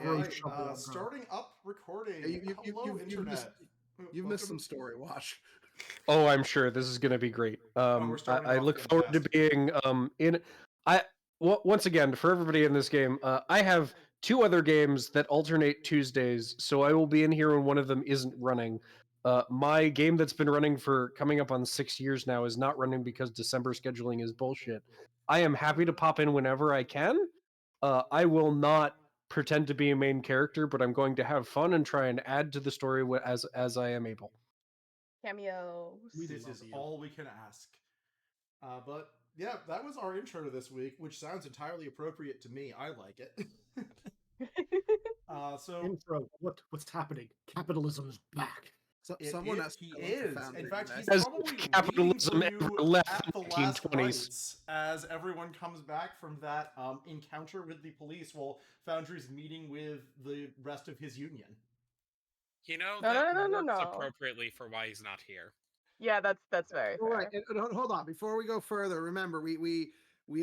Right, starting up recording. Hello, Internet. You've missed some story, Wash. Oh, I'm sure this is going to be great. we're starting I off look forward to fantastic. being once again, for everybody in this game, I have 2 other games that alternate Tuesdays, so I will be in here when one of them isn't running. My game that's been running for coming up on 6 years now is not running because December scheduling is bullshit. I am happy to pop in whenever I can. I will not pretend to be a main character, but I'm going to have fun and try and add to the story as I am able. Cameos. This is all we can ask. But yeah, that was our intro to this week, which sounds entirely appropriate to me. I like it. So intro. What's happening? Capitalism's back. Someone he is. In fact, he's As probably capitalism waiting for ever you left at the in last 1920s. rites as everyone comes back from that encounter with the police while Foundry's meeting with the rest of his union. You know, No, that no, no, works no, no. appropriately for why he's not here. Yeah, that's very fair. All right, hold on. Before we go further, remember we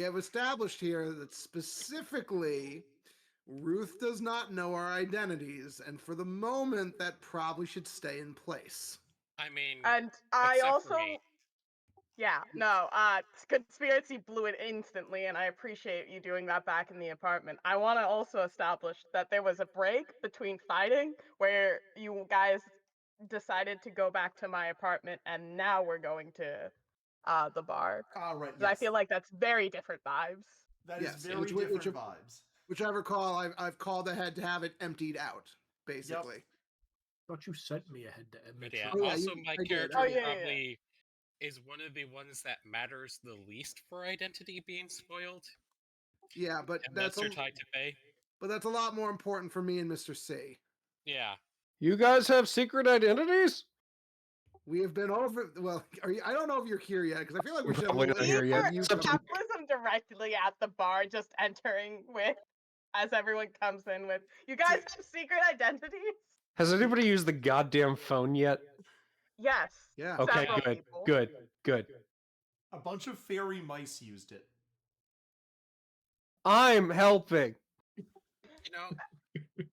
have established here that specifically Ruth does not know our identities, and for the moment, that probably should stay in place. I mean, And I except also, for me. yeah, no, conspiracy blew it instantly, and I appreciate you doing that back in the apartment. I want to also establish that there was a break between fighting where you guys decided to go back to my apartment, and now we're going to the bar. Right. Yes. I feel like that's very different vibes. That is very different vibes. Which I recall, I've called ahead to have it emptied out, basically. Yep. Thought you sent me ahead to But yeah, also my character probably is one of the ones that matters the least for identity being spoiled. Yeah, but and that's tied to pay. But that's a lot more important for me and Mr. C. Yeah. You guys have secret identities? We have been over. Well, I don't know if you're here yet because I feel like we should. We're not here yet. Capitalism directly at the bar, just entering with, as everyone comes in with. You guys have secret identities? Has anybody used the goddamn phone yet? Yes. Yeah. Okay. Good. A bunch of fairy mice used it. I'm helping. You know,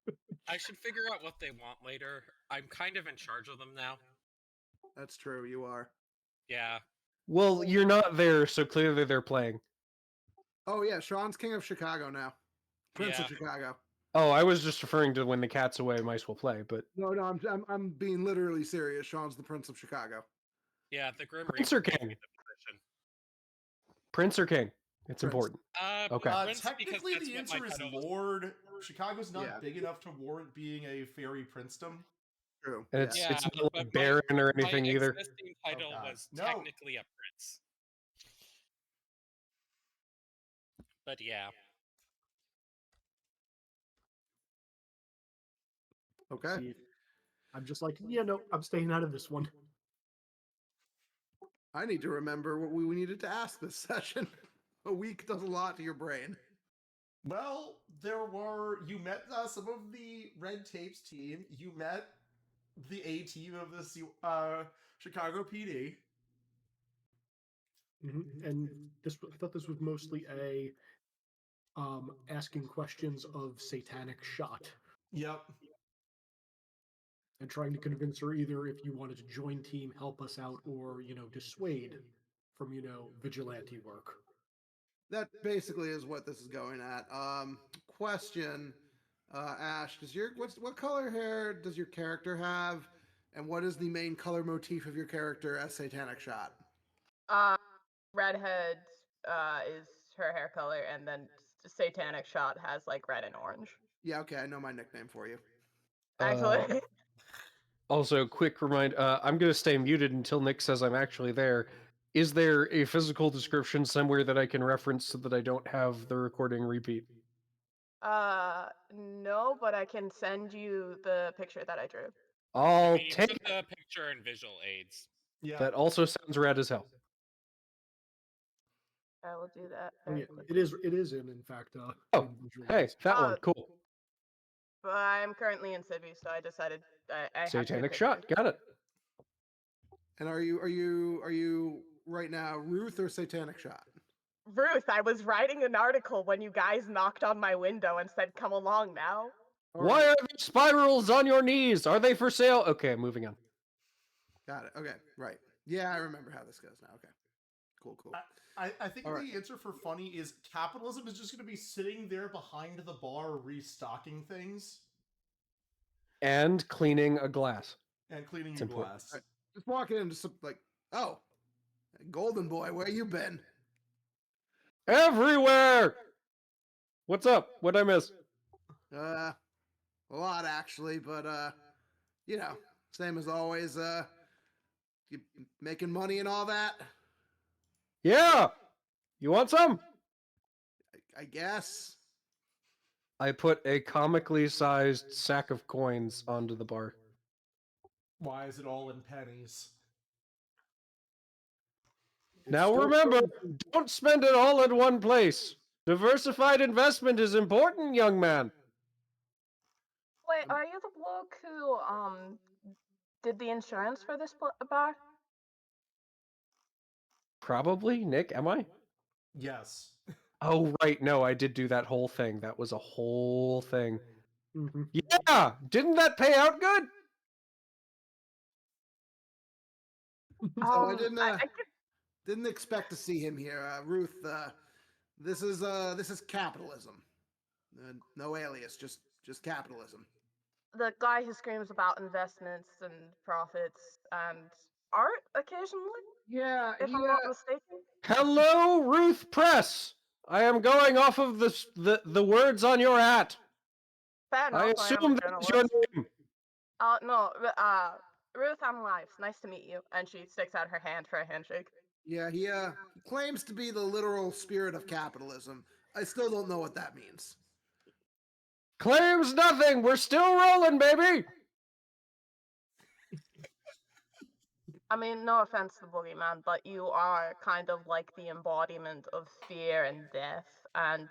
I should figure out what they want later. I'm kind of in charge of them now. That's true, you are. Yeah. Well, you're not there, so clearly they're playing. Oh yeah, Sean's King of Chicago now. Prince of Chicago. Oh, I was just referring to when the cat's away, mice will play, but... No, I'm being literally serious. Sean's the Prince of Chicago. Yeah, the Grim Prince or King? Prince or King? It's important. Okay. Technically, the answer is Lord. Chicago's not big enough to warrant being a fairy princedom. True. And it's not like Baron or anything either. My existing title was technically a prince. But yeah. Okay. See, I'm just like, yeah, no, I'm staying out of this one. I need to remember what we needed to ask this session. A week does a lot to your brain. Well, you met some of the Red Tapes team. You met the A team of the Chicago PD. Mm-hmm. And I thought this was mostly a asking questions of Satanic Shot. Yep. And trying to convince her either if you wanted to join team, help us out, or, dissuade from, vigilante work. That basically is what this is going at. Question, Ash, what color hair does your character have? And what is the main color motif of your character as Satanic Shot? Redhead is her hair color, and then Satanic Shot has like red and orange. Yeah, okay, I know my nickname for you. Actually. Also, quick reminder, I'm going to stay muted until Nick says I'm actually there. Is there a physical description somewhere that I can reference so that I don't have the recording repeat? No, but I can send you the picture that I drew. I'll take the picture and visual aids. Yeah. That also sounds rad as hell. I will do that. Oh, yeah, it is in fact. Hey, that one, cool. But I'm currently in Civi, so I decided I Satanic Shot, got it. And are you right now Ruth or Satanic Shot? Ruth, I was writing an article when you guys knocked on my window and said, "Come along now." Why are there spirals on your knees? Are they for sale? Okay, moving on. Got it. Okay, right. Yeah, I remember how this goes now. Okay, cool. I think the answer for funny is capitalism is just going to be sitting there behind the bar restocking things And cleaning a glass. and cleaning It's your important. glass. Right. Just walking in, just like, oh, Golden Boy, where you been? Everywhere! What's up? What'd I miss? A lot actually, but you know, same as always. You making money and all that. Yeah! You want some? I guess. I put a comically sized sack of coins onto the bar. Why is it all in pennies? Now remember, don't spend it all in one place. Diversified investment is important, young man. Wait, are you the bloke who did the insurance for this bar? Probably, Nick, am I? Yes. Oh, right, no, I did do that whole thing. That was a whole thing. Mm-hmm. Yeah, didn't that pay out good? So I didn't expect to see him here, Ruth. This is capitalism. No alias, just capitalism. The guy who screams about investments and profits and art occasionally, Yeah, if I'm not mistaken. Hello, Ruth Press. I am going off of the words on your hat. Fair enough, I I am a assume that's your journalist. name. No, Ruth, I'm Lives. Nice to meet you. And she sticks out her hand for a handshake. Yeah, he claims to be the literal spirit of capitalism. I still don't know what that means. Claims nothing. We're still rolling, baby. I mean, no offense to Boogeyman, but you are kind of like the embodiment of fear and death. And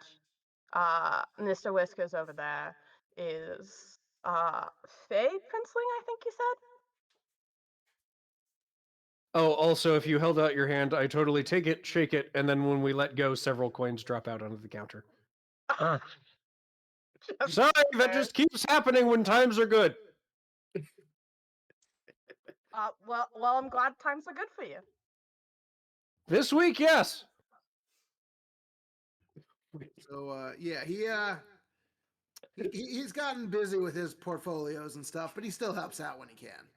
Mr. Whiskers over there is Faye Princeling, I think you said? Oh, also, if you held out your hand, I totally take it, shake it, and then when we let go, several coins drop out onto the counter. Sorry, that just keeps happening when times are good. Well, I'm glad times are good for you. This week, yes. So yeah, he's gotten busy with his portfolios and stuff, but he still helps out when he can.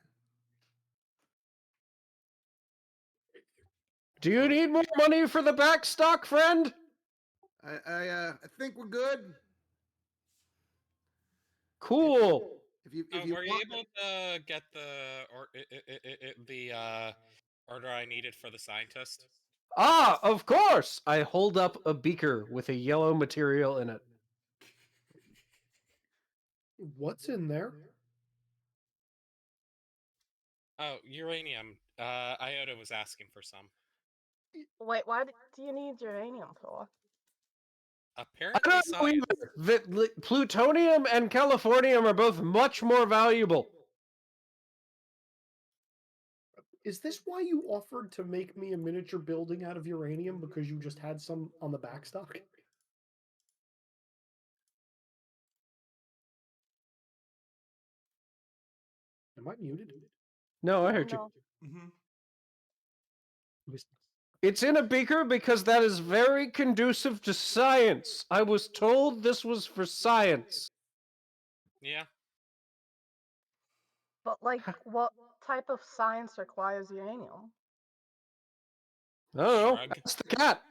Do you need more money for the backstock, friend? I think we're good. Cool. If you were you able to get the order I needed for the scientist? Ah, of course. I hold up a beaker with a yellow material in it. What's in there? Oh, uranium. Iota was asking for some. Wait, why do you need uranium for? Apparently, I don't know either. Plutonium and californium are both much more valuable. Is this why you offered to make me a miniature building out of uranium because you just had some on the backstock? Am I muted? No, I heard you. Mm-hmm. It's in a beaker because that is very conducive to science. I was told this was for science. Yeah. But, like, what type of science requires uranium? I don't know. Shrug. That's the cat.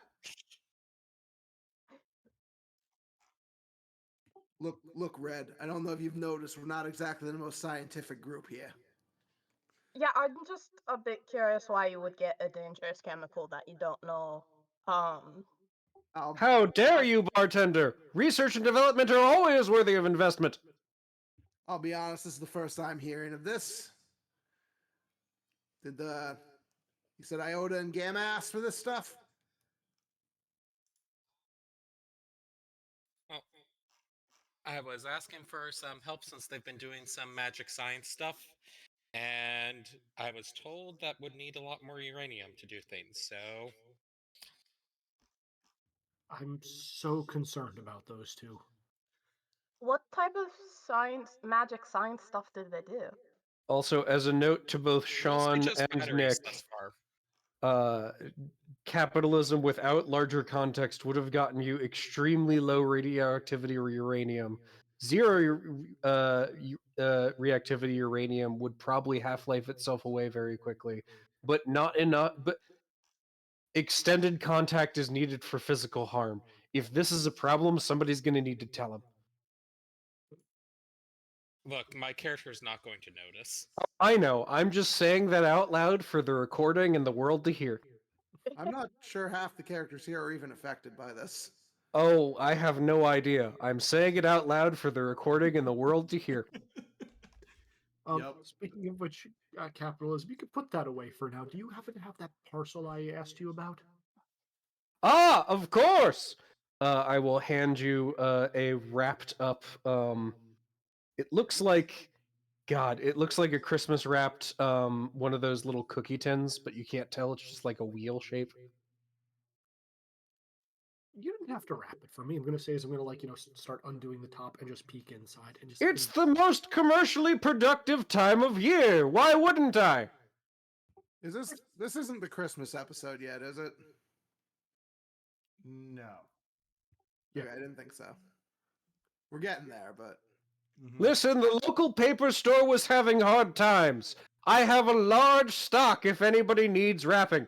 Look, Red. I don't know if you've noticed, we're not exactly the most scientific group here. Yeah, I'm just a bit curious why you would get a dangerous chemical that you don't know. How dare you, bartender? Research and development are always worthy of investment. I'll be honest, this is the first time hearing of this. Did you said Iota and Gamma asked for this stuff? Well, I was asking for some help since they've been doing some magic science stuff, and I was told that would need a lot more uranium to do things, so... I'm so concerned about those two. what type of magic science stuff did they do? Also, as a note to both Mostly Sean just and batteries thus Nick, far. capitalism without larger context would have gotten you extremely low radioactivity or uranium. Zero reactivity uranium would probably half-life itself away very quickly, but not enough. But extended contact is needed for physical harm. If this is a problem, somebody's going to need to tell him. Look, my character's not going to notice. I know. I'm just saying that out loud for the recording and the world to hear. I'm not sure half the characters here are even affected by this. Oh, I have no idea. I'm saying it out loud for the recording and the world to hear. Yep. Speaking of which, capitalism, you can put that away for now. Do you happen to have that parcel I asked you about? Ah, of course! I will hand you a wrapped up. It looks like, God, it looks like a Christmas wrapped one of those little cookie tins, but you can't tell. It's just like a wheel shape. You didn't have to wrap it for me. I'm gonna say is I'm gonna start undoing the top and just peek inside and just. It's the most commercially productive time of year. Why wouldn't I? Is this isn't the Christmas episode yet, is it? No. Yeah. Okay, I didn't think so. We're getting there, but Listen, the local paper store was having hard times. I have a large stock if anybody needs wrapping.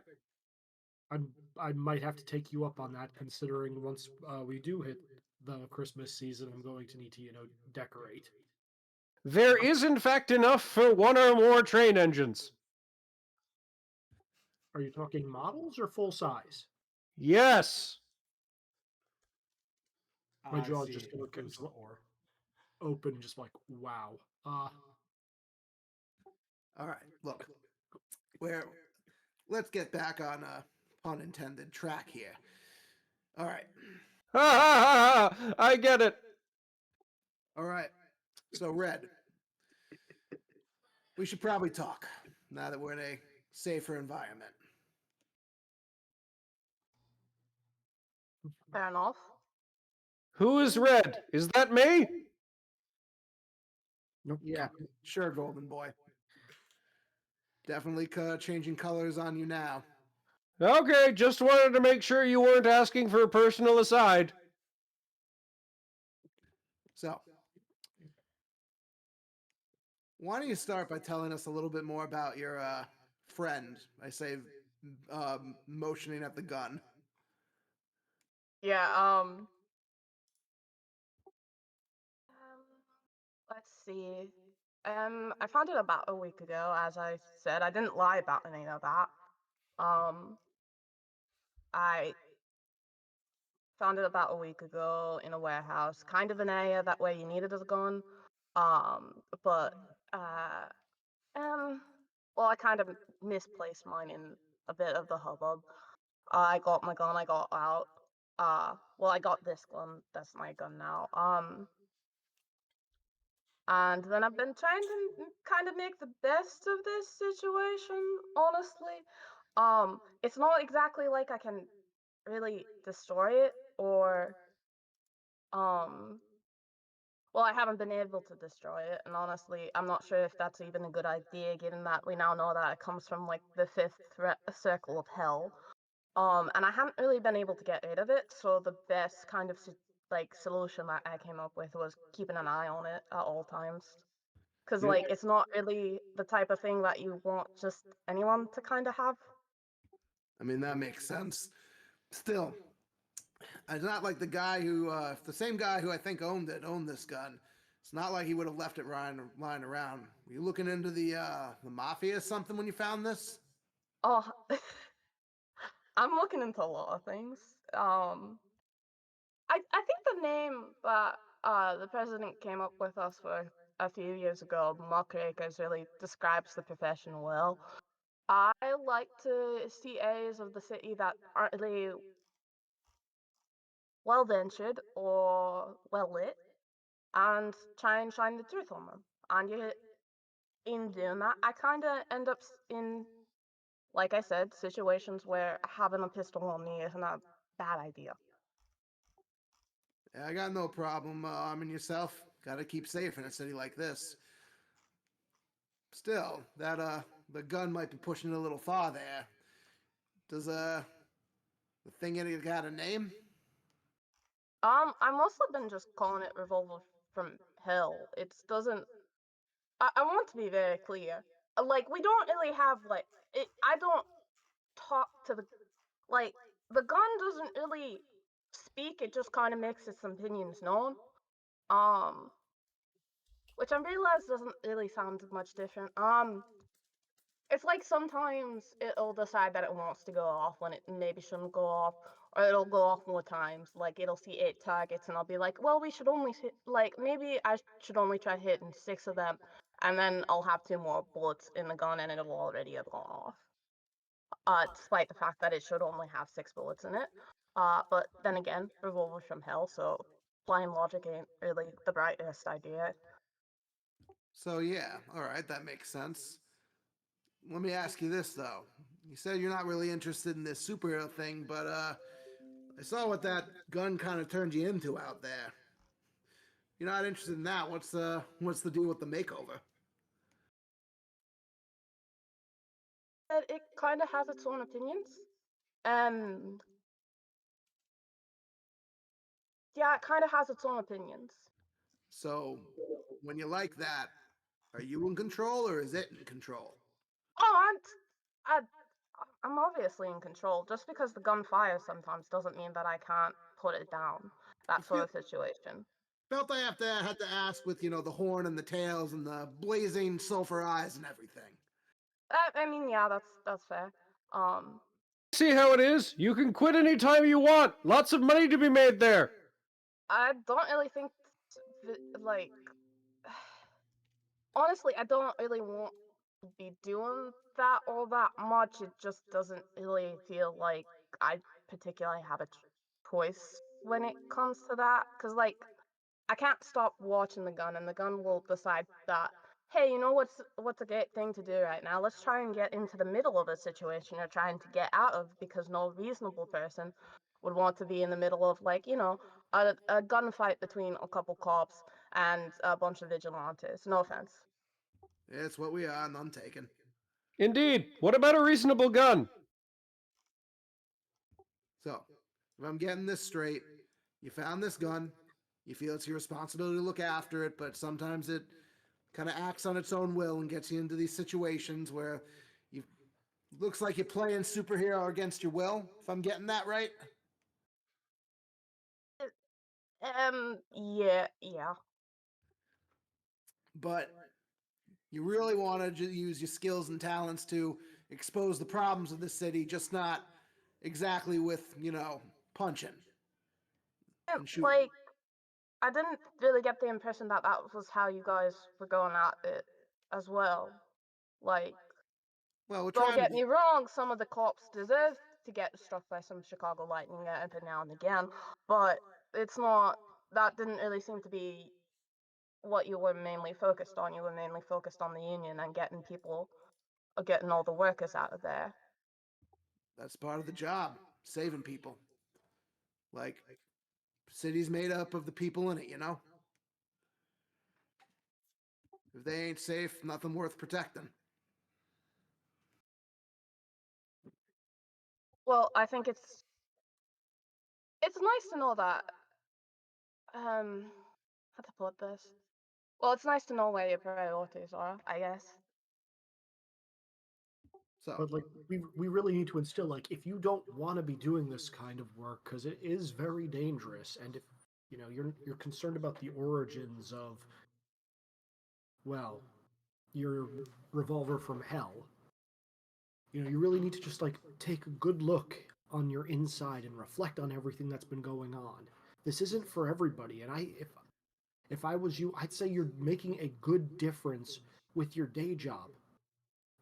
I might have to take you up on that, considering once we do hit the Christmas season, I'm going to need to decorate. There is, in fact, enough for one or more train engines. Are you talking models or full size? Yes. My I jaw's see. just gonna Who's the or? open, just like wow. all right. Look, let's get back on a pun intended track here. All right. Ha ha ha ha! I get it. All right. So Red, we should probably talk now that we're in a safer environment. Fair enough. Who is Red? Is that me? Nope. Yeah, sure, Golden Boy. Definitely changing colors on you now. Okay, just wanted to make sure you weren't asking for a personal aside. So, why don't you start by telling us a little bit more about your friend? I say, motioning at the gun. Yeah, let's see. I found it about a week ago, as I said. I didn't lie about any of that. I found it about a week ago in a warehouse, kind of an area that where you needed a gun. But well, I kind of misplaced mine in a bit of the hubbub. I got my gun, I got out. Well, I got this gun. That's my gun now. And then I've been trying to kind of make the best of this situation, honestly. It's not exactly like I can really destroy it or well, I haven't been able to destroy it, and honestly, I'm not sure if that's even a good idea, given that we now know that it comes from like the fifth circle of hell. And I haven't really been able to get rid of it, so the best kind of solution that I came up with was keeping an eye on it at all times. Because Yeah. like it's not really the type of thing that you want just anyone to kind of have. I mean, that makes sense. Still, it's not like the same guy who I think owned this gun. It's not like he would have left it lying around. Were you looking into the mafia or something when you found this? Oh, I'm looking into a lot of things. I think the name that the president came up with us for a few years ago, muckrakers, really describes the profession well. I like to see areas of the city that aren't really well ventured or well lit, and try and shine the truth on them. And in doing that, I kind of end up in, like I said, situations where having a pistol on me isn't a bad idea. Yeah, I got no problem arming yourself. Gotta keep safe in a city like this. Still, that the gun might be pushing it a little far there. Does the thing got a name? I mostly been just calling it Revolver from Hell. It doesn't. I want to be very clear. Like, we don't really have like it. I don't talk to like the gun doesn't really speak. It just kind of makes its opinions known. Um, which I realize doesn't really sound much different. It's like sometimes it'll decide that it wants to go off when it maybe shouldn't go off, or it'll go off more times. Like, it'll see 8 targets, and I'll be like, well, we should only hit, like, maybe I should only try hitting 6 of them, and then I'll have 2 more bullets in the gun, and it'll already have gone off. Despite the fact that it should only have 6 bullets in it. But then again, revolvers from hell, so blind logic ain't really the brightest idea. So yeah, all right, that makes sense. Let me ask you this though. You said you're not really interested in this superhero thing, but I saw what that gun kind of turned you into out there. You're not interested in that. What's the deal with the makeover? It kind of has its own opinions. And yeah, it kind of has its own opinions. So, when you like that, are you in control or is it in control? Oh, I'm obviously in control. Just because the gun fires sometimes doesn't mean that I can't put it down. That sort of situation. Felt I had to ask with the horn and the tails and the blazing sulfur eyes and everything. I mean, yeah, that's fair. See how it is? You can quit anytime you want. Lots of money to be made there. I don't really think, like, honestly, I don't really want to be doing that all that much. It just doesn't really feel like I particularly have a choice when it comes to that. Because, like, I can't stop watching the gun, and the gun will decide that, hey, you know what's a great thing to do right now? Let's try and get into the middle of a situation you're trying to get out of, because no reasonable person would want to be in the middle of, like, a gunfight between a couple cops and a bunch of vigilantes. No offense. It's what we are, none taken. Indeed. What about a reasonable gun? So, if I'm getting this straight, you found this gun, you feel it's your responsibility to look after it, but sometimes it kind of acts on its own will and gets you into these situations where you looks like you're playing superhero against your will, if I'm getting that right. Yeah. But you really want to use your skills and talents to expose the problems of the city, just not exactly with, punching and shooting. Like, I didn't really get the impression that that was how you guys were going at it as well. Like, Well, we're don't trying get to me wrong, some of the cops deserve to get struck by some Chicago lightning every now and again, but that didn't really seem to be what you were mainly focused on. You were mainly focused on the union and getting all the workers out of there. That's part of the job, saving people. Like, city's made up of the people in it. If they ain't safe, nothing worth protecting. Well, I think it's nice to know that, how to put this? Well, it's nice to know where your priorities are, I guess. So, But like we really need to instill, like, if you don't want to be doing this kind of work, because it is very dangerous, and if you're concerned about the origins of, well, your revolver from hell, you really need to just like take a good look on your inside and reflect on everything that's been going on. This isn't for everybody, and if I was you, I'd say you're making a good difference with your day job,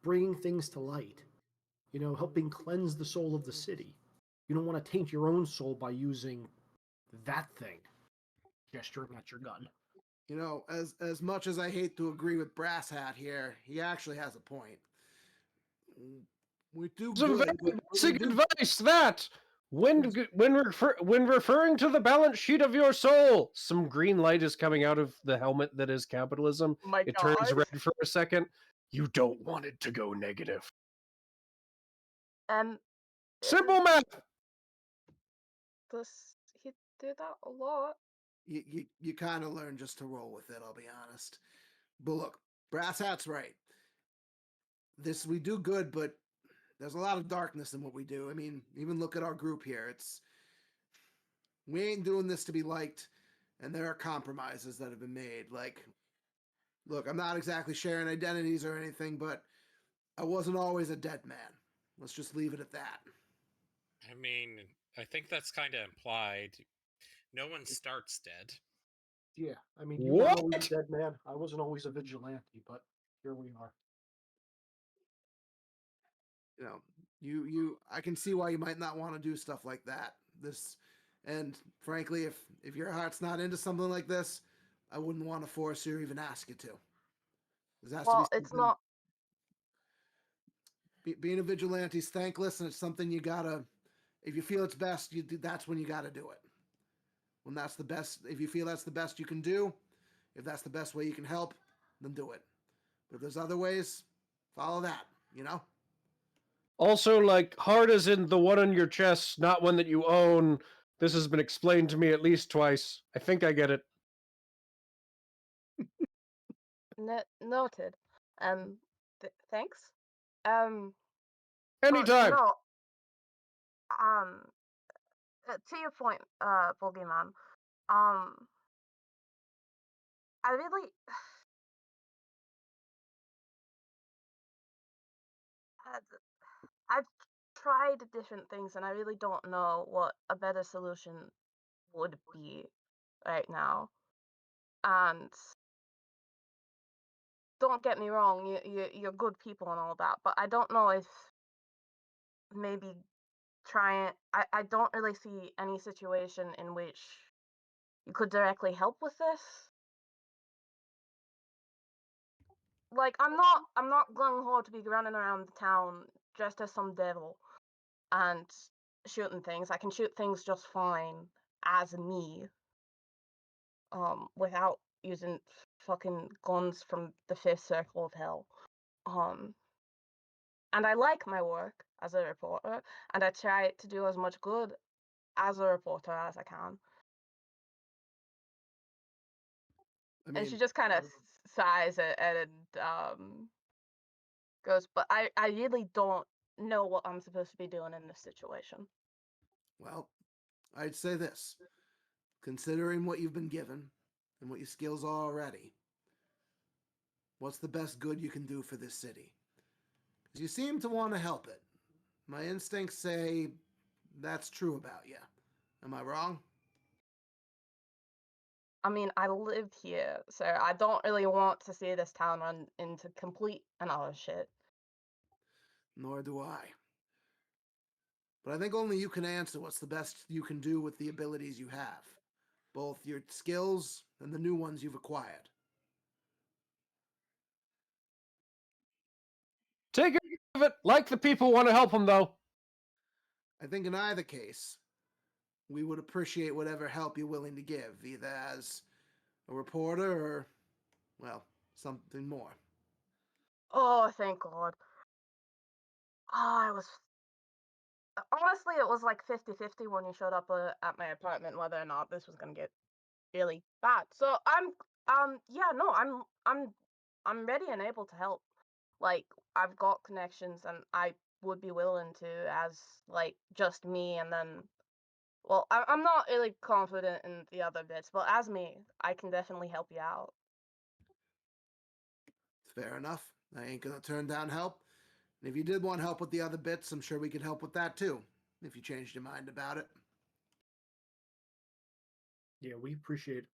bringing things to light, helping cleanse the soul of the city. You don't want to taint your own soul by using that thing, gesturing at your gun. as much as I hate to agree with Brass Hat here, he actually has a point. We do Some good, very but basic advice, that! When referring to the balance sheet of your soul, some green light is coming out of the helmet that is capitalism. My It God. turns red for a second. You don't want it to go negative. Simple math. Does he do that a lot? You kind of learn just to roll with it, I'll be honest. But look, Brass Hat's right. This we do good, but there's a lot of darkness in what we do. I mean, even look at our group here. We ain't doing this to be liked, and there are compromises that have been made. Like, look, I'm not exactly sharing identities or anything, but I wasn't always a dead man. Let's just leave it at that. I mean, I think that's kind of implied. No one starts dead. Yeah, I mean, you weren't always a dead man. I wasn't always a vigilante, but here we are. You know, I can see why you might not want to do stuff like that. And frankly, if your heart's not into something like this, I wouldn't want to force you or even ask you to. Well, it's not. Being a vigilante is thankless, and it's something you gotta. If you feel it's best, that's when you gotta do it. When that's the best, if you feel that's the best you can do, if that's the best way you can help, then do it. But if there's other ways, follow that. You know. Also, like, heart is in the one on your chest, not one that you own. This has been explained to me at least twice. I think I get it. Noted. Thanks. Anytime. No. To your point, Boogeyman. I really. I've tried different things, and I really don't know what a better solution would be right now. And don't get me wrong, you're good people and all that, but I don't know if maybe trying. I don't really see any situation in which you could directly help with this. Like, I'm not gung ho to be running around the town dressed as some devil and shooting things. I can shoot things just fine as me, without using fucking guns from the fifth circle of hell. And I like my work as a reporter, and I try to do as much good as a reporter as I can. I mean, And she just kind of sighs and goes, but I really don't know what I'm supposed to be doing in this situation. well, I'd say this. Considering what you've been given and what your skills are already, what's the best good you can do for this city? Because you seem to want to help it. My instincts say that's true about you. Am I wrong? I mean, I live here, so I don't really want to see this town run into complete and utter shit. Nor do I. But I think only you can answer what's the best you can do with the abilities you have, both your skills and the new ones you've acquired. Take care of it like the people want to help them, though. I think in either case, we would appreciate whatever help you're willing to give, either as a reporter or, well, something more. Oh, thank God. I was honestly, it was like 50-50 when you showed up at my apartment whether or not this was gonna get really bad. So yeah, no, I'm ready and able to help. Like, I've got connections, and I would be willing to, as like just me, and then, well, I'm not really confident in the other bits, but as me, I can definitely help you out. Fair enough. I ain't gonna turn down help. And if you did want help with the other bits, I'm sure we could help with that too, if you changed your mind about it. Yeah, we appreciate it.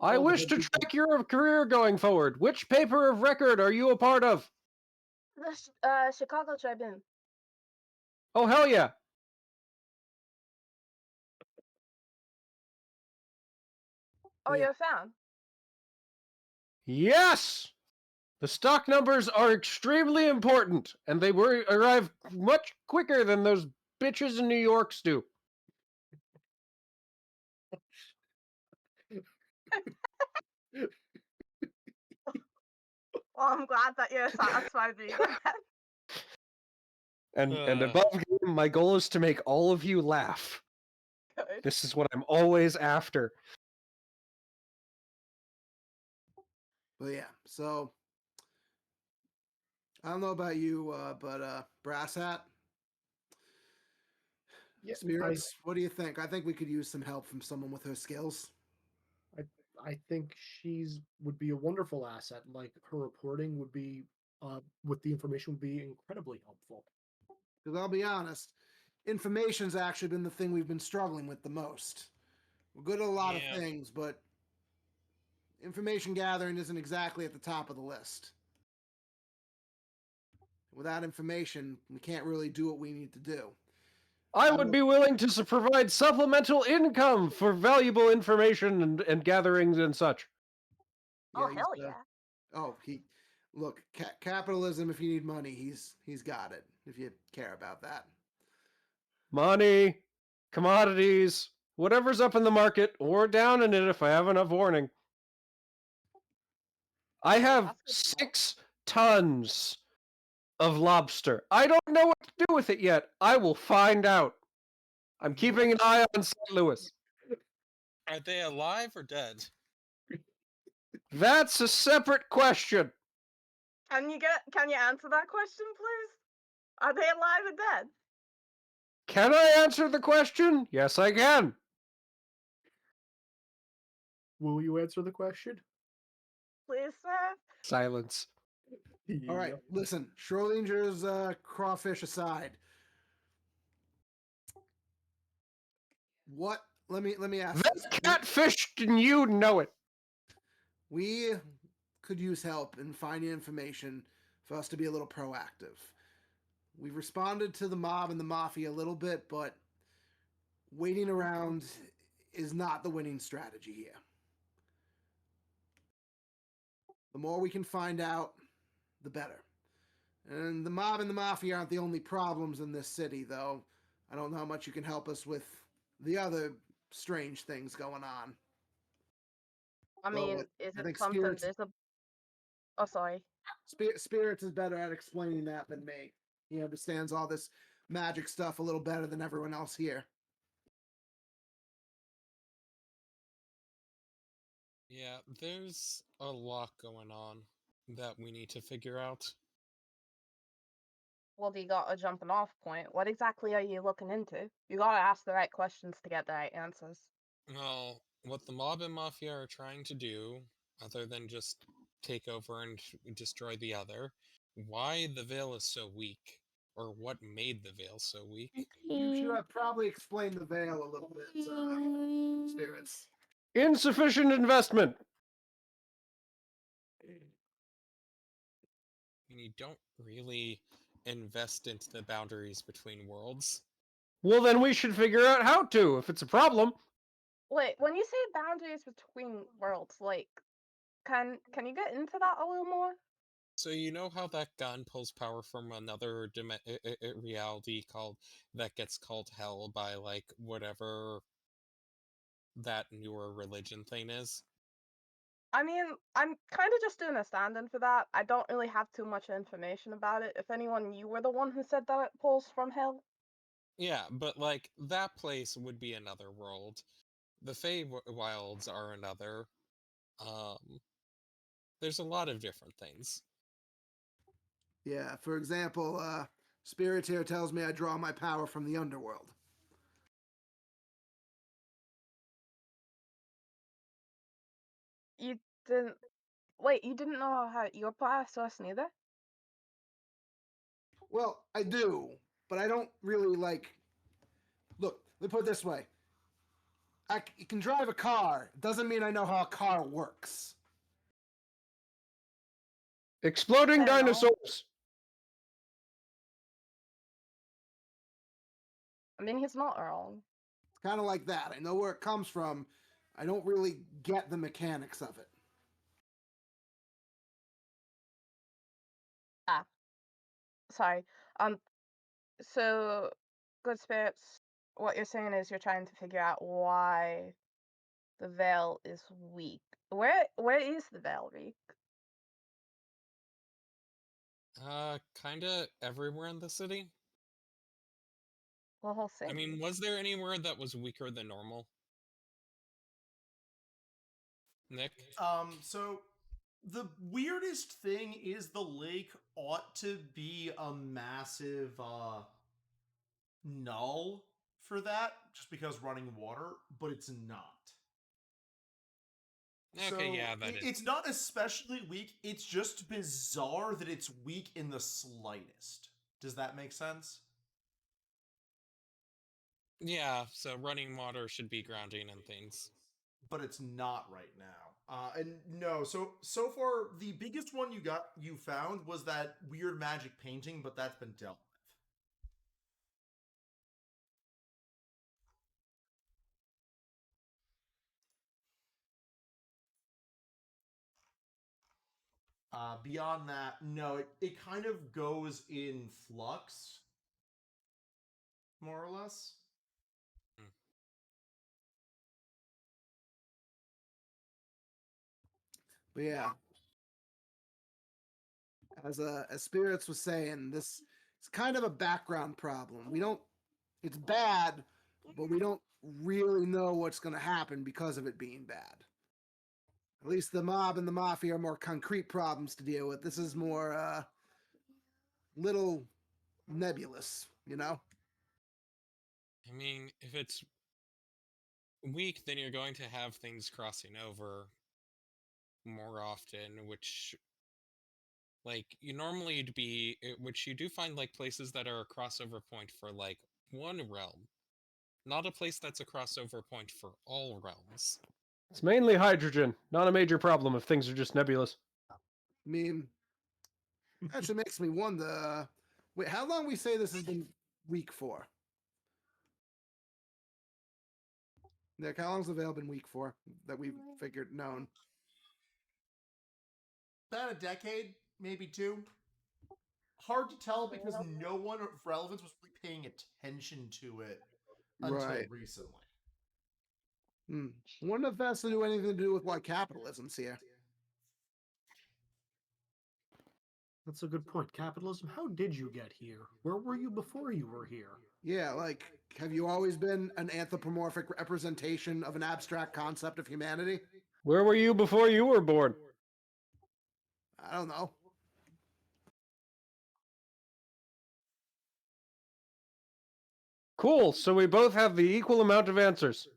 I wish to track your career going forward. Which paper of record are you a part of? The Chicago Tribune. Oh, hell yeah. Oh, Yeah. you're a fan? Yes! The stock numbers are extremely important, and they arrive much quicker than those bitches in New York do. Well, I'm glad that you're satisfied with that. And above game, my goal is to make all of you laugh. Good. This is what I'm always after. But yeah, so I don't know about you, but Brass Hat, Yeah, Spirits, what do you think? I think we could use some help from someone with her skills. I think she's would be a wonderful asset. Like her reporting would be, with the information would be incredibly helpful. Because I'll be honest, information's actually been the thing we've been struggling with the most. We're good at a lot of Yeah. things, but information gathering isn't exactly at the top of the list. Without information, we can't really do what we need to do. I would be willing to provide supplemental income for valuable information and gatherings and such. Oh, he's, hell yeah. Look, capitalism. If you need money, he's got it. If you care about that. Money, commodities, whatever's up in the market or down in it if I have enough warning. I have That's good. 6 tons of lobster. I don't know what to do with it yet. I will find out. I'm keeping an eye on St. Louis. Are they alive or dead? That's a separate question. Can you answer that question, please? Are they alive or dead? Can I answer the question? Yes, I can. Will you answer the question? Please, sir. Silence. All right, listen. Schrodinger's crawfish aside, what? Let me ask. That's catfished and you know it. We could use help in finding information for us to be a little proactive. We've responded to the mob and the mafia a little bit, but waiting around is not the winning strategy here. The more we can find out, the better. And the mob and the mafia aren't the only problems in this city, though. I don't know how much you can help us with the other strange things going on. I mean, is it something Spirits, visible? Oh, sorry. Spirits is better at explaining that than me. He understands all this magic stuff a little better than everyone else here. Yeah, there's a lot going on that we need to figure out. Well, you got a jumping off point. What exactly are you looking into? You gotta ask the right questions to get the right answers. Well, what the mob and mafia are trying to do, other than just take over and destroy the other, why the Veil is so weak, or what made the Veil so weak. You should have probably explained the veil a little bit, Spirits. Insufficient investment. You don't really invest into the boundaries between worlds. Well, then we should figure out how to, if it's a problem. Wait, when you say boundaries between worlds, like, can you get into that a little more? So you know how that gun pulls power from another reality that gets called hell by like whatever that newer religion thing is? I mean, I'm kind of just doing a stand-in for that. I don't really have too much information about it. If anyone, you were the one who said that it pulls from hell. Yeah, but like that place would be another world. The Wilds are another. There's a lot of different things. Yeah, for example, Spirits here tells me I draw my power from the underworld. You didn't. Wait, you didn't know how your power source neither? Well, I do, but I don't really like. Look, let me put it this way. I can drive a car. Doesn't mean I know how a car works. Exploding Fair enough. dinosaurs. I mean, he's not wrong. It's kind of like that. I know where it comes from. I don't really get the mechanics of it. Ah, sorry. So Good spirits. What you're saying is you're trying to figure out why the veil is weak. Where is the veil weak? Kinda everywhere in the city. The whole I city. mean, was there anywhere that was weaker than normal? Nick? So the weirdest thing is the lake ought to be a massive null for that, just because running water, but it's not. Okay, yeah, that is. It's not especially weak, it's just bizarre that it's weak in the slightest. Does that make sense? Yeah, so running water should be grounding and things. But it's not right now. And no, so far the biggest one you found was that weird magic painting, but that's been dealt with. Beyond that, no, it kind of goes in flux, more or less. But yeah, as Spirits was saying, this is kind of a background problem. We don't. It's bad, but we don't really know what's going to happen because of it being bad. At least the mob and the mafia are more concrete problems to deal with. This is more little nebulous, you know? I mean, if it's weak, then you're going to have things crossing over more often, which, like, you normally be, which you do find, like, places that are a crossover point for, like, one realm. Not a place that's a crossover point for all realms. It's mainly hydrogen. Not a major problem if things are just nebulous. I mean, actually makes me wonder. Wait, how long we say this has been weak for? Nick, how long's the veil been weak for that we've figured known? About a decade, maybe two. Hard to tell because no one of relevance was really paying attention to it until recently. Wonder if that's to do anything to do with why capitalism's here. That's a good point. Capitalism, how did you get here? Where were you before you were here? Yeah, like, have you always been an anthropomorphic representation of an abstract concept of humanity? Where were you before you were born? I don't know. Cool, so we both have the equal amount of answers.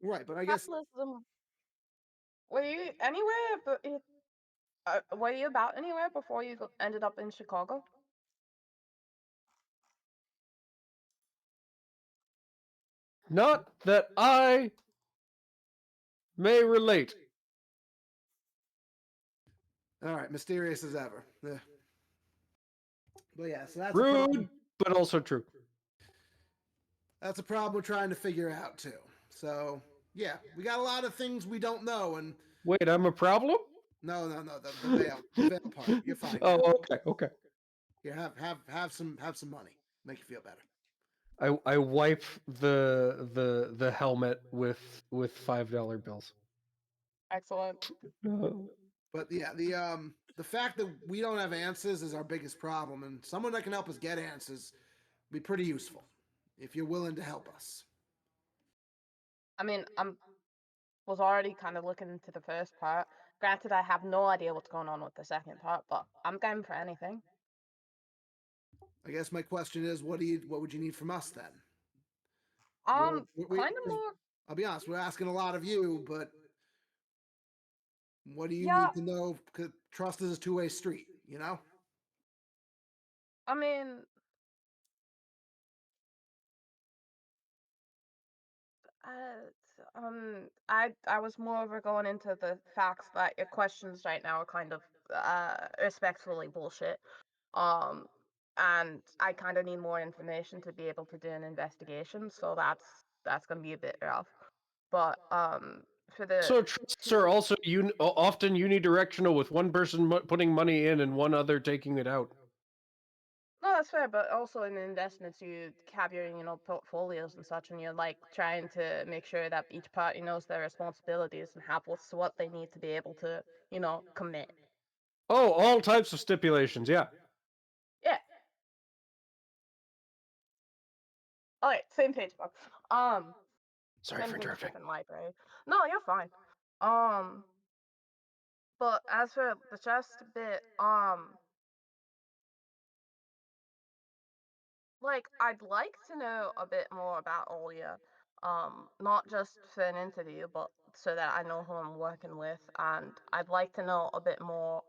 Right, but I guess Capitalism. Were you anywhere? But were you about anywhere before you ended up in Chicago? Not that I may relate. all right, mysterious as ever. Ugh. But yeah, so that's a Rude, problem. but also true. That's a problem we're trying to figure out too. So yeah, we got a lot of things we don't know, and Wait, I'm a problem? no, the veil part. You're fine. Oh, Now. okay. Here, have some money. Make you feel better. I wipe the helmet with $5 bills. Excellent. But yeah, the fact that we don't have answers is our biggest problem, and someone that can help us get answers would be pretty useful if you're willing to help us. I mean, was already kind of looking into the first part. Granted, I have no idea what's going on with the second part, but I'm game for anything. I guess my question is, what would you need from us then? Kind of more. I'll be honest, we're asking a lot of you, but what do you Yeah. need to know? 'Cause trust is a two-way street, you know? I mean, I was more of going into the facts that your questions right now are kind of respectfully bullshit. And I kind of need more information to be able to do an investigation, so that's gonna be a bit rough. But for the So trusts are also often unidirectional, with one person putting money in and one other taking it out. no, that's fair, but also in investments, you have your, portfolios and such, and you're like trying to make sure that each party knows their responsibilities and have what they need to be able to, commit. Oh, all types of stipulations, yeah. Yeah. All right, same page, Bob. Sorry for Same thing, interrupting. different library. No, you're fine. But as for the chest bit, like I'd like to know a bit more about Olia, not just for an interview, but so that I know who I'm working with, and I'd like to know a bit more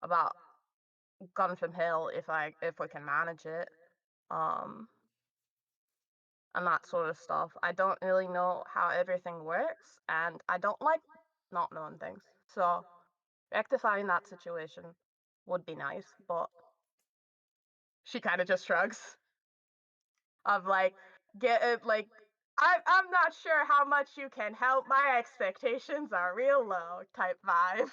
about Gun from Hill if we can manage it, um, and that sort of stuff. I don't really know how everything works, and I don't like not knowing things. So rectifying that situation would be nice, but she kind of just shrugs of like, get it, like, I'm not sure how much you can help. My expectations are real low type vibe.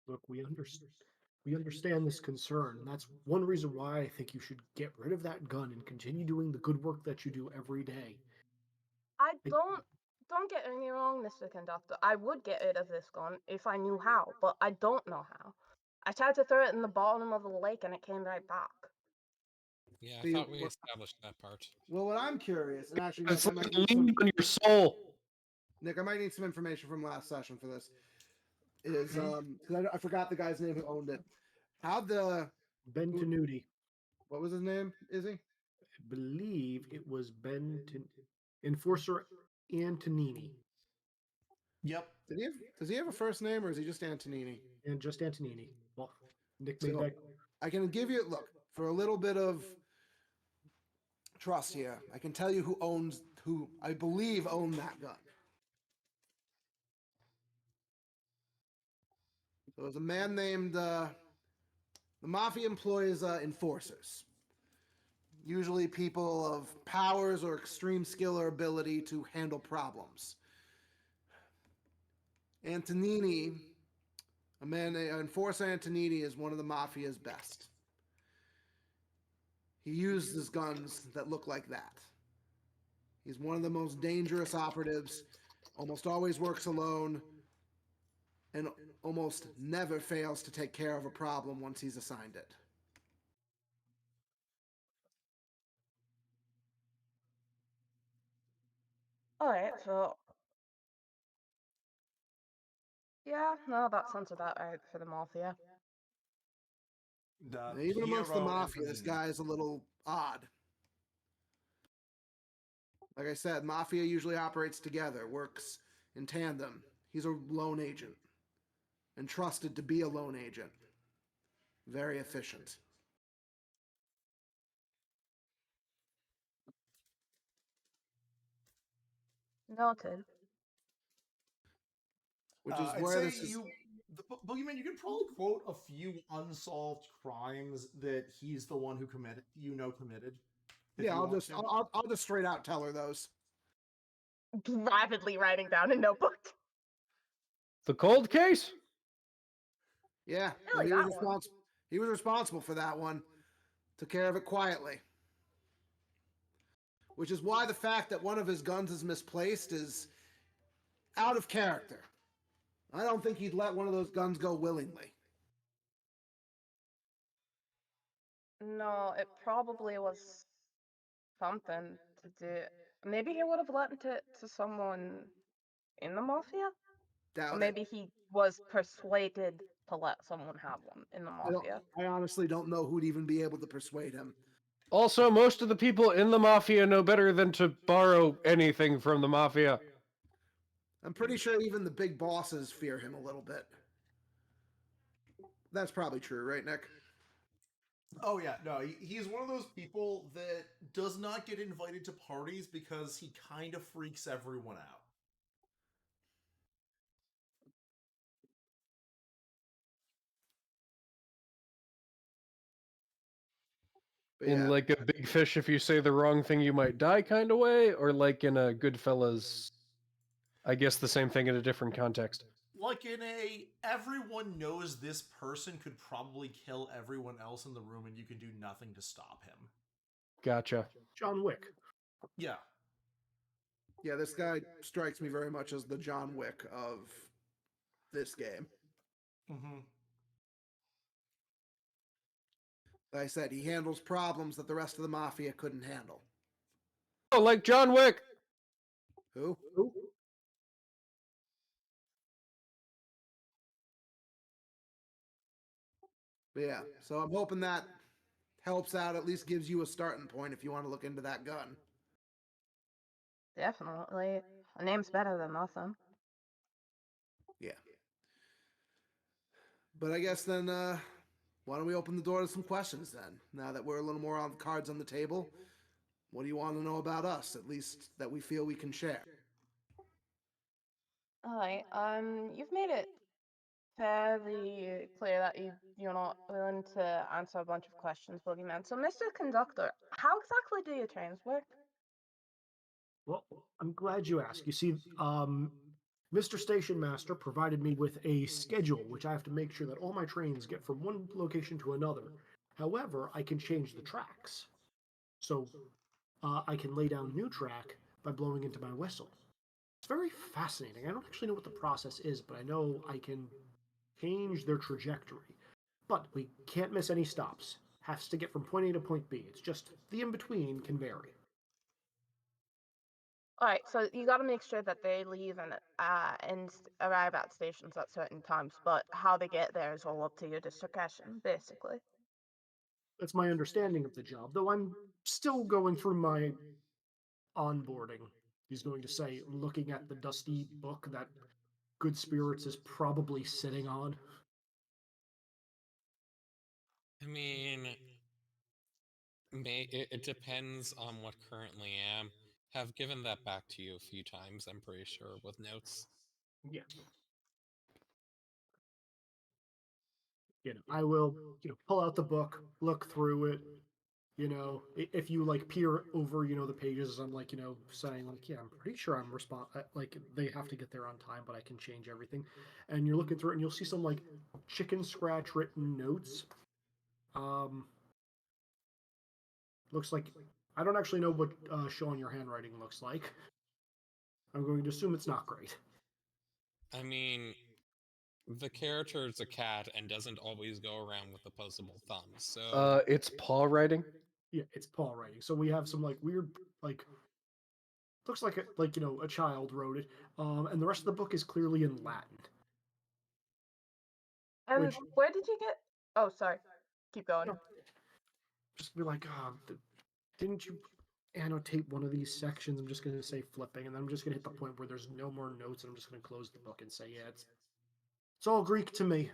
Look, we understand this concern. That's one reason why I think you should get rid of that gun and continue doing the good work that you do every day. I don't get me wrong, Mr. Conductor. I would get rid of this gun if I knew how, but I don't know how. I tried to throw it in the bottom of the lake and it came right back. Yeah, I See, thought we what- established that part. Well, what I'm curious, and actually, It's Nick, I like might a need some, lien on your soul. Nick, I might need some information from last session for this. Is 'cause I forgot the guy's name who owned it. How the Ben Tenuti. what was his name? Izzy? I believe it was Enforcer Antonini. Yep. Does he have a first name, or is he just Antonini? And just Antonini. Well, Nick made So, that. I can give you look for a little bit of trust here. I can tell you who I believe owned that gun. So it was a man named the mafia employs enforcers, usually people of powers or extreme skill or ability to handle problems. Antonini, enforcer Antonini, is one of the mafia's best. He uses guns that look like that. He's one of the most dangerous operatives, almost always works alone, and almost never fails to take care of a problem once he's assigned it. Alright, so yeah, no, that sounds about right for the Mafia. The Even amongst the Piero mafia, this Antonini. guy is a little odd. Like I said, mafia usually operates together, works in tandem. He's a lone agent, and trusted to be a lone agent. Very efficient. Noted. Which is I'd where say this is. the Boogeyman, you could probably quote a few unsolved crimes that he's the one who committed. if Yeah, you I'll want just to. I'll just straight out tell her those. Rapidly writing down a notebook. The cold case? Yeah, Really, he was that one? responsible. He was responsible for that one. Took care of it quietly. Which is why the fact that one of his guns is misplaced is out of character. I don't think he'd let one of those guns go willingly. No, it probably was something to do. Maybe he would have lent it to someone in the Mafia? Or Doubt it. maybe he was persuaded to let someone have one in the Mafia. I honestly don't know who'd even be able to persuade him. Also, most of the people in the Mafia know better than to borrow anything from the Mafia. I'm pretty sure even the big bosses fear him a little bit. That's probably true, right, Nick? Oh yeah, no, he's one of those people that does not get invited to parties because he kind of freaks everyone out. But In yeah, like a big fish, if you say the wrong thing, you might die kind of way, or like in a Goodfellas, I guess the same thing in a different context. like in a everyone knows this person could probably kill everyone else in the room and you can do nothing to stop him. Gotcha. John Wick. Yeah. Yeah, this guy strikes me very much as the John Wick of this game. Mm-hmm. Like I said, he handles problems that the rest of the mafia couldn't handle. Oh, like John Wick. Who? Who? But yeah, so I'm hoping that helps out, at least gives you a starting point if you want to look into that gun. Definitely. A name's better than nothing. Yeah. But I guess then, why don't we open the door to some questions then? Now that we're a little more on the cards on the table, what do you want to know about us, at least that we feel we can share? Alright, you've made it fairly clear that you're not willing to answer a bunch of questions, Boogeyman. So, Mr. Conductor, how exactly do your trains work? Well, I'm glad you asked. You see, Mr. Station Master provided me with a schedule, which I have to make sure that all my trains get from one location to another. However, I can change the tracks. So I can lay down new track by blowing into my whistle. It's very fascinating. I don't actually know what the process is, but I know I can change their trajectory. But we can't miss any stops. Has to get from point A to point B. It's just the in between can vary. Alright, so you gotta make sure that they leave and arrive at stations at certain times, but how they get there is all up to your discretion, basically. That's my understanding of the job, though I'm still going through my onboarding. He's going to say, looking at the dusty book that Good Spirits is probably sitting on. I mean, it depends on what currently am. Have given that back to you a few times, I'm pretty sure, with notes. Yeah. I will, pull out the book, look through it. If you like peer over, the pages, I'm like, saying like, yeah, I'm pretty sure like they have to get there on time, but I can change everything. And you're looking through it, and you'll see some like chicken scratch written notes. Looks like I don't actually know what Sean your handwriting looks like. I'm going to assume it's not great. I mean, the character is a cat and doesn't always go around with opposable thumbs, so... It's paw writing. Yeah, it's Paul writing. So we have some like weird like looks like a child wrote it. And the rest of the book is clearly in Latin. And Which where did you get? Oh, sorry. Keep going. just be like, didn't you annotate one of these sections? I'm just gonna say flipping, and then I'm just gonna hit the point where there's no more notes, and I'm just gonna close the book and say, yeah, it's all Greek to me.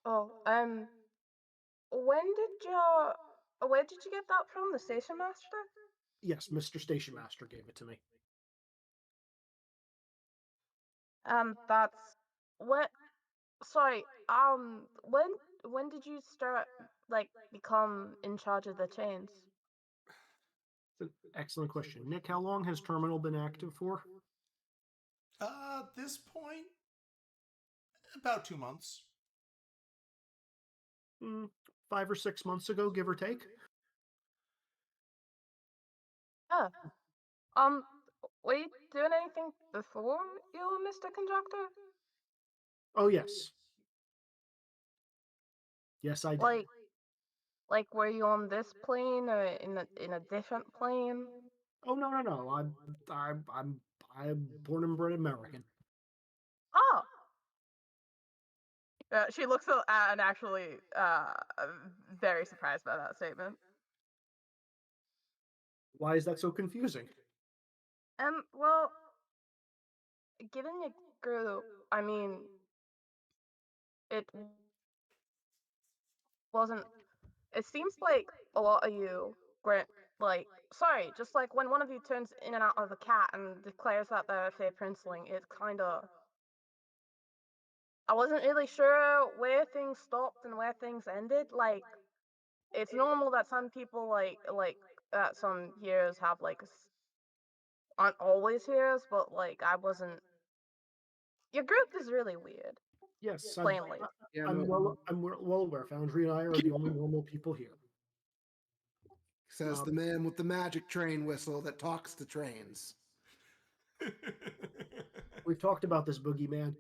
Oh, where did you get that from? The station master? Yes, Mr. Station Master gave it to me. That's what. Sorry. When did you start like become in charge of the chains? It's an excellent question. Nick, how long has Terminal been active for? This point, about 2 months. 5 or 6 months ago, give or take. Yeah. Were you doing anything before you were Mr. Conductor? Oh yes, yes I did. Like were you on this plane or in a different plane? Oh no. I'm born and bred American. Oh. She looks at and actually very surprised by that statement. Why is that so confusing? Well, given your group, I mean, it wasn't. It seems like a lot of you, grant like, sorry, just like when one of you turns in and out of a cat and declares that they're a Fey Princeling, it kind of. I wasn't really sure where things stopped and where things ended. Like, it's normal that some people that some heroes have like aren't always heroes, but like I wasn't Your group is really weird. Yes, Plainly. Yeah, I'm no, well aware. Foundry and I are the only normal people here. says the man with the magic train whistle that talks to trains. We've talked about this, Boogeyman.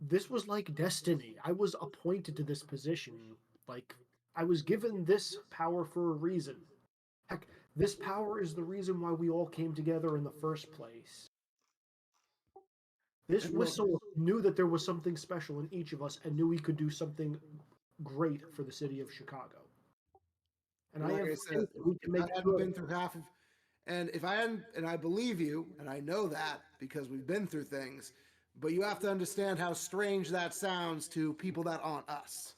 This was like destiny. I was appointed to this position. Like, I was given this power for a reason. Heck, this power is the reason why we all came together in the first place. This And look- whistle knew that there was something special in each of us and knew he could do something great for the city of Chicago. And I like have I faith said, that we can I make hadn't good. been through half of, and if I hadn't, and I believe you, and I know that because we've been through things, but you have to understand how strange that sounds to people that aren't us.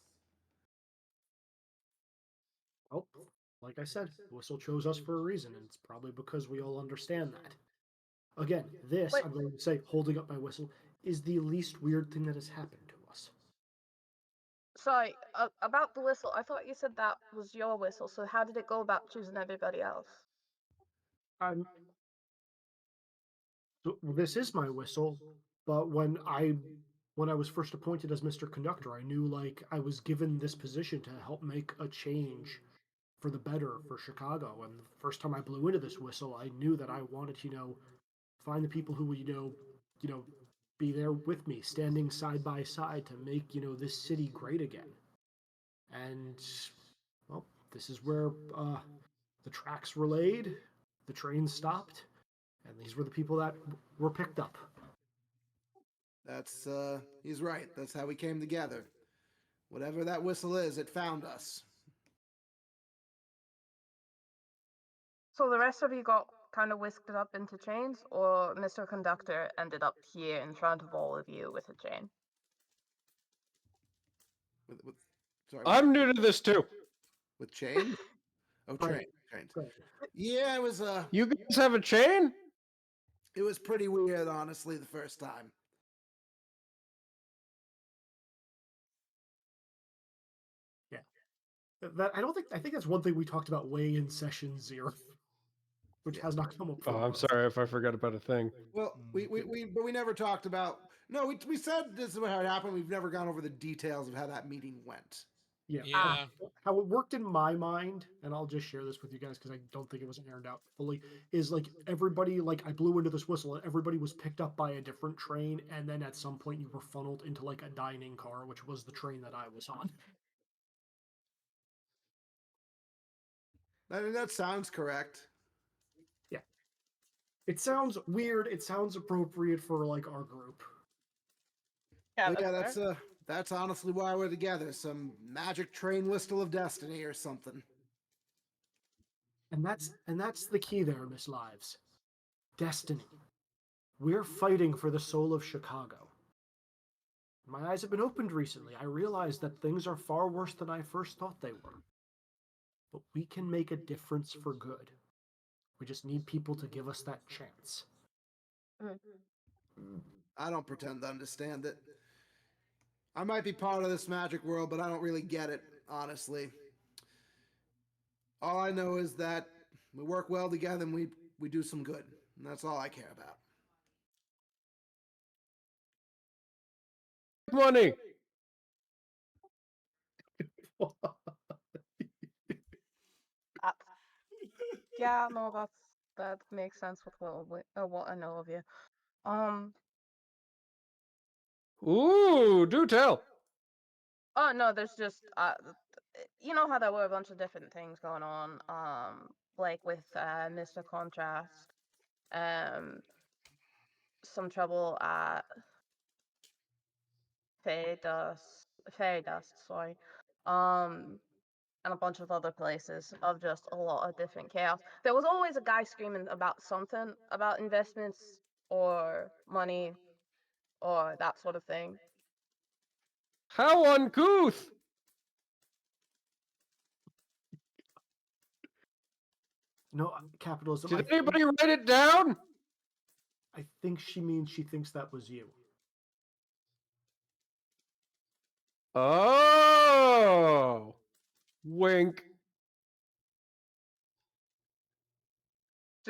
Oh, like I said, the whistle chose us for a reason, and it's probably because we all understand that. Again, this, Wait. I'm going to say, holding up my whistle, is the least weird thing that has happened to us. Sorry, about the whistle. I thought you said that was your whistle. So how did it go about choosing everybody else? I'm. So this is my whistle, but when I was first appointed as Mr. Conductor, I knew like I was given this position to help make a change for the better for Chicago. And the first time I blew into this whistle, I knew that I wanted to, find the people who would, be there with me, standing side by side to make, this city great again. And well, this is where the tracks were laid, the train stopped, and these were the people that were picked up. That's he's right. That's how we came together. Whatever that whistle is, it found us. So the rest of you got kind of whisked up into chains, or Mr. Conductor ended up here in front of all of you with a chain? With sorry, I'm new to this too. with chains. Oh, Right. trains. Right. Yeah, You guys have a chain? it was pretty weird, honestly, the first time. That I think that's one thing we talked about way in session 0, which Yeah. has not come up. Oh, I'm sorry if I forgot about a thing. Well, but we never talked about. No, we said this is how it happened. We've never gone over the details of how that meeting went. Yeah. Yeah. How it worked in my mind, and I'll just share this with you guys because I don't think it was aired out fully, is like everybody, like I blew into this whistle and everybody was picked up by a different train, and then at some point you were funneled into like a dining car, which was the train that I was on. I mean, that sounds correct. Yeah. It sounds weird. It sounds appropriate for like our group. Yeah, But yeah, fair. that's honestly why we're together. Some magic train whistle of destiny or something. And that's the key there, Miss Lives. Destiny. We're fighting for the soul of Chicago. My eyes have been opened recently. I realize that things are far worse than I first thought they were. But we can make a difference for good. We just need people to give us that chance. I don't pretend to understand it. I might be part of this magic world, but I don't really get it, honestly. All I know is that we work well together and we do some good. And that's all I care about. Money. Uh, yeah, no, that makes sense with what I know of you. Ooh, do tell. Oh no, there's just you know how there were a bunch of different things going on. Like with Mr. Contrast, some trouble at Fairy Dust, sorry. And a bunch of other places of just a lot of different chaos. There was always a guy screaming about something, about investments or money or that sort of thing. How uncouth. No, capitalism. Did anybody write it down? I think she means she thinks that was you. Oh. Wink.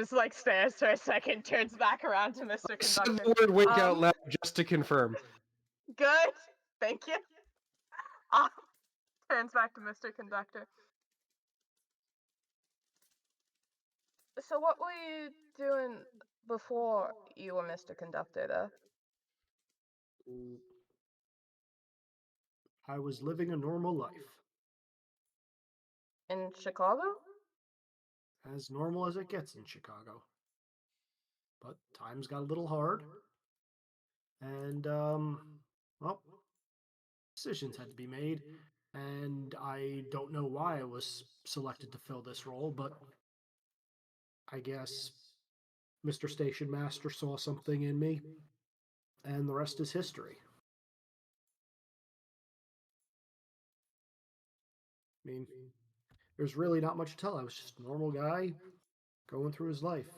just like stares for a second, turns back around to Mr. I said Conductor. the word wink out loud just to confirm. Good. Thank you. Turns back to Mr. Conductor. So what were you doing before you were Mr. Conductor, though? I was living a normal life. In Chicago? As normal as it gets in Chicago. But times got a little hard. And, well, decisions had to be made. And I don't know why I was selected to fill this role, but I guess Mr. Station Master saw something in me, and the rest is history. I mean, there's really not much to tell. I was just a normal guy going through his life.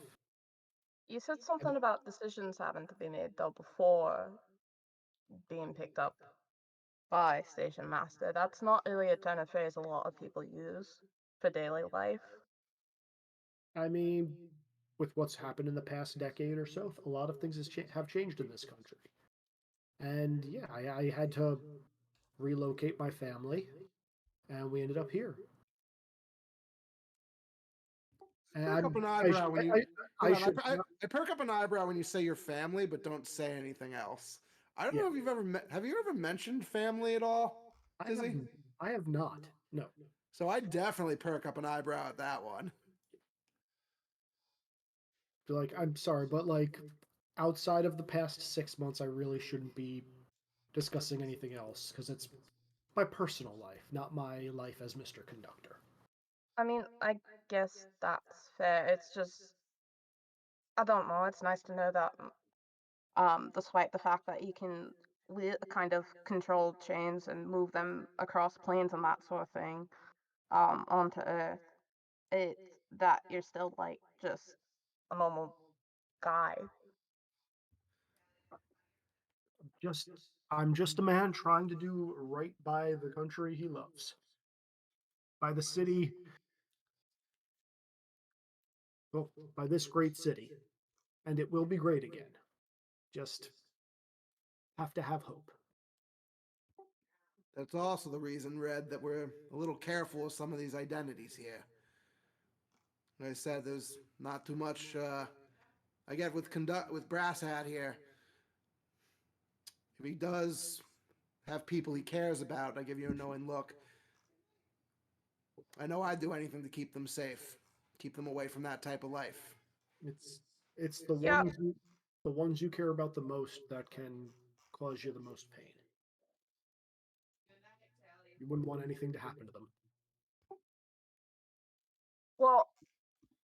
You said something about decisions having to be made, though, before being picked up by Station Master. That's not really a turn of phrase a lot of people use for daily life. I mean, with what's happened in the past decade or so, a lot of things have changed in this country. And yeah, I had to relocate my family, and we ended up here. And Perk up an I eyebrow when you. I Hold on, should I perk up an eyebrow when you say your family, but don't say anything else. I don't Yeah. know if you've ever have you ever mentioned family at all, Izzy? I have not. No. So I definitely perk up an eyebrow at that one. Like, I'm sorry, but like outside of the past 6 months, I really shouldn't be discussing anything else because it's my personal life, not my life as Mr. Conductor. I mean, I guess that's fair. It's just, I don't know. It's nice to know that, despite the fact that you can kind of control chains and move them across planes and that sort of thing, onto Earth, it's that you're still like just a normal guy. I'm just a man trying to do right by the country he loves. By the city, well, by this great city. And it will be great again. Just have to have hope. That's also the reason, Red, that we're a little careful with some of these identities here. Like I said, there's not too much. I get with Brass Hat here. If he does have people he cares about, I give you a knowing look. I know I'd do anything to keep them safe, keep them away from that type of life. It's the Yeah. ones you care about the most that can cause you the most pain. You wouldn't want anything to happen to them. Well,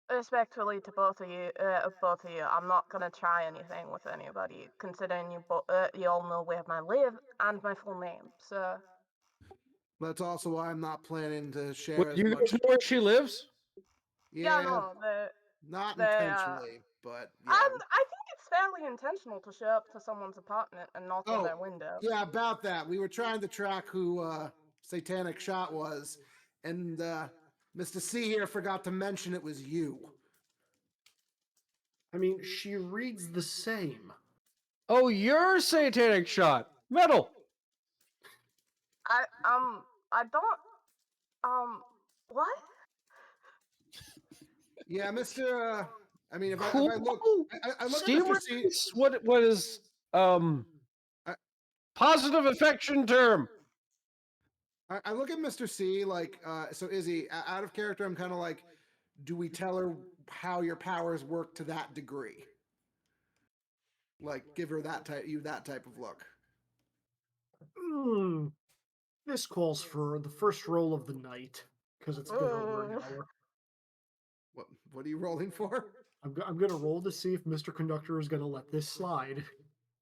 respectfully to both of you, I'm not gonna try anything with anybody, considering you all know where I live and my full name. So That's also why I'm not planning to share Wait, as you much. guys know where she lives? yeah, no, not they, intentionally, but yeah. I think it's fairly intentional to show up to someone's apartment and knock on Oh, their window. yeah, about that. We were trying to track who Satanic Shot was, and Mr. C here forgot to mention it was you. I mean, she reads the same. Oh, you're Satanic Shot. Metal. I don't, what? Yeah, Mr. I mean, if Cool. I look, I look Steam at Mr. C. race? What is I- positive affection term? I look at Mr. C like, so Izzy, out of character, I'm kind of like, do we tell her how your powers work to that degree? Like, give her that type of look. This calls for the first roll of the night because it's been over an hour. What are you rolling for? I'm gonna roll to see if Mr. Conductor is gonna let this slide.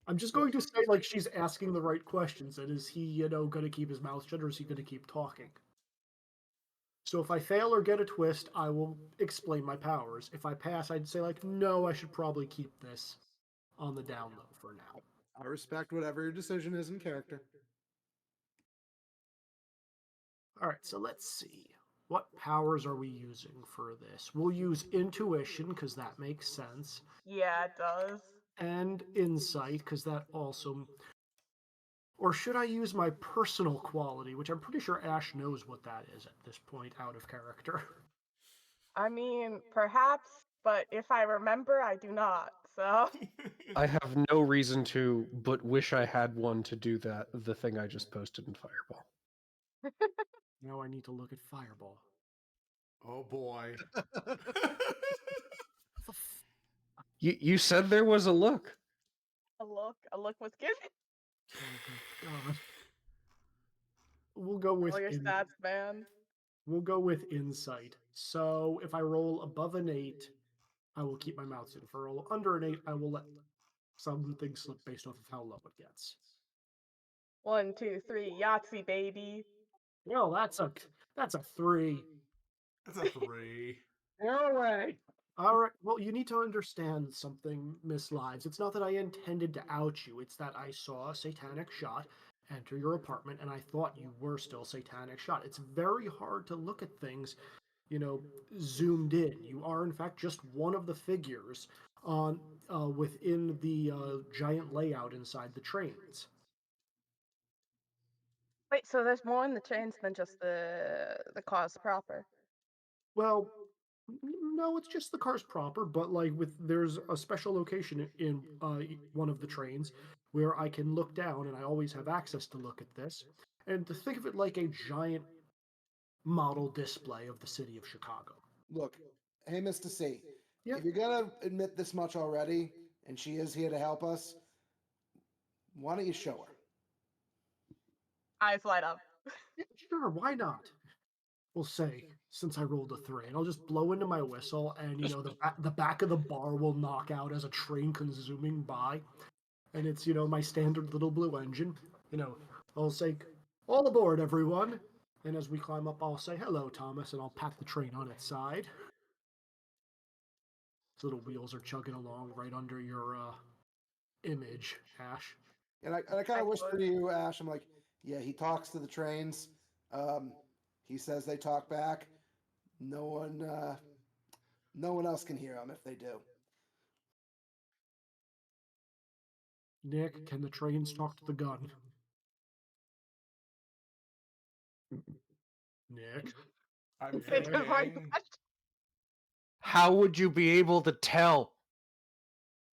I'm just going to say like she's asking the right questions, and is he, gonna keep his mouth shut or is he gonna keep talking? So if I fail or get a twist, I will explain my powers. If I pass, I'd say like, no, I should probably keep this on the down low for now. I respect whatever your decision is in character. All right, so let's see. What powers are we using for this? We'll use intuition, because that makes sense, Yeah, it does. and insight, because that also... Or should I use my personal quality, which I'm pretty sure Ash knows what that is at this point, out of character. I mean, perhaps, but if I remember, I do not. So I have no reason to, but wish I had one to do the thing I just posted in Fireball. Now I need to look at Fireball. Oh boy. You said there was a look. a look was given. Oh my god. We'll go with All your stats, man. We'll go with insight. So if I roll above an 8, I will keep my mouth shut. If I roll under an 8, I will let something slip based off of how low it gets. 1, 2, 3, Yahtzee, baby. Well, that's a 3. That's a 3. No way. All right. Well, you need to understand something, Miss Lives. It's not that I intended to out you. It's that I saw a satanic shot enter your apartment, and I thought you were still satanic shot. It's very hard to look at things, zoomed in. You are, in fact, just one of the figures on within the giant layout inside the trains. Wait, so there's more in the trains than just the cause proper. Well, no, it's just the cars proper, but like there's a special location in one of the trains where I can look down, and I always have access to look at this, and to think of it like a giant model display of the city of Chicago. Look, hey, Mr. C, Yeah. if you're gonna admit this much already, and she is here to help us, why don't you show her? Eyes light up. Yeah, sure, why not? We'll say, since I rolled a 3, and I'll just blow into my whistle, and the back of the bar will knock out as a train comes zooming by, and it's my standard little blue engine. I'll say, "All aboard, everyone!" And as we climb up, I'll say, "Hello, Thomas," and I'll pat the train on its side. Its little wheels are chugging along right under your image, Ash. And I kind of whisper to you, Ash. I'm like, yeah, he talks to the trains. He says they talk back. No one else can hear him if they do. Nick, can the trains talk to the gun? Nick? I'm It's a hard thinking. question. How would you be able to tell?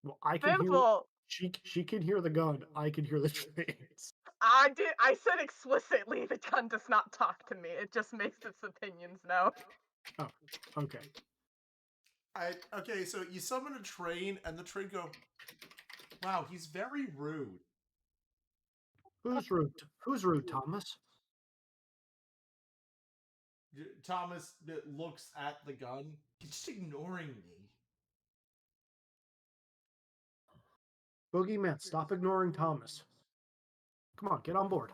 Well, I can hear. Simple. She can hear the gun. I can hear the trains. I said explicitly the gun does not talk to me. It just makes its opinions known. Oh, okay. Okay, so you summon a train, and the train go, wow, he's very rude. Who's rude? Who's rude, Thomas? Thomas looks at the gun. He's just ignoring me. Boogeyman, stop ignoring Thomas. Come on, get on board.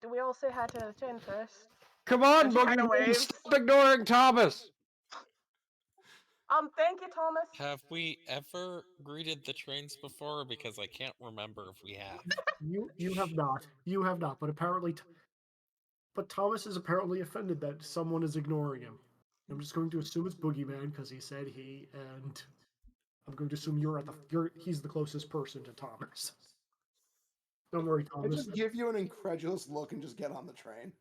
Do we all say hi to the train first? Come on, And she kinda Boogeyman, waves. stop ignoring Thomas! Thank you, Thomas. Have we ever greeted the trains before? Because I can't remember if we have. You have not. You have not. But apparently, but Thomas is apparently offended that someone is ignoring him. I'm just going to assume it's Boogeyman because he said he, and I'm going to assume he's the closest person to Thomas. Don't worry, I Thomas. just give you an incredulous look and just get on the train.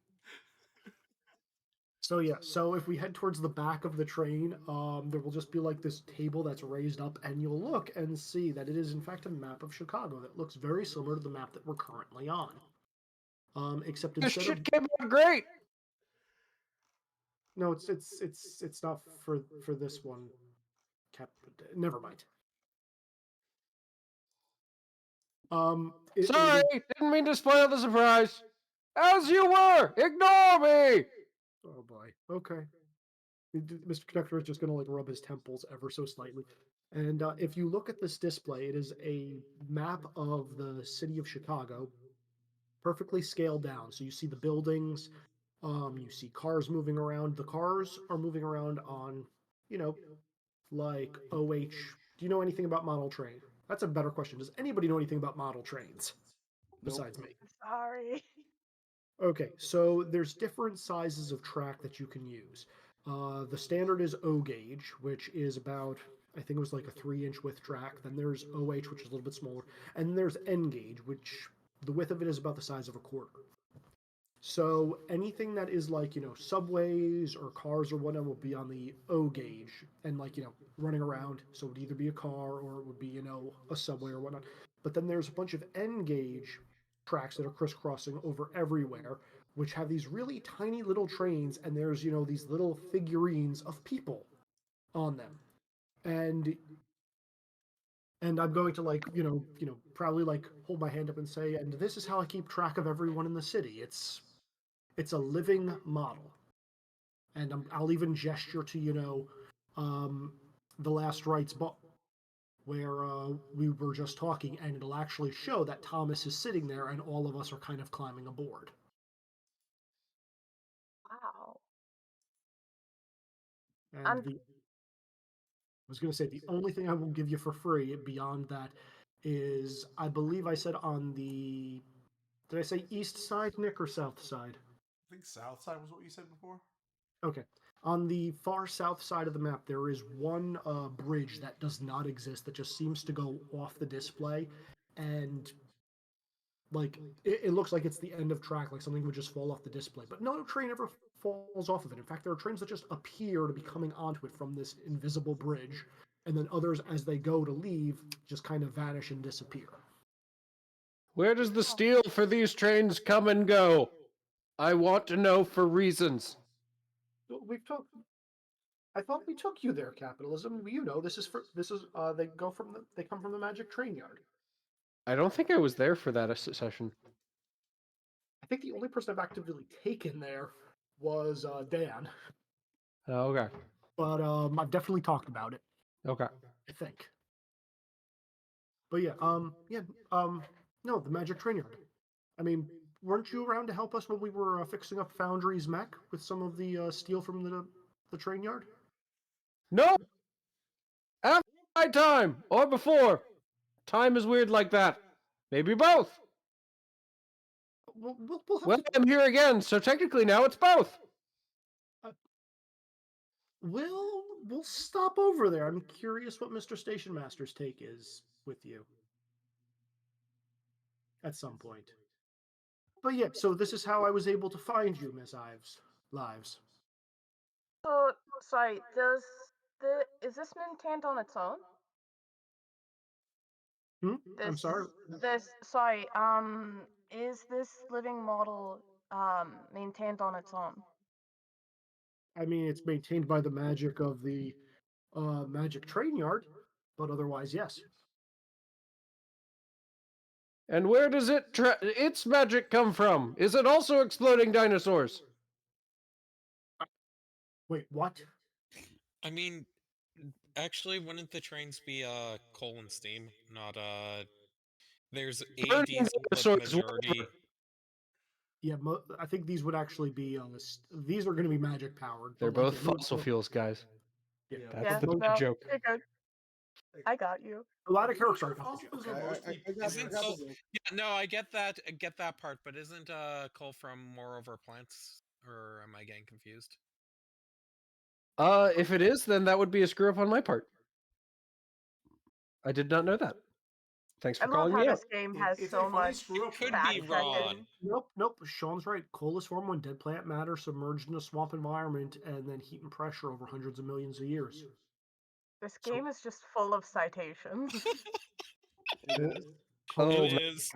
So yeah, so if we head towards the back of the train, there will just be like this table that's raised up, and you'll look and see that it is in fact a map of Chicago that looks very similar to the map that we're currently on. Except This instead shit of came out great! no, it's not for this one. Never mind. Sorry, didn't mean to spoil the surprise. As you were, ignore me. Oh boy. Okay. Mr. Conductor is just going to like rub his temples ever so slightly. And if you look at this display, it is a map of the city of Chicago, perfectly scaled down. So you see the buildings, you see cars moving around. The cars are moving around on, like OH. Do you know anything about model train? That's a better question. Does anybody know anything about model trains besides me? Sorry. Okay, so there's different sizes of track that you can use. The standard is O gauge, which is about, I think it was like a 3-inch width track. Then there's OH, which is a little bit smaller. And there's N gauge, which the width of it is about the size of a quarter. So anything that is like, subways or cars or whatnot will be on the O gauge and like, running around. So it would either be a car or it would be, a subway or whatnot. But then there's a bunch of N gauge tracks that are crisscrossing over everywhere, which have these really tiny little trains, and there's, these little figurines of people on them. And I'm going to like, probably like hold my hand up and say, and this is how I keep track of everyone in the city. It's a living model. And I'll even gesture to, the last rites book where we were just talking, and it'll actually show that Thomas is sitting there and all of us are kind of climbing aboard. Wow. And And I was going to say, the only thing I will give you for free beyond that is, I believe I said on the, did I say east side, Nick, or south side? I think south side was what you said before. Okay. On the far south side of the map, there is one bridge that does not exist, that just seems to go off the display. And like it looks like it's the end of track, like something would just fall off the display. But no train ever falls off of it. In fact, there are trains that just appear to be coming onto it from this invisible bridge, and then others, as they go to leave, just kind of vanish and disappear. Where does the steel for these trains come and go? I want to know for reasons. We've talked. I thought we took you there, capitalism. This is they come from the Magic Train Yard. I don't think I was there for that session. I think the only person I've actively taken there was Dan, Oh, okay. but I've definitely talked about it. Okay. I think. But yeah, no, the Magic Train Yard. I mean, weren't you around to help us when we were fixing up Foundry's mech with some of the steel from the train yard? No! After my time! Or before! Time is weird like that. Maybe both. We'll have Well, to. I'm here again, so technically now it's both. We'll stop over there. I'm curious what Mr. Station Master's take is with you at some point. But yeah, so this is how I was able to find you, Miss Ives. Lives. so, sorry, is this maintained on its own? I'm sorry. Is this living model maintained on its own? I mean, it's maintained by the magic of the Magic Train Yard, but otherwise, yes. And where does its magic come from? Is it also exploding dinosaurs? Wait, what? I mean, actually, wouldn't the trains be coal and steam, not There's a Burning diesel, but dinosaurs, majority. whatever. Yeah, I think these would actually be these are going to be magic powered. They're but, like, both yeah, fossil fuels, guys. Yeah, That's Yeah, the no, bad joke. you're good. I got you. a lot of characters are Fossil fuels are Okay, mostly I got Isn't the coal? joke. Yeah, no, I get that part, but isn't coal from moreover plants? Or am I getting confused? If it is, then that would be a screw up on my part. I did not know that. Thanks I for love calling how me out. this game has It's so a funny much screw up. Could fact be Rod. checking. Nope. Sean's right. Coal is formed when dead plant matter submerged in a swamp environment and then heat and pressure over hundreds of millions of years. This game is just full of citations. It is. Oh, It man. is.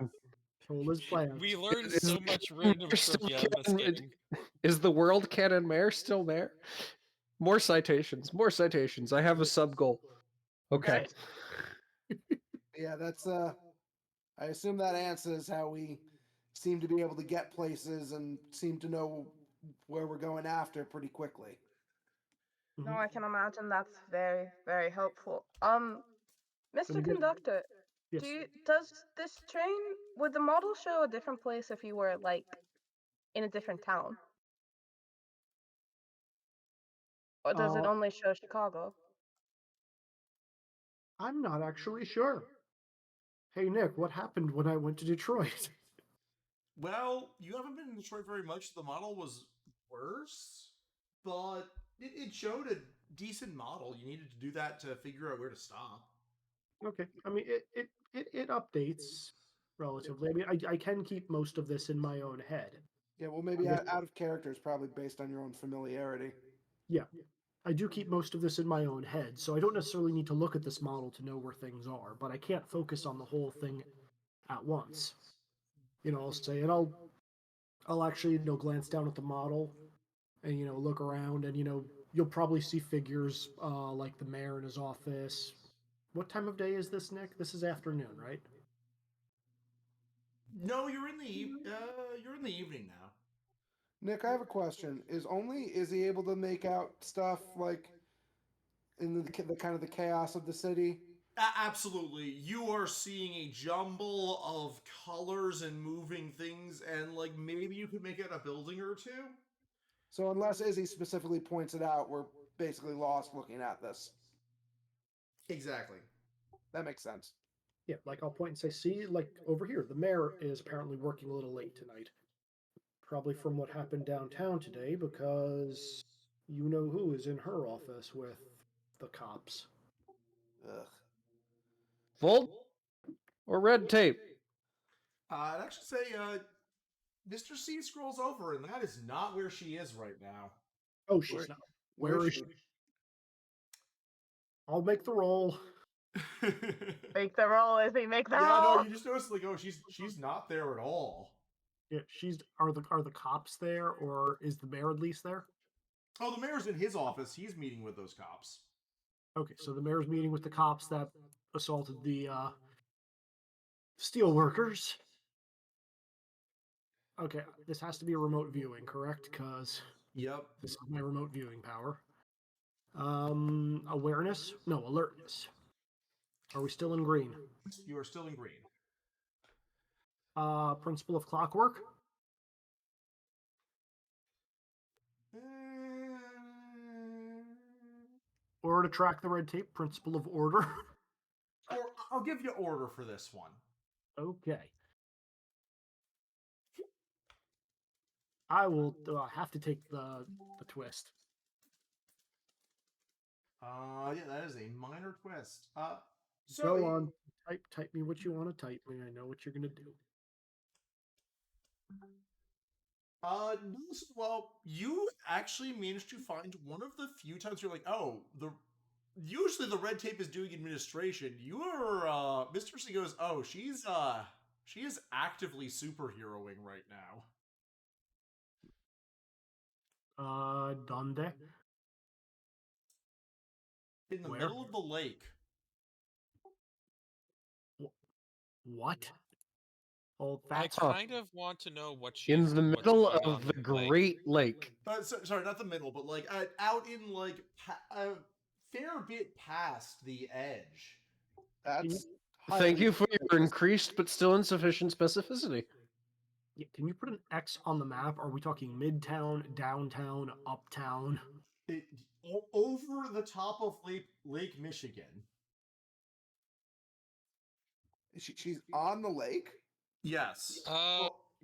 Coal is plants. We learned Is so the much canon random mare still trivia in this canon? game. Is the world canon mare still there? More citations. More citations. I have a sub goal. Okay. Yeah, that's I assume that answers how we seem to be able to get places and seem to know where we're going after pretty quickly. No, I can imagine that's very, very helpful. Mr. Let me get- Conductor, Yes. does this train, would the model show a different place if you were like in a different town? Or does it Uh, only show Chicago? I'm not actually sure. Hey, Nick, what happened when I went to Detroit? Well, you haven't been in Detroit very much. The model was worse, but it showed a decent model. You needed to do that to figure out where to stop. Okay. I mean, it updates relatively. I mean, I can keep most of this in my own head. Yeah, well, maybe Okay. out of character is probably based on your own familiarity. Yeah. I do keep most of this in my own head, so I don't necessarily need to look at this model to know where things are, but I can't focus on the whole thing at once. I'll say, and I'll actually, glance down at the model and, look around and, you'll probably see figures like the mayor in his office. What time of day is this, Nick? This is afternoon, right? No, you're in the evening now. Nick, I have a question. Is he able to make out stuff like in the kind of the chaos of the city? Absolutely. You are seeing a jumble of colors and moving things, and like maybe you could make out a building or two. So unless Izzy specifically points it out, we're basically lost looking at this. Exactly. That makes sense. Yeah, like I'll point and say, see, like over here, the mayor is apparently working a little late tonight. Probably from what happened downtown today, because you know who is in her office with the cops. Ugh. Volt or red tape? I'd actually say Mr. C scrolls over, and that is not where she is right now. Oh, she's not. Where is she? I'll make the roll. Make the roll, Izzy. Make the Yeah, roll. no, you just notice like, oh, she's not there at all. Yeah, are the cops there, or is the mayor at least there? Oh, the mayor's in his office. He's meeting with those cops. Okay, so the mayor's meeting with the cops that assaulted the steel workers. Okay, this has to be a remote viewing, correct? Because Yep. this is my remote viewing power. Awareness? No, alertness. Are we still in green? You are still in green. Principle of clockwork? Or to track the red tape, principle of order. Or I'll give you order for this one. Okay. I will have to take the twist. Yeah, that is a minor twist. So Go on. Type me what you want to type me. I know what you're gonna do. Well, you actually managed to find one of the few times you're like, oh, usually the red tape is doing administration. You are, Mr. C goes, oh, she is actively superheroing right now. Donde? In the Where? middle of the lake. What? Oh, I that's kind of want to know what she's In the what's middle going on of the with, like- Great Lake. Sorry, not the middle, but like out in like a fair bit past the edge. That's Thank you for your interesting. increased but still insufficient specificity. Yeah, can you put an X on the map? Are we talking midtown, downtown, uptown? Over the top of Lake Michigan. She's on the lake? Yes.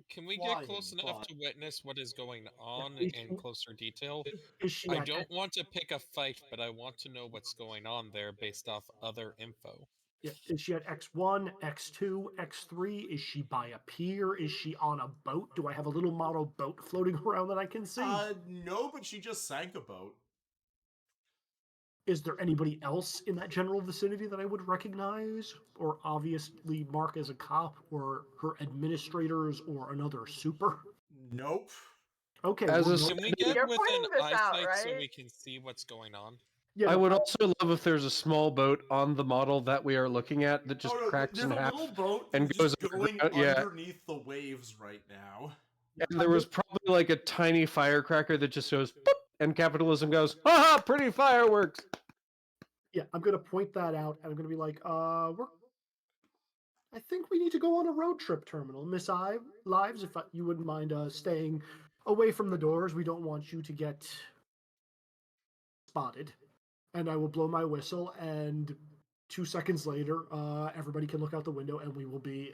Can we flying, get close enough but- to witness what is going on is in she- closer detail? Is she I at don't want to pick a fight, but I want to know what's going on there based off other info. Yeah, is she at X1, X2, X3? Is she by a pier? Is she on a boat? Do I have a little model boat floating around that I can see? No, but she just sank a boat. Is there anybody else in that general vicinity that I would recognize or obviously mark as a cop or her administrators or another super? Nope. Okay. As well, a no- Can we get You're within pointing this out, eyesight so right? we can see what's going on? yeah, I no, would also love if there's a small boat on the model that we are looking at that just cracks there's in a half. little boat and that's goes just going underground, yeah. underneath the waves right now. And there was probably like a tiny firecracker that just goes boop, and capitalism goes, haha, pretty fireworks. Yeah, I'm gonna point that out, and I'm gonna be like, I think we need to go on a road trip, Terminal. Miss Lives, if you wouldn't mind staying away from the doors. We don't want you to get spotted. And I will blow my whistle, and 2 seconds later, everybody can look out the window, and we will be,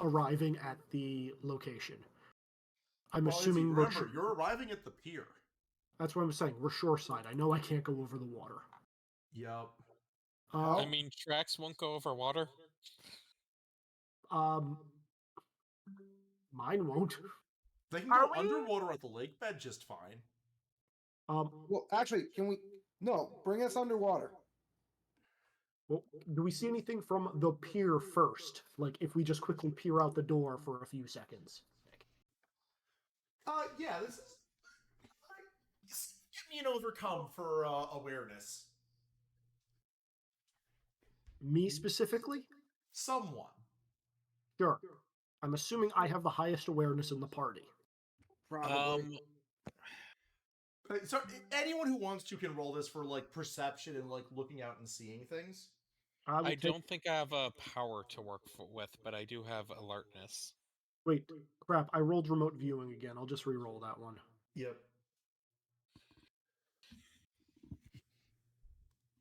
arriving at the location. I'm Well, Izzy, assuming remember, you're arriving at the pier. that's what I'm saying. We're shoreside. I know I can't go over the water. Yep. I Uh, mean, tracks won't go over water. um, mine won't. They can Are go we- underwater at the lake bed just fine. Well, actually, can we? No, bring us underwater. Well, do we see anything from the pier first? Like, if we just quickly peer out the door for a few seconds. Yeah, this is. Give me an overcome for awareness. Me specifically? Someone. Sure. I'm assuming I have the highest awareness in the party. Probably. So anyone who wants to can roll this for like perception and like looking out and seeing things. I will I take- don't think I have a power to work with, but I do have alertness. Wait, crap! I rolled remote viewing again. I'll just re-roll that one. Yep.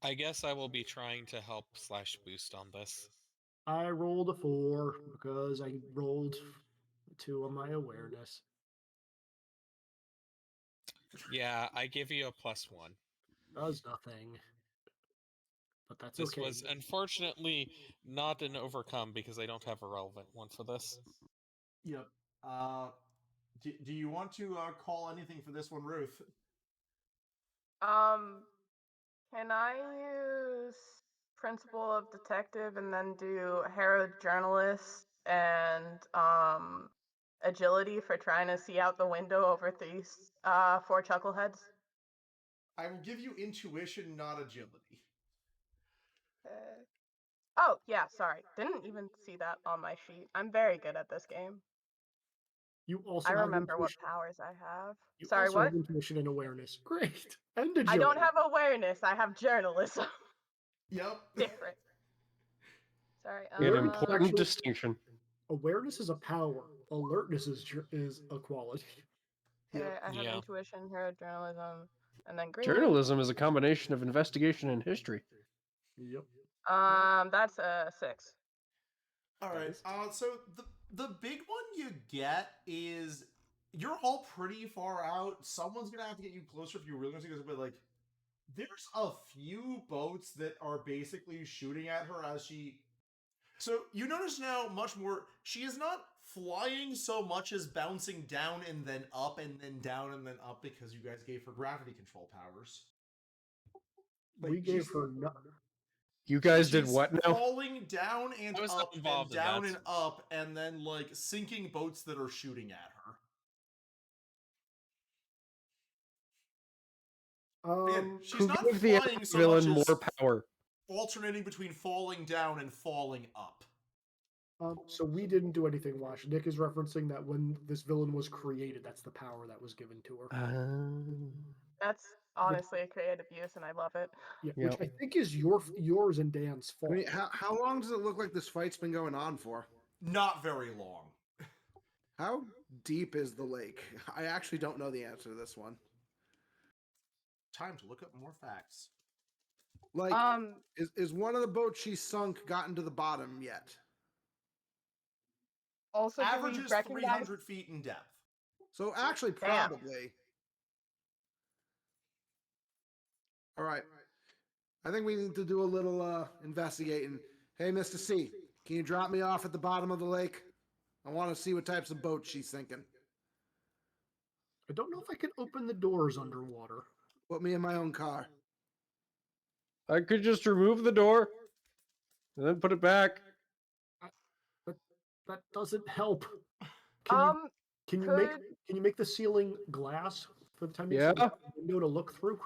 I guess I will be trying to help / boost on this. I rolled a 4 because I rolled 2 on my awareness. Yeah, I give you a +1. Does nothing. But that's This okay. was unfortunately not an overcome because I don't have a relevant one for this. Yep. Do you want to call anything for this one, Ruth? Can I use principle of detective and then do hero journalist and agility for trying to see out the window over these 4 chuckleheads? I will give you intuition, not agility. Oh, yeah, sorry. Didn't even see that on my sheet. I'm very good at this game. You also I have remember what intuition. powers I have. You Sorry, also what? have intuition and awareness. Great. And agility. I don't have awareness. I have journalism. Yep. Different. Sorry. An important actually- distinction. Awareness is a power. Alertness is a quality. Okay, Yep. I have Yeah. intuition, hero journalism, and then green. Journalism is a combination of investigation and history. Yep. That's a 6. All right. Nice. So the big one you get is you're all pretty far out. Someone's gonna have to get you closer if you really want to see this. But like, there's a few boats that are basically shooting at her as she. So you notice now much more. She is not flying so much as bouncing down and then up and then down and then up because you guys gave her gravity control powers. Like, We gave she's- her no. You guys did She's what now? Falling down and I was not up and involved in down that. and up, and then like sinking boats that are shooting at her. Again, she's Who not gave the flying so villain much as more power? alternating between falling down and falling up. So we didn't do anything, Wash. Nick is referencing that when this villain was created, that's the power that was given to her. That's honestly a creative use, and I love it. Yeah, Yep. which I think is yours and Dan's I fault. mean, how long does it look like this fight's been going on for? Not very long. How deep is the lake? I actually don't know the answer to this one. Time to look up more facts. Like, Um, is one of the boats she sunk gotten to the bottom yet? also, do we Averages recognize 300 feet in depth. So actually, Damn. probably. All right. I think we need to do a little investigating. Hey, Mr. C, can you drop me off at the bottom of the lake? I want to see what types of boats she's sinking. I don't know if I can open the doors underwater. Put me in my own car. I could just remove the door and then put it back. That doesn't help. um, Can you could- make the ceiling glass for the time being? Yeah. So we have a window to look through.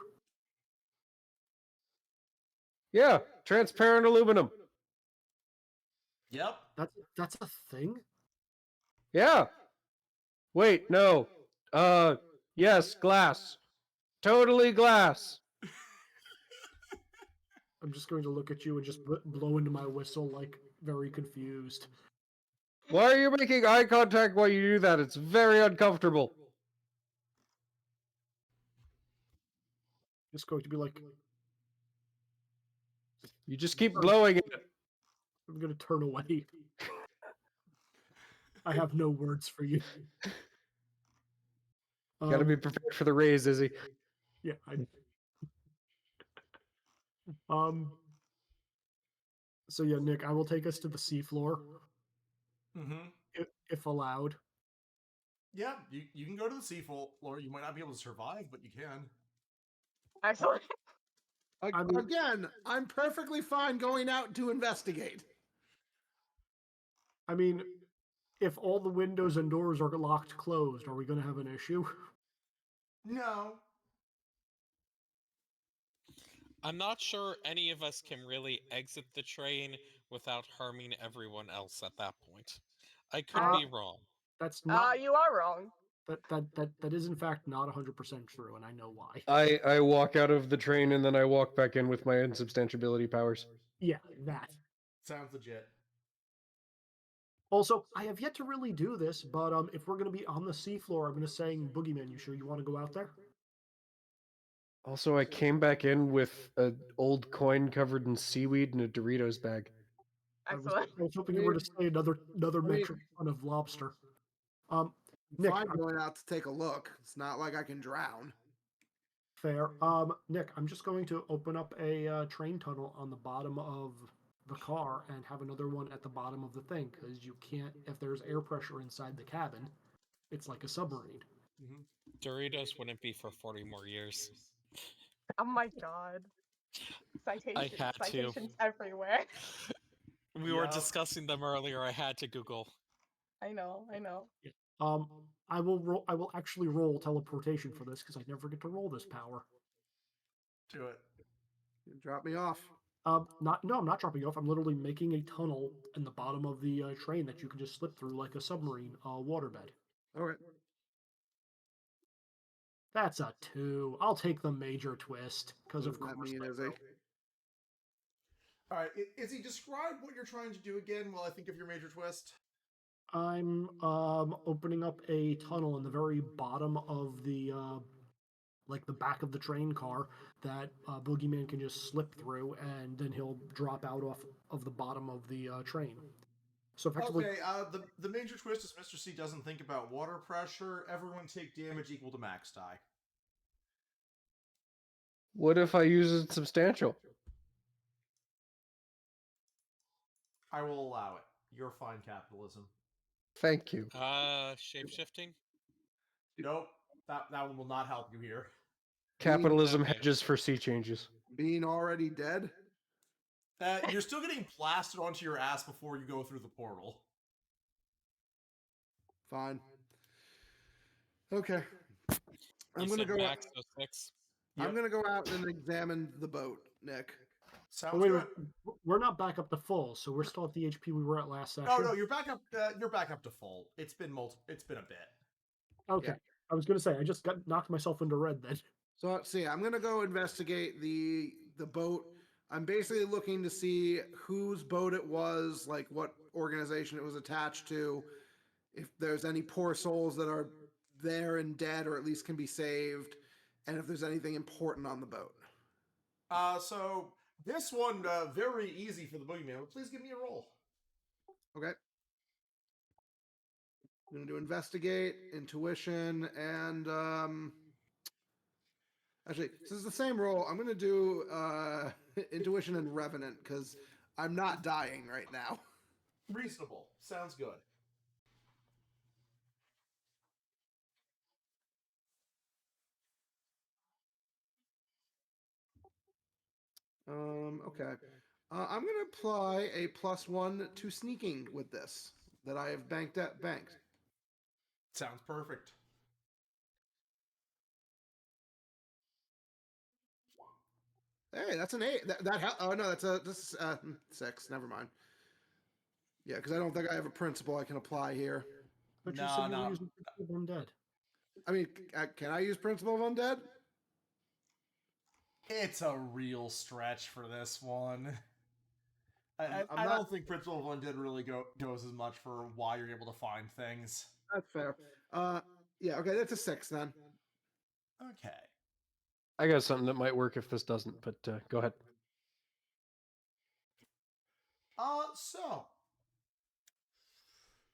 Yeah, transparent aluminum. Yep. That's a thing. Yeah. Wait, no. Yes, glass. Totally glass. I'm just going to look at you and just blow into my whistle, like very confused. Why are you making eye contact while you do that? It's very uncomfortable. Just going to be like, You just keep blowing it. I'm going to turn away. I have no words for you. Got to be prepared for the raise, Izzy. Yeah. Um. So yeah, Nick, I will take us to the seafloor Mm-hmm. if allowed. Yeah, you can go to the seafloor. You might not be able to survive, but you can. Excellent. I mean- Again, I'm perfectly fine going out to investigate. I mean, if all the windows and doors are locked closed, are we going to have an issue? No. I'm not sure any of us can really exit the train without harming everyone else at that point. I could be wrong. That's not. You are wrong. That is in fact not 100% true, and I know why. I walk out of the train and then I walk back in with my insubstantiability powers. Yeah, that. Sounds legit. Also, I have yet to really do this, but if we're going to be on the seafloor, I'm going to say, Boogeyman, you sure you want to go out there? Also, I came back in with an old coin covered in seaweed and a Doritos bag. Excellent. I was hoping you were to say another metric ton of lobster. Nick, Fine going out to take a look. It's not like I can drown. fair. Nick, I'm just going to open up a train tunnel on the bottom of the car and have another one at the bottom of the thing, because you can't, if there's air pressure inside the cabin, it's like a submarine. Mm-hmm. Doritos wouldn't be for 40 more years. Oh my god. Citations. had to. Citations everywhere. We were Yep. discussing them earlier. I had to Google. I know. I will actually roll teleportation for this because I never get to roll this power. Do it. Drop me off. I'm not dropping you off. I'm literally making a tunnel in the bottom of the train that you can just slip through like a submarine waterbed. All right. That's a 2. I'll take the major twist because What of does that course. mean, I Izzy? will. All right. Izzy, describe what you're trying to do again while I think of your major twist. I'm opening up a tunnel in the very bottom of the like the back of the train car that Boogeyman can just slip through, and then he'll drop out off of the bottom of the train. So effectively, Okay, the major twist is Mr. C doesn't think about water pressure. Everyone take damage equal to max die. What if I use it substantial? I will allow it. You're fine, capitalism. Thank you. Shapeshifting? Nope, that one will not help you here. Capitalism Okay. hedges for sea changes. Being already dead? You're still getting blasted onto your ass before you go through the portal. Fine. Okay. I'm You gonna said go. max 06? I'm gonna go out and examine the boat, Nick. Sounds oh, wait a good. minute, we're not back up to full, so we're still at the HP we were at last session. Oh no, you're back up. You're back up to full. It's been It's been a bit. Okay, Yeah. I was gonna say I just knocked myself into red then. So see, I'm gonna go investigate the boat. I'm basically looking to see whose boat it was, like what organization it was attached to, if there's any poor souls that are there and dead or at least can be saved, and if there's anything important on the boat. So this one very easy for the boogeyman. But please give me a roll. Okay. I'm gonna do investigate, intuition, and actually, this is the same roll. I'm gonna do intuition and revenant because I'm not dying right now. Reasonable. Sounds good. Okay. I'm gonna apply a +1 to sneaking with this that I have banked. Sounds perfect. Hey, that's an 8. Oh no, this is 6. Never mind. Yeah, because I don't think I have a principle I can apply here. But you No, said you no. were using undead. I mean, can I use principle of undead? It's a real stretch for this one. I I'm don't not- think Principle of Undead really goes as much for why you're able to find things. That's fair. Yeah, okay, that's a 6 then. Okay. I got something that might work if this doesn't, but go ahead. So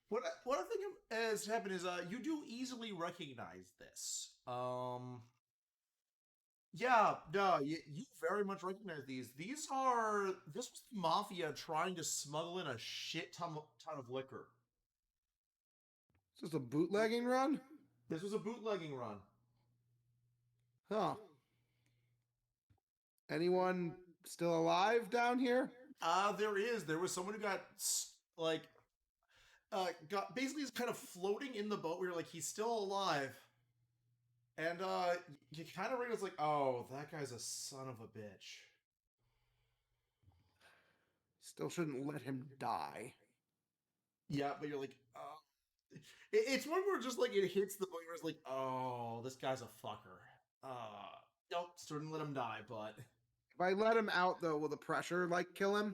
What I think has happened is you do easily recognize this. Yeah, no, you very much recognize these. This was the mafia trying to smuggle in a shit ton of liquor. Is this a bootlegging run? This was a bootlegging run. Huh. Anyone still alive down here? There was someone who got got basically is kind of floating in the boat where you're like, he's still alive. And you kind of realize like, oh, that guy's a son of a bitch. Still shouldn't let him die. Yeah, but you're like, oh. It's one where just like it hits the point where it's like, oh, this guy's a fucker. Nope, still didn't let him die, but If I let him out though, will the pressure like kill him?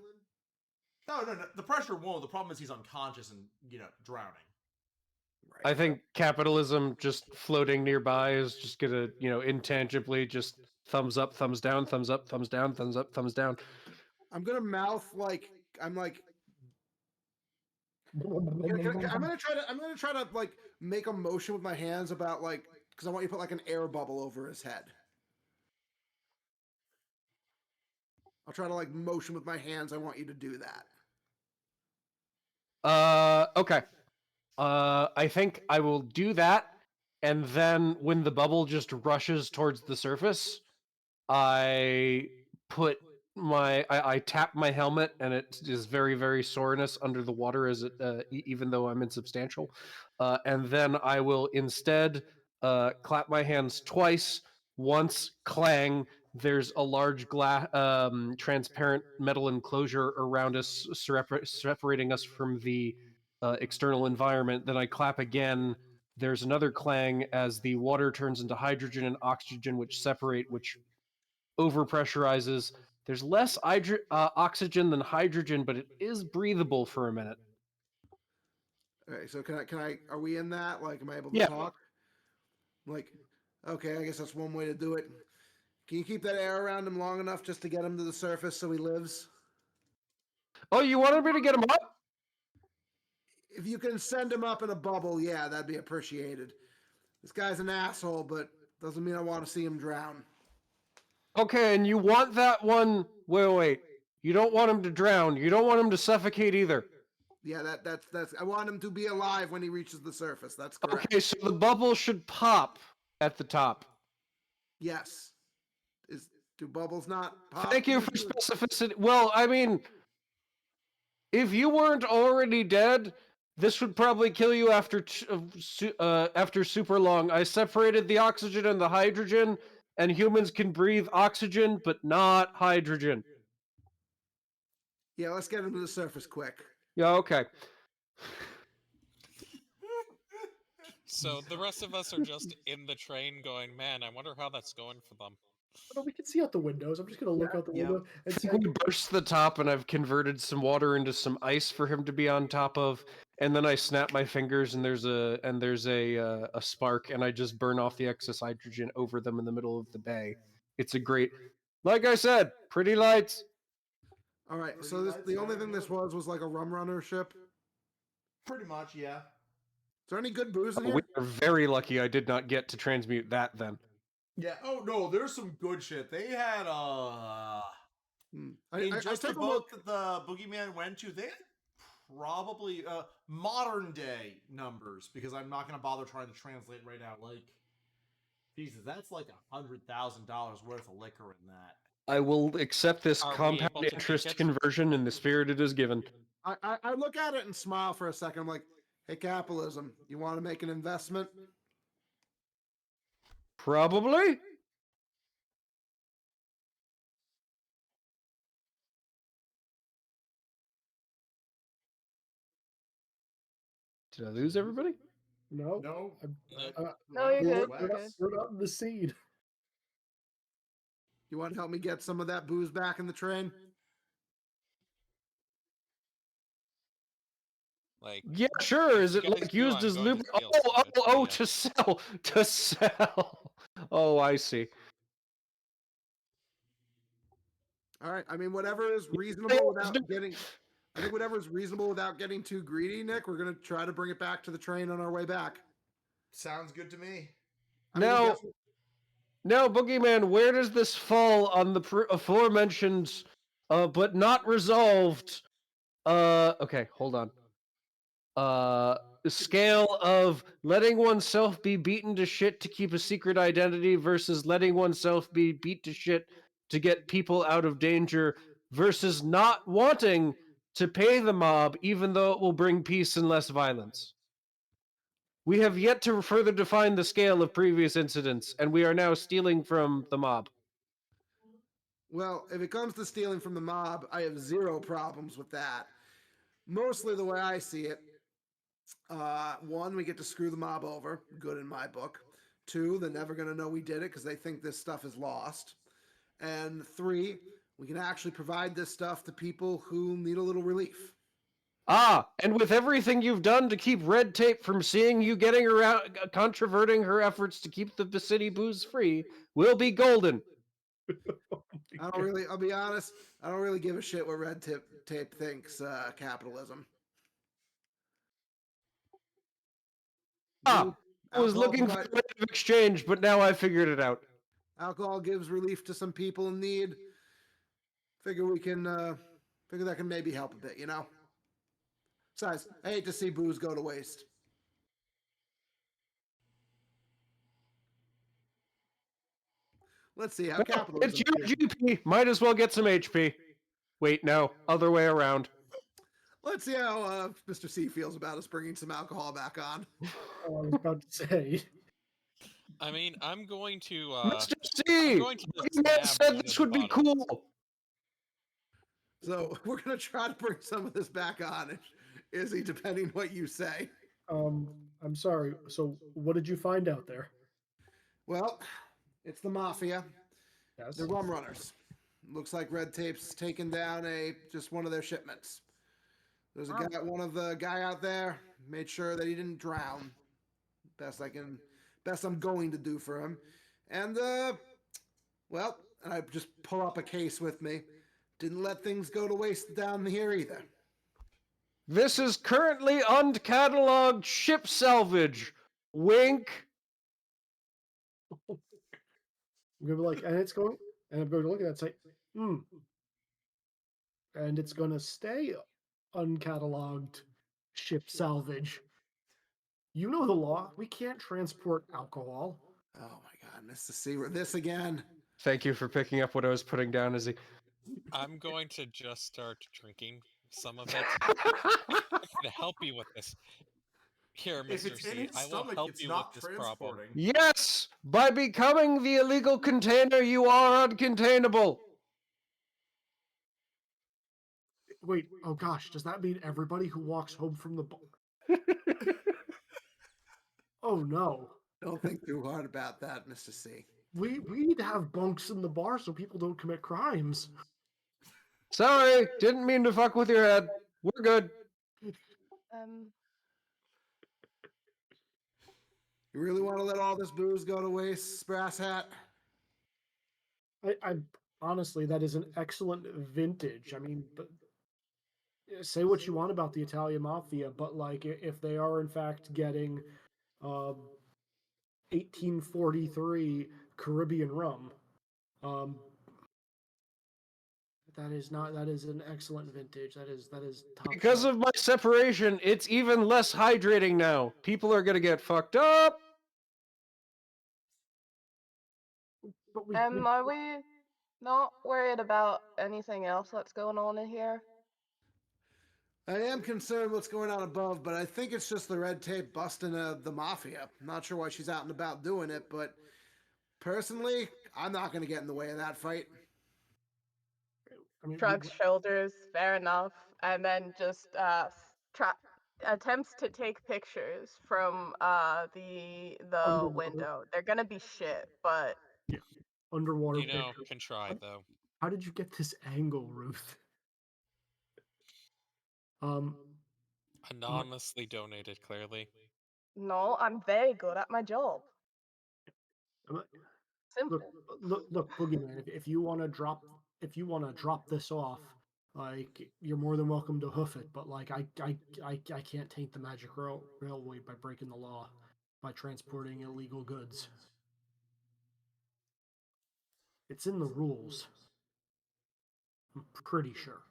no, the pressure won't. The problem is he's unconscious and drowning. Right. I think capitalism just floating nearby is just gonna, intangibly just thumbs up, thumbs down, thumbs up, thumbs down, thumbs up, thumbs down. I'm gonna mouth like I'm gonna try to like make a motion with my hands about like because I want you to put like an air bubble over his head. I'll try to like motion with my hands. I want you to do that. Okay. I think I will do that, and then when the bubble just rushes towards the surface, I tap my helmet, and it is very, very soreness under the water as it, even though I'm insubstantial. And then I will instead clap my hands twice. Once, clang. There's a large glass, transparent metal enclosure around us, separating us from the external environment. Then I clap again. There's another clang as the water turns into hydrogen and oxygen, which separate, which overpressurizes. There's less oxygen than hydrogen, but it is breathable for a minute. Okay, so can I? Are we in that? Like, am I able to Yeah. talk? Like, okay, I guess that's one way to do it. Can you keep that air around him long enough just to get him to the surface so he lives? Oh, you wanted me to get him up? If you can send him up in a bubble, yeah, that'd be appreciated. This guy's an asshole, but doesn't mean I want to see him drown. Okay, and you want that one. Wait. You don't want him to drown. You don't want him to suffocate either. Yeah, that's. I want him to be alive when he reaches the surface. That's correct. Okay, so the bubble should pop at the top. Yes. Do bubbles not pop? Thank you for specificity. Well, I mean, if you weren't already dead, this would probably kill you after super long. I separated the oxygen and the hydrogen, and humans can breathe oxygen, but not hydrogen. Yeah, let's get him to the surface quick. Yeah, okay. So the rest of us are just in the train going, man, I wonder how that's going for them. No, we can see out the windows. I'm just gonna look out the window I and think we burst the top, and I've converted some water into some ice for him to be on top of. And then I snap my fingers, and there's a spark, and I just burn off the excess hydrogen over them in the middle of the bay. It's a great, like I said, pretty lights. All right, so the only thing this was like a rum runner ship. Pretty much, yeah. Is there any good booze in We here? are very lucky I did not get to transmute that then. Yeah. Oh no, there's some good shit. They had in just the take a boat look. that the boogeyman went to, they had probably modern day numbers because I'm not gonna bother trying to translate right now. Like, Jesus, that's like $100,000 worth of liquor in that. I will accept this Are we compound able to make interest it? conversion in the spirit it is given. I look at it and smile for a second. I'm like, hey, capitalism, you want to make an investment? Probably. Did I lose everybody? no, No. No, you're good. we're You're not, good. we're not in the scene. You want to help me get some of that booze back in the train? Like, Yeah, sure. if Is you it guys like do, used I'm as going to lube? steal some of it, but yeah. To sell, to sell. Oh, I see. All right. I mean, whatever is Yeah, reasonable without no- getting I think whatever's reasonable without getting too greedy, Nick. We're gonna try to bring it back to the train on our way back. Sounds good to me. I mean, Now, definitely- now, Boogeyman, where does this fall on the aforementioned, but not resolved? Okay, hold on. Scale of letting oneself be beaten to shit to keep a secret identity versus letting oneself be beat to shit to get people out of danger versus not wanting to pay the mob even though it will bring peace and less violence. We have yet to further define the scale of previous incidents, and we are now stealing from the mob. well, if it comes to stealing from the mob, I have zero problems with that. Mostly the way I see it, one, we get to screw the mob over. Good in my book. Two, they're never going to know we did it because they think this stuff is lost. And three, we can actually provide this stuff to people who need a little relief. Ah, and with everything you've done to keep Red Tape from seeing you getting around, controverting her efforts to keep the city booze free, we'll be golden. I'll be honest, I don't really give a shit what Red Tape thinks capitalism. Ah, I was Alcohol looking for a rate of exchange, but now I figured it out. Alcohol gives relief to some people in need. Figure we can, figure that can maybe help a bit, you know? Besides, I hate to see booze go to waste. Let's see how Well, capitalism. it's your GP. Might as well get some HP. Wait, no, other way around. Let's see how Mr. C feels about us bringing some alcohol back on. Oh, I was about to say. I mean, I'm going to. Mr. I'm C, going to just Boogeyman stab said one this of the would be bottles. cool. So we're gonna try to bring some of this back on, Izzy, depending what you say. I'm sorry. So, what did you find out there? Well, it's the mafia. Yes. They're rum runners. Looks like Red Tape's taken down just one of their shipments. There's a guy, one of the guy out there made sure that he didn't drown. Best I'm going to do for him. And well, and I just pull up a case with me. Didn't let things go to waste down here either. This is currently uncatalogued ship salvage. Wink. I'm gonna be like, and it's going, and I'm going to look at that and say, and it's gonna stay uncatalogued ship salvage. You know the law. We can't transport alcohol. Oh my God, Mr. C, this again. Thank you for picking up what I was putting down, Izzy. I'm going to just start drinking some of it to help you with this. Here, If Mr. it's in C, its I will stomach, help it's you not with this problem. transporting. Yes! By becoming the illegal container, you are uncontainable. Wait, oh gosh, does that mean everybody who walks home from the bar? Oh no. Don't think too hard about that, Mr. C. We need to have bunks in the bar so people don't commit crimes. Sorry, didn't mean to fuck with your head. We're good. You really want to let all this booze go to waste, Brass Hat? I honestly, that is an excellent vintage. I mean, but say what you want about the Italian mafia, but like if they are in fact getting 1843 Caribbean rum, that is an excellent vintage. That is top Because shelf. of my separation, it's even less hydrating now. People are gonna get fucked up. But Are we not worried about anything else that's going on in here? I am concerned what's going on above, but I think it's just the Red Tape busting the mafia. I'm not sure why she's out and about doing it, but personally, I'm not going to get in the way of that fight. I mean, Shrugs shoulders, fair enough, and then just attempts to take pictures from the Underwater. window. They're gonna be shit, but underwater You know, pictures. can try though. How did you get this angle, Ruth? Anonymously donated, clearly. no, I'm very good at my job. Simple. Look, Boogeyman. If you want to drop this off, Like, you're more than welcome to hoof it, but like, I can't taint the magic railway by breaking the law, by transporting illegal goods. It's in the rules. I'm pretty sure.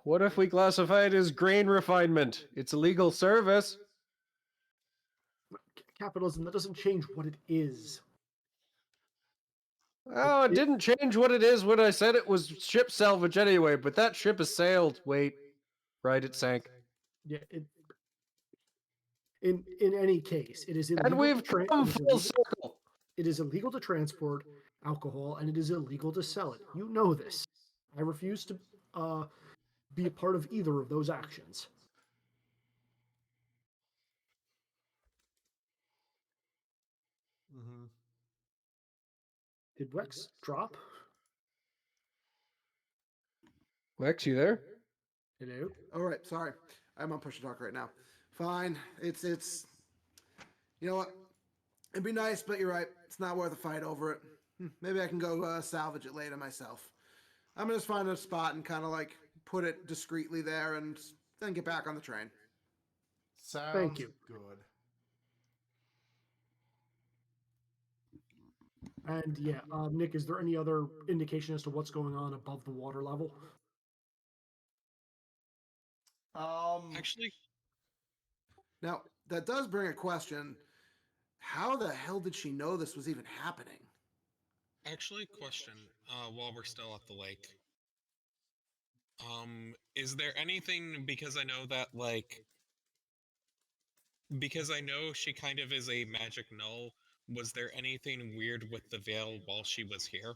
What if we classify it as grain refinement? It's a legal service. Capitalism, that doesn't change what it is. Oh, it didn't change what it is when I said it was ship salvage anyway, but that ship has sailed. Wait, right, it sank. Yeah, in any case, it is illegal. And we've come full circle. It is illegal to transport alcohol, and it is illegal to sell it. You know this. I refuse to be a part of either of those actions. Mm-hmm. Did Wex drop? Wex, you there? Hello? All right, sorry. I'm on push to talk right now. Fine. It's you know what? It'd be nice, but you're right. It's not worth a fight over it. Maybe I can go salvage it later myself. I'm gonna just find a spot and kind of like put it discreetly there and then get back on the train. Sounds Thank you. good. And yeah, Nick, is there any other indication as to what's going on above the water level? Actually, Now, that does bring a question. How the hell did she know this was even happening? question, while we're still at the lake. Is there anything, because I know that, like, because I know she kind of is a magic null, was there anything weird with the veil while she was here?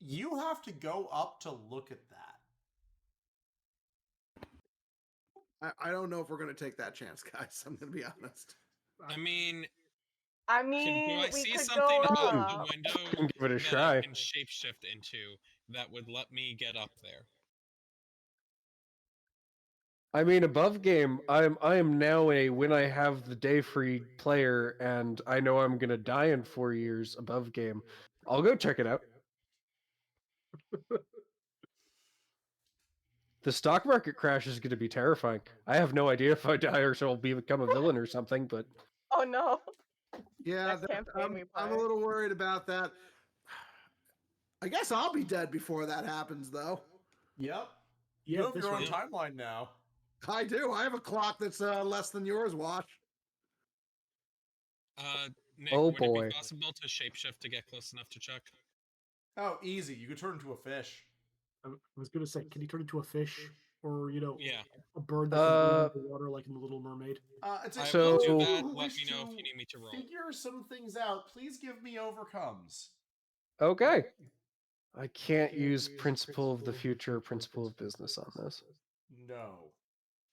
You have to go up to look at that. I don't know if we're gonna take that chance, guys. I'm gonna be honest. I mean, I do mean, I we see could something go out up. the window Give it a that try. I can shapeshift into that would let me get up there? I mean, above game, I am now a when I have the day free player, and I know I'm gonna die in 4 years. Above game, I'll go check it out. The stock market crash is gonna be terrifying. I have no idea if I die or so I'll become a villain or something, but Oh no. Yeah, Next campaign we I'm a play. little worried about that. I guess I'll be dead before that happens, though. Yep. Yeah, You have this your own way. timeline now. I do. I have a clock that's less than yours, Wash. Nick, Oh, would it boy. be possible to shapeshift to get close enough to check? Oh, easy. You could turn into a fish. I was gonna say, can you turn into a fish, or Yeah. a bird that can breathe under the water like in the Little Mermaid? It's I So- will those do of that. you who Let wish me know if to you need me to roll. figure some things out. Please give me overcomes. okay. I can't use principle of the future, principle of business on this. No.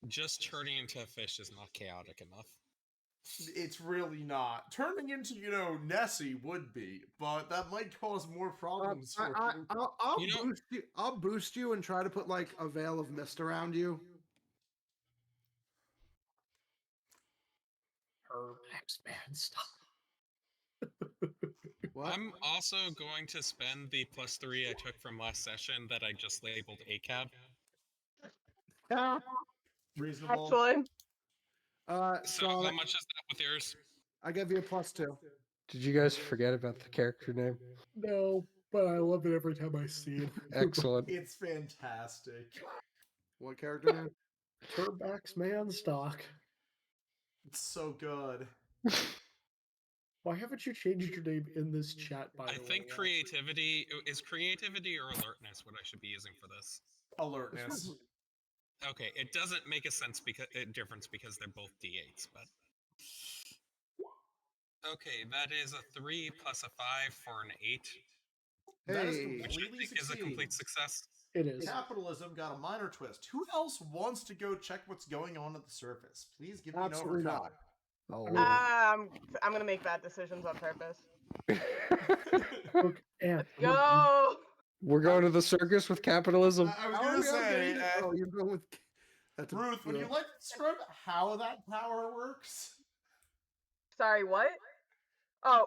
Just turning into a fish is not chaotic enough. It's really not. Turning into, Nessie would be, but that might cause more problems for you. I'll You know- boost you. I'll boost you and try to put like a veil of mist around you. Her X-Man stuff. What? I'm also going to spend the +3 I took from last session that I just labeled ACAB. Yeah. Reasonable. Excellent. So So how much is that with yours? I give you a +2. Did you guys forget about the character name? No, but I love it every time I see it. Excellent. It's fantastic. What character name? Turbax man stock. It's so good. Why haven't you changed your name in this chat, by the I way? think creativity is creativity or alertness what I should be using for this. Alertness. Okay, it doesn't make a difference because they're both D8s, but okay, that is a 3 plus a 5 for an 8, That is Hey. which I completely think is a succeeding. complete success. It is. Capitalism got a minor twist. Who else wants to go check what's going on at the surface? Please give me Absolutely an overcome. not. Oh. I'm gonna make bad decisions on purpose. Look, and Go. We're going to the circus with capitalism. I was How gonna are we all say, getting- oh, you're going with. That's a- Ruth, would you like to describe how that power works? Sorry, what? Oh,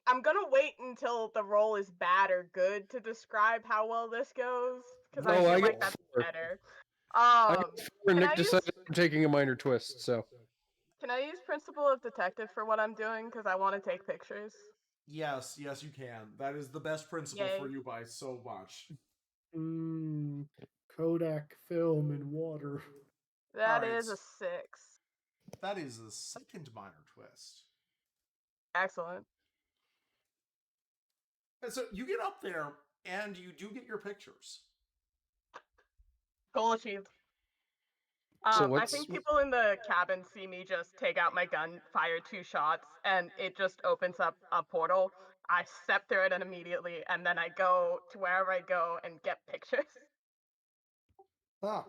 I'm gonna wait until the roll is bad or good to describe how well this goes, because I Oh, feel I like get that's 4. better. I get 4, and Can Nick I decided use I'm taking a minor twist, so. can I use Principle of Detective for what I'm doing? Because I want to take pictures. Yes, you can. That is the best principle for Yay. you by so much. Kodak film and water. That Alright. is a 6. That is the second minor twist. Excellent. And so you get up there, and you do get your pictures. Goal achieved. So I think people in the cabin see me just take out my gun, fire 2 shots, and it just opens up a portal. I step through it and immediately, and then I go to wherever I go and get pictures. Huh.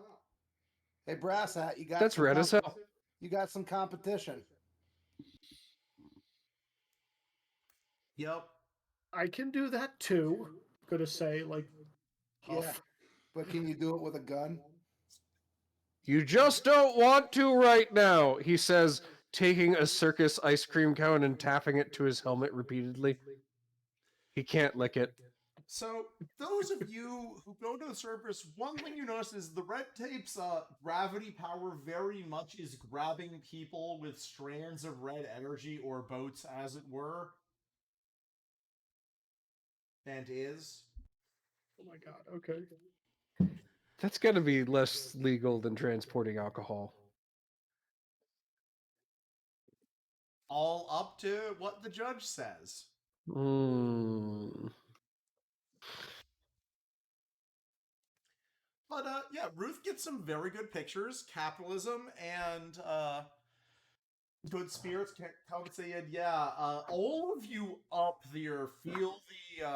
Hey, Brass Hat, you got That's some rad as hell. you got some competition. Yep. I can do that too. Gonna say like, huff. Yeah. But can you do it with a gun? You just don't want to right now, he says, taking a circus ice cream cone and tapping it to his helmet repeatedly. He can't lick it. So, those of you who go to the surface, one thing you notice is the red tape's gravity power very much is grabbing people with strands of red energy, or boats, as it were. And is. Oh my god. Okay. That's got to be less legal than transporting alcohol. All up to what the judge says. But yeah, Ruth gets some very good pictures. Capitalism and good spirits can't come and say, yeah, all of you up there feel the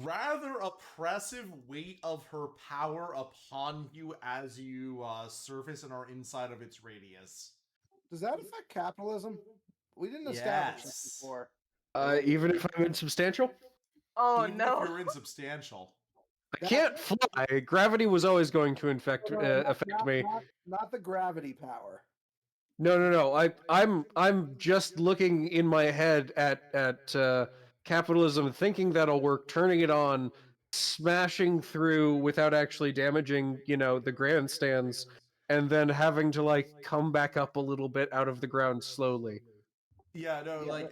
rather oppressive weight of her power upon you as you surface and are inside of its radius. Does that affect capitalism? We didn't establish this Yes. before. Even if I'm insubstantial? Oh Even no. if you're insubstantial. I can't fly. Gravity was always going to affect me. Not the gravity power. No. I'm just looking in my head at capitalism, thinking that'll work, turning it on, smashing through without actually damaging, the grandstands, and then having to like come back up a little bit out of the ground slowly. Yeah, no, Yeah, like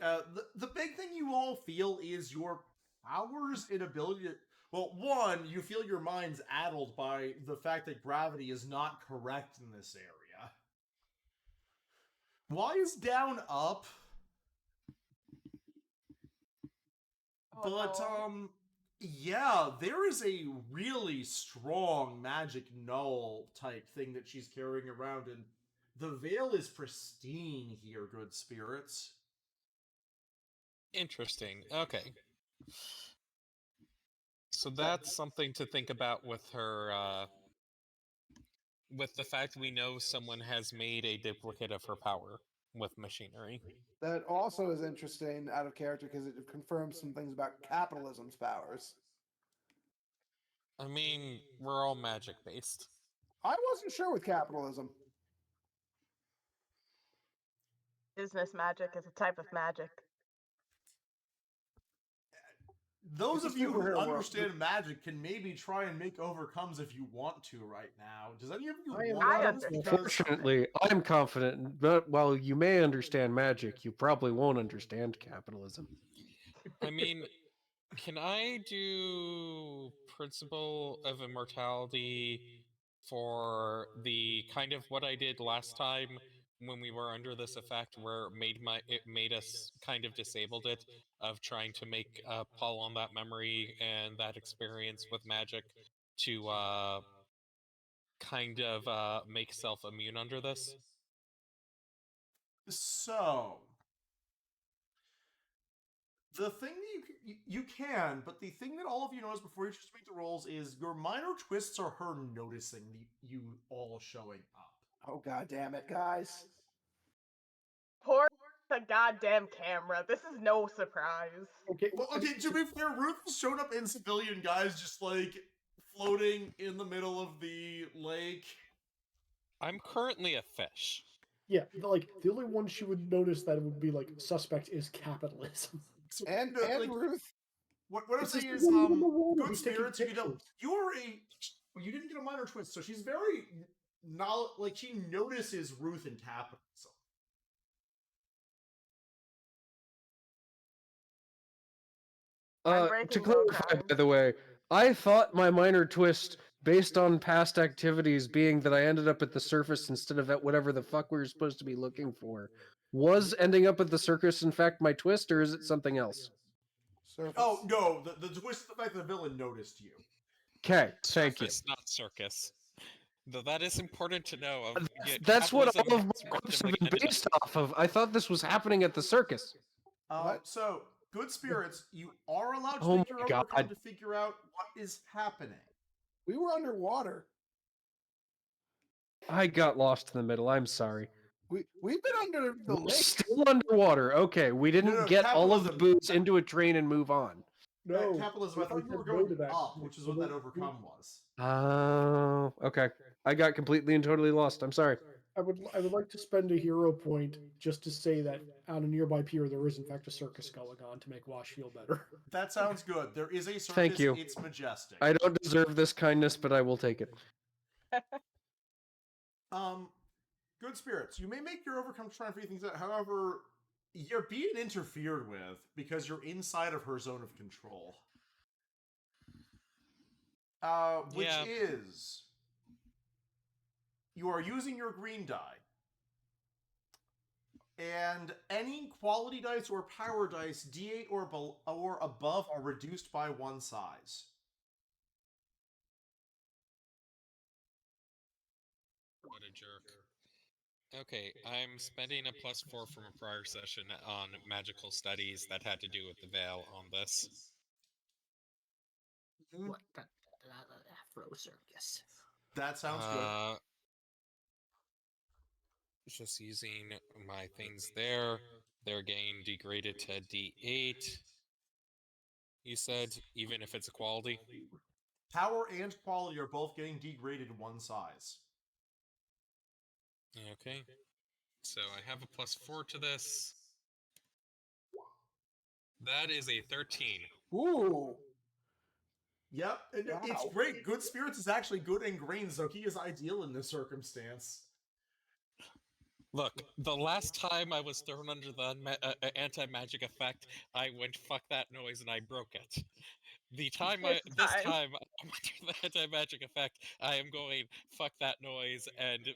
the big thing you all feel is your powers and ability to. Well, one, you feel your mind's addled by the fact that gravity is not correct in this area. Why is down up? Oh, But no. yeah, there is a really strong magic null type thing that she's carrying around, and the veil is pristine here, good spirits. Interesting. Okay. So that's something to think about with her, with the fact we know someone has made a duplicate of her power with machinery. that also is interesting out of character because it confirms some things about capitalism's powers. I mean, we're all magic based. I wasn't sure with capitalism. Business magic is a type of magic. Those It's of a you who superhero world. understand magic can maybe try and make overcomes if you want to right now. Does any of you I am want I to? understand. Fortunately, I'm confident, but while you may understand magic, you probably won't understand capitalism. I mean, can I do Principle of Immortality for the kind of what I did last time when we were under this effect, where it made us kind of disabled it, of trying to make Paul on that memory and that experience with magic to kind of make self immune under this? So, the thing that you can, but the thing that all of you notice before you just make the rolls is your minor twists are her noticing you all showing up. Oh god damn it, guys. Poor the goddamn camera. This is no surprise. Okay. Well, okay, to be fair, Ruth has shown up in civilian guys just like floating in the middle of the lake. I'm currently a fish. Yeah, the only one she would notice that it would be like suspect is capitalism. So, And no, like, Ruth. what I'm It's saying just is, the one in the water good who's taking spirits. You know, pictures. you didn't get a minor twist, so she's very like she notices Ruth and capitalism. I'm To breaking no clarify, crime. by the way, I thought my minor twist, based on past activities, being that I ended up at the surface instead of at whatever the fuck we were supposed to be looking for, was ending up at the circus in fact my twist, or is it something else? Surface. Oh no, the twist is the fact that the villain noticed you. Okay, thank you. Surface, not circus. Though that is important to know. That's what capitalism all of has my quips have randomly been ended up- based off of. I thought this was happening at the circus. What? So, good spirits, you are allowed to Oh make your my own God. overcome to figure out what is happening. We were underwater. I got lost in the middle. I'm sorry. We've been under the We're lake. still underwater. Okay, we didn't no, get all of the capitalism. boots into a train and move on. No, Capitalism. I thought you were said no going to that. up, which is what that overcome was. Oh, okay. I got completely and totally lost. I'm sorry. I would like to spend a hero point just to say that on a nearby pier there is in fact a circus going on to make Wash feel better. That sounds good. There is a circus. Thank you. It's majestic. I don't deserve this kindness, but I will take it. Good spirits. You may make your overcome to try and figure things out. However, you're being interfered with because you're inside of her zone of control. Which Yeah. is you are using your green die. And any quality dice or power dice, D8 or above, are reduced by one size. What a jerk. Okay, I'm spending a +4 from a prior session on magical studies that had to do with the veil on this. What? Afro circus. That sounds good. Just using my things there. They're getting degraded to D8. You said, even if it's a quality? Power and quality are both getting degraded one size. Okay. So I have a +4 to this. That is a 13. Ooh. Yep, and it's Wow. great. Good spirits is actually good ingrained, so he is ideal in this circumstance. Look, the last time I was thrown under the anti-magic effect, I went "fuck that noise" and I broke it. This time I'm under the anti-magic effect, I am going "fuck that noise" and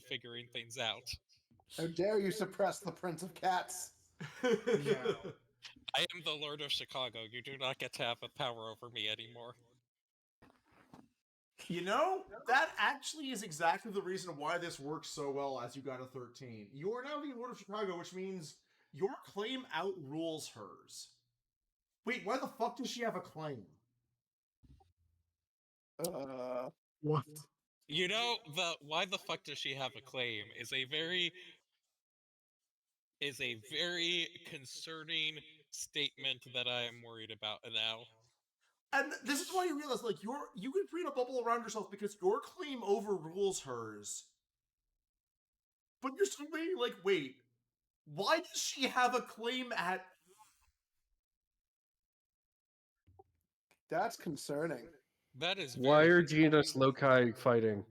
figuring things out. How dare you suppress the Prince of Cats? I am the Lord of Chicago. You do not get to have a power over me anymore. You know, that actually is exactly the reason why this works so well as you got a 13. You are now the Lord of Chicago, which means your claim outrules hers. Wait, why the fuck does she have a claim? What? You know, why the fuck does she have a claim is a very concerning statement that I am worried about now. And this is why you realize, like, you can create a bubble around yourself because your claim overrules hers. But you're suddenly like, wait, why does she have a claim at... That's concerning. That is Why very are genus loci fighting?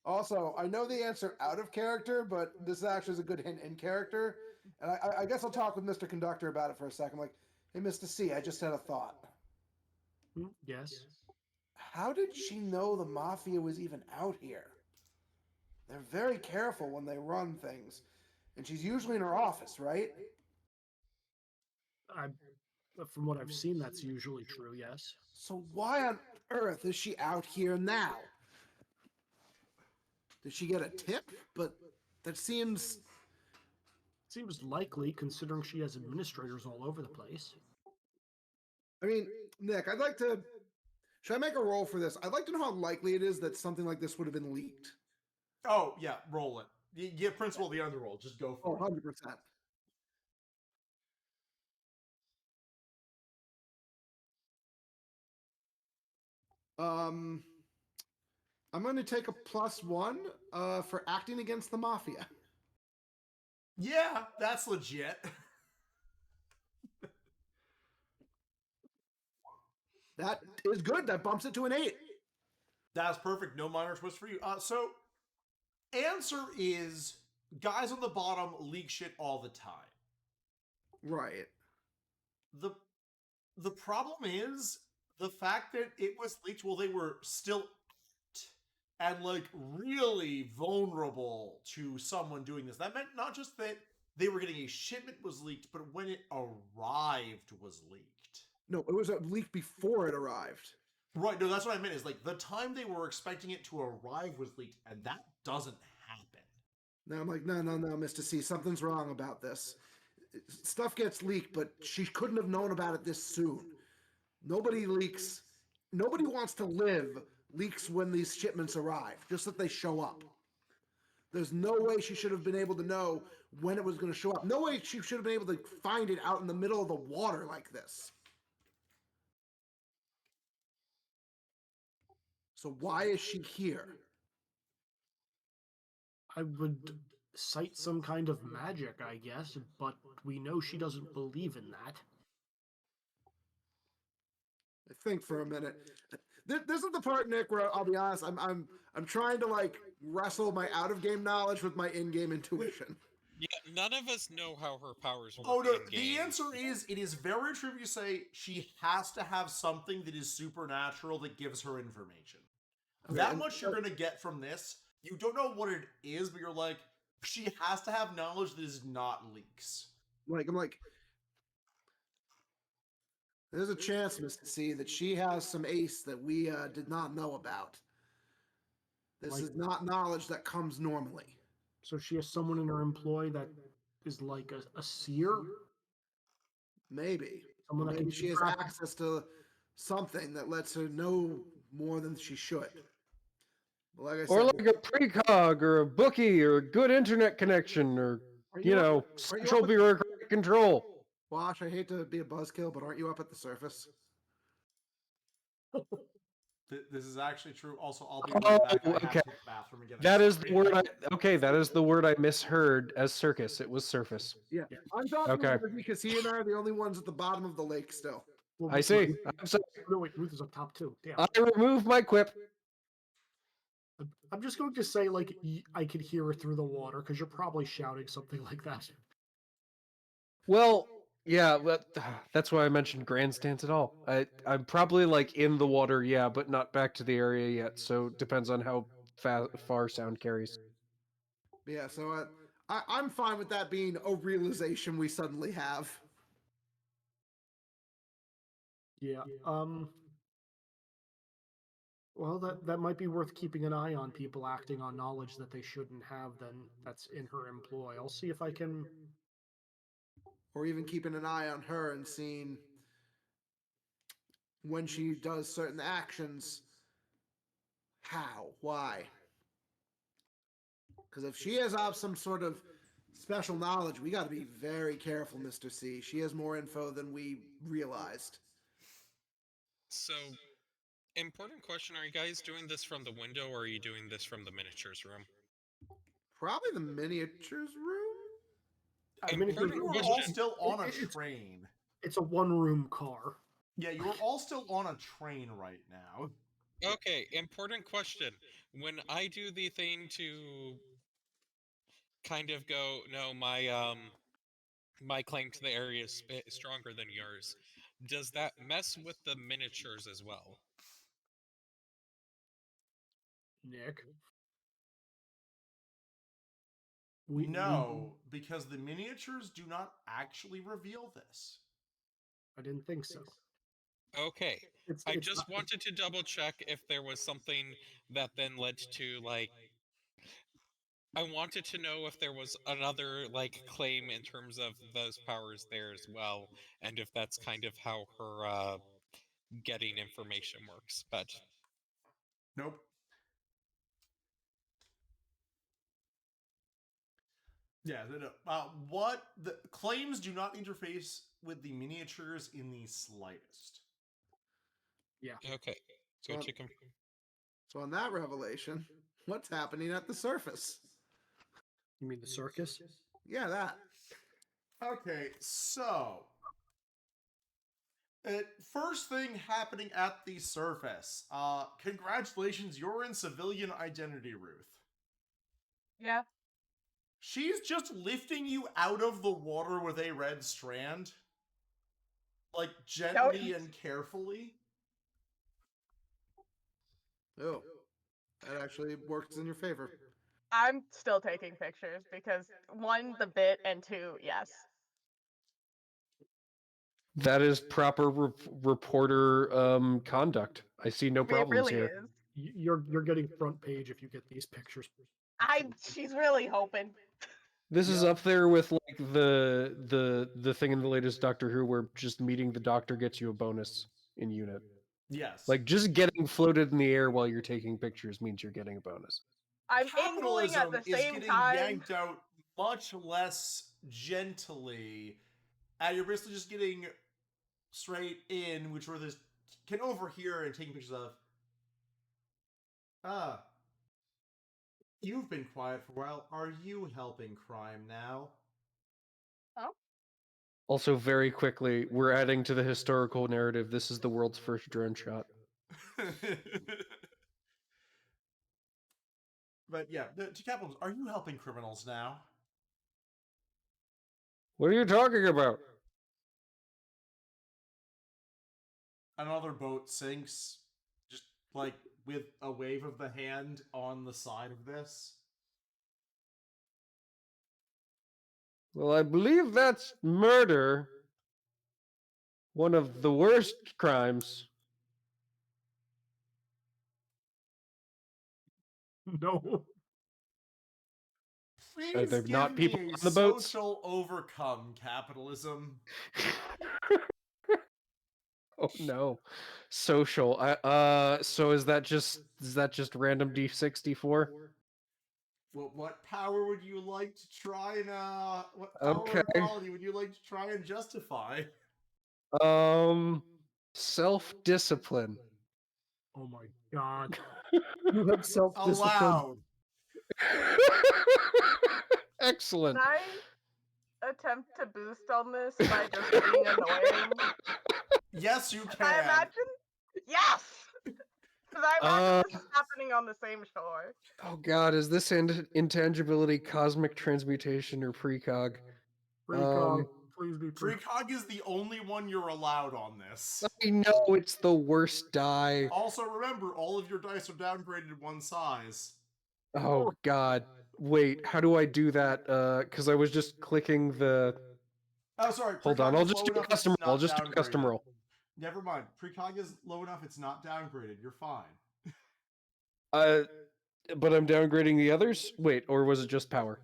Also, I know the answer out of character, but this actually is a good hint in character. And I guess I'll talk with Mr. Conductor about it for a second. Like, hey, Mr. C, I just had a thought. Yes. How did she know the Mafia was even out here? They're very careful when they run things. And she's usually in her office, right? From what I've seen, that's usually true, yes. So why on earth is she out here now? Did she get a tip? But that seems... Seems likely, considering she has administrators all over the place. I mean, Nick, I'd like to... Should I make a roll for this? I'd like to know how likely it is that something like this would have been leaked. Oh, yeah, roll it. You get principal the underroll. Just go for it. 100%. I'm going to take a +1 for acting against the mafia. Yeah, that's legit. That is good. That bumps it to an 8. That's perfect. No minor twist for you. So, answer is guys on the bottom leak shit all the time. Right. The problem is the fact that it was leaked while they were still and like really vulnerable to someone doing this. That meant not just that they were getting a shipment was leaked, but when it arrived was leaked. No, it was a leak before it arrived. Right, no, that's what I meant is like the time they were expecting it to arrive was leaked, and that doesn't happen. Now I'm like, no, Mr. C, something's wrong about this. Stuff gets leaked, but she couldn't have known about it this soon. Nobody leaks. Nobody wants to live leaks when these shipments arrive, just that they show up. There's no way she should have been able to know when it was going to show up. No way she should have been able to find it out in the middle of the water like this. So why is she here? I would cite some kind of magic, I guess, but we know she doesn't believe in that. I think for a minute. This is the part, Nick, where I'll be honest. I'm trying to like wrestle my out of game knowledge with my in game intuition. Yeah, none of us know how her powers work. Oh no, in-game. the answer is it is very true if you say she has to have something that is supernatural that gives her information. Okay, That much you're gonna get from this. You don't know what it is, but you're like, she has to have knowledge that is not leaks. I'm like, there's a chance, Mr. C, that she has some ace that we did not know about. This is not knowledge that comes normally. So she has someone in her employ that is like a seer? Maybe. Someone that Maybe can she has track- access to something that lets her know more than she should. But like I Or said, like a precog, or a bookie, or a good internet connection, or central bureaucratic control. Wash, I hate to be a buzzkill, but aren't you up at the surface? This is actually true. Also, I'll be right back. I have to hit the bathroom again. That is the word that is the word I misheard as circus. It was surface. Yeah. I'm talking Okay. about because he and I are the only ones at the bottom of the lake still. Well, I see. I'm sorry. No, wait, Ruth is up top too. Damn. I remove my quip. I'm just going to say, like, I could hear her through the water because you're probably shouting something like that. Well, yeah, but that's why I mentioned grandstands at all. I'm probably like in the water, yeah, but not back to the area yet. So depends on how far sound carries. Yeah, so I'm fine with that being a realization we suddenly have. Yeah. Well, that might be worth keeping an eye on people acting on knowledge that they shouldn't have. Then that's in her employ. I'll see if I can. Or even keeping an eye on her and seeing when she does certain actions, how, why. Because if she has some sort of special knowledge, we got to be very careful, Mr. C. She has more info than we realized. So, important question: are you guys doing this from the window, or are you doing this from the miniatures room? Probably the miniatures room? I mean, you were all still on a train. It's a one-room car. Yeah, you were all still on a train right now. Okay, important question. When I do the thing to kind of go, no, my claim to the area is stronger than yours, does that mess with the miniatures as well? Nick? No, because the miniatures do not actually reveal this. I didn't think so. Okay. I just wanted to double check if there was something that then led to, like, I wanted to know if there was another, like, claim in terms of those powers there as well, and if that's kind of how her, getting information works, but... Nope. Yeah, what the claims do not interface with the miniatures in the slightest. Yeah. Okay. Good to confirm. So on that revelation, what's happening at the surface? You mean the circus? Yeah, that. Okay, so first thing happening at the surface. Congratulations, you're in civilian identity, Ruth. Yeah. She's just lifting you out of the water with a red strand. Like, gently and carefully. Oh, that actually works in your favor. I'm still taking pictures because one, the bit, and two, yes. That is proper reporter conduct. I see no I mean, it problems really here. is. You're getting front page if you get these pictures. She's really hoping. This is Yeah. up there with like the thing in the latest Doctor Who where just meeting the Doctor gets you a bonus in unit. Yes. Like just getting floated in the air while you're taking pictures means you're getting a bonus. I'm angling at capitalism the is same getting time. yanked out much less gently, and you're basically just getting straight in, which where this can overhear and taking pictures of. Ah, you've been quiet for a while. Are you helping crime now? Oh, Also, very quickly, we're adding to the historical narrative. This is the world's first drone shot. But yeah, to capitalism, are you helping criminals now? What are you talking about? Another boat sinks, just like with a wave of the hand on the side of this. Well, I believe that's murder. One of the worst crimes. No. Are Please there give not me people a on the boats? social overcome, capitalism. Oh no, social. So is that just random D64? What power would you like to try and what power Okay. equality would you like to try and justify? Self-discipline. Oh my god. You have self-discipline. Allowed. Excellent. can I attempt to boost on this by just being annoying? Yes, you I can. imagine. Yes. Because I imagine this is happening on the same shore. Oh god, is this intangibility cosmic transmutation or precog? Precog, please be precog. Precog is the only one you're allowed on this. I know it's the worst die. Also, remember, all of your dice are downgraded one size. Oh god. Wait, how do I do that? Because I was just clicking the. Oh, sorry. Hold on, Precog I'll is just low do a enough, custom it's roll. I'll not just do a custom downgraded. roll. Never mind. Precog is low enough, it's not downgraded. You're fine. But I'm downgrading the others? Wait, or was it just power?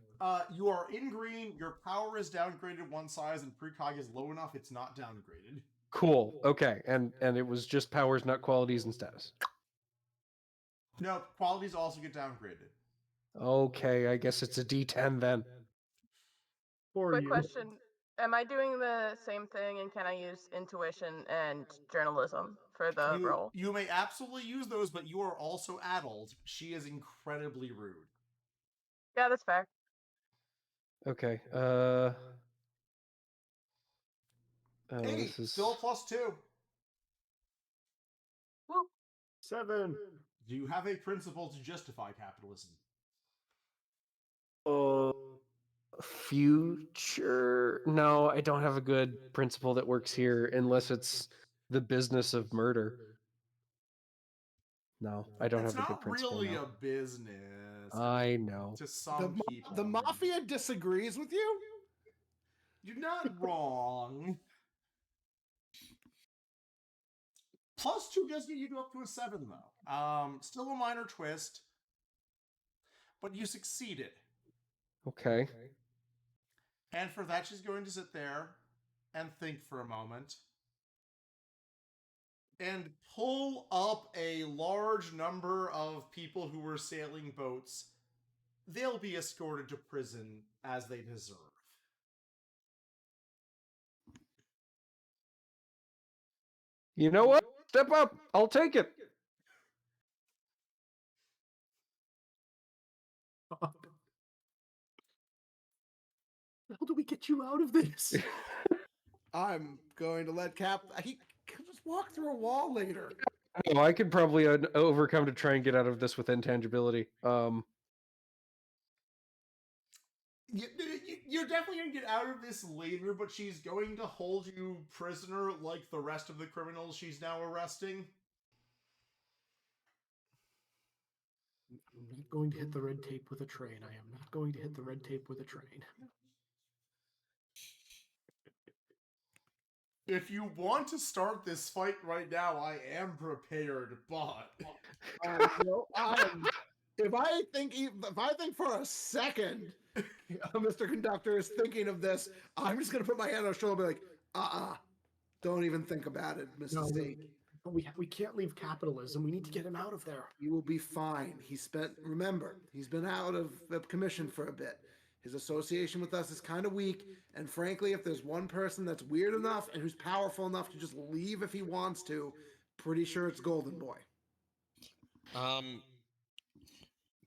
You are in green, your power is downgraded one size, and precog is low enough, it's not downgraded. Cool. Okay, and it was just powers, not qualities and status. No, qualities also get downgraded. Okay, I guess it's a D10 then. For Quick you. question: am I doing the same thing, and can I use intuition and journalism for the role? You may absolutely use those, but you are also addled. She is incredibly rude. Yeah, that's fair. Okay. Hey, This is. still a +2. Woo. 7. Do you have a principle to justify capitalism? Future? No, I don't have a good principle that works here unless it's the business of murder. No, I don't It's have a good not principle. really No. a business. I know. To some people. The mafia disagrees with you? You're not wrong. +2 does get you up to a 7, though. Still a minor twist, but you succeeded. Okay. And for that, she's going to sit there and think for a moment. And pull up a large number of people who were sailing boats. They'll be escorted to prison as they deserve. You know what? Step up. I'll take it. How do we get you out of this? I'm going to let Cap. He can just walk through a wall later. No, I could probably overcome to try and get out of this with intangibility. You're definitely going to get out of this later, but she's going to hold you prisoner like the rest of the criminals she's now arresting. I'm not going to hit the red tape with a train. I am not going to hit the red tape with a train. If you want to start this fight right now, I am prepared, but If I think for a second, Mr. Conductor is thinking of this, I'm just gonna put my hand on his shoulder and be like, don't even think about it, Mr. No, C. but we can't leave capitalism. We need to get him out of there. He will be fine. Remember, he's been out of the commission for a bit. His association with us is kind of weak, and frankly, if there's one person that's weird enough and who's powerful enough to just leave if he wants to, pretty sure it's Golden Boy.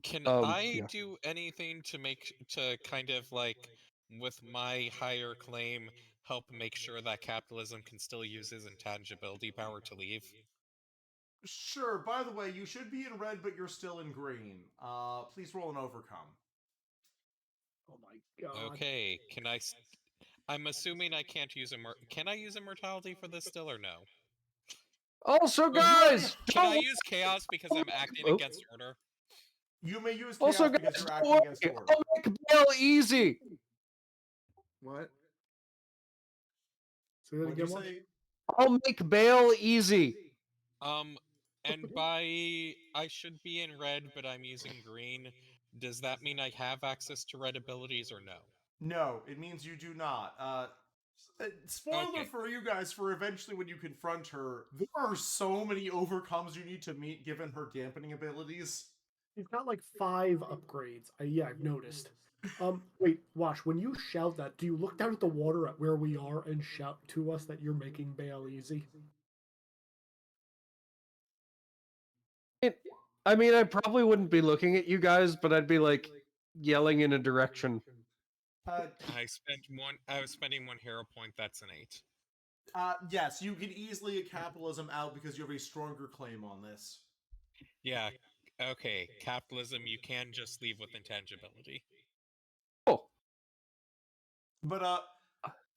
Can Yeah. do anything to kind of like with my higher claim help make sure that capitalism can still use his intangibility power to leave? sure. By the way, you should be in red, but you're still in green. Please roll an overcome. Oh my god. Okay, I'm assuming I can't use can I use immortality for this still or no? Also, Oh, guys, Can I use chaos because I'm acting against order? You may use chaos also, because guys, you're don't acting worry. against order. I'll make bail easy. What? Say that What'd you again, Watch? say? I'll make bail easy. And by I should be in red, but I'm using green. Does that mean I have access to red abilities or no? No, it means you do not. Spoiler Okay. for you guys for eventually when you confront her, there are so many overcomes you need to meet given her dampening abilities. You've got like 5 upgrades. Yeah, I've noticed. Wait, Wash, when you shout that, do you look down at the water at where we are and shout to us that you're making bail easy? I mean, I probably wouldn't be looking at you guys, but I'd be like yelling in a direction. Uh, I was spending 1 hero point. That's an 8. yes, you can easily get capitalism out because you have a stronger claim on this. Yeah. Okay. Capitalism. You can just leave with intangibility. Oh, But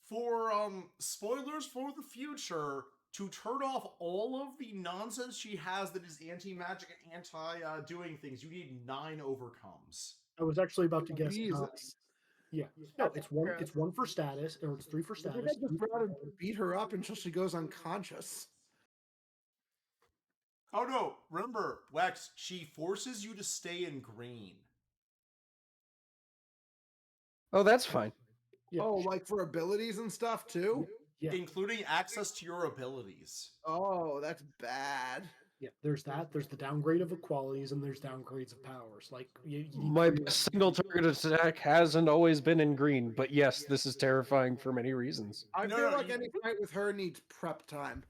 for spoilers for the future, to turn off all of the nonsense she has that is anti-magic and anti-doing things, you need 9 overcomes. I was actually about to guess. Jesus. Yeah, no, That's it's one. true. It's 1 for status, or it's 3 for I think I status. just brought to beat her up until she goes unconscious. Oh no, remember, Wex, she forces you to stay in green. oh, that's fine. Yeah, Oh, like for abilities and stuff too? yeah, Including access to your abilities. Oh, that's bad. yeah. There's that. There's the downgrade of equalities, and there's downgrades of powers. Like you need My 3 best single target attack hasn't always been in green, but yes, this is terrifying for many reasons. I No, feel no, like you- any fight with her needs prep time.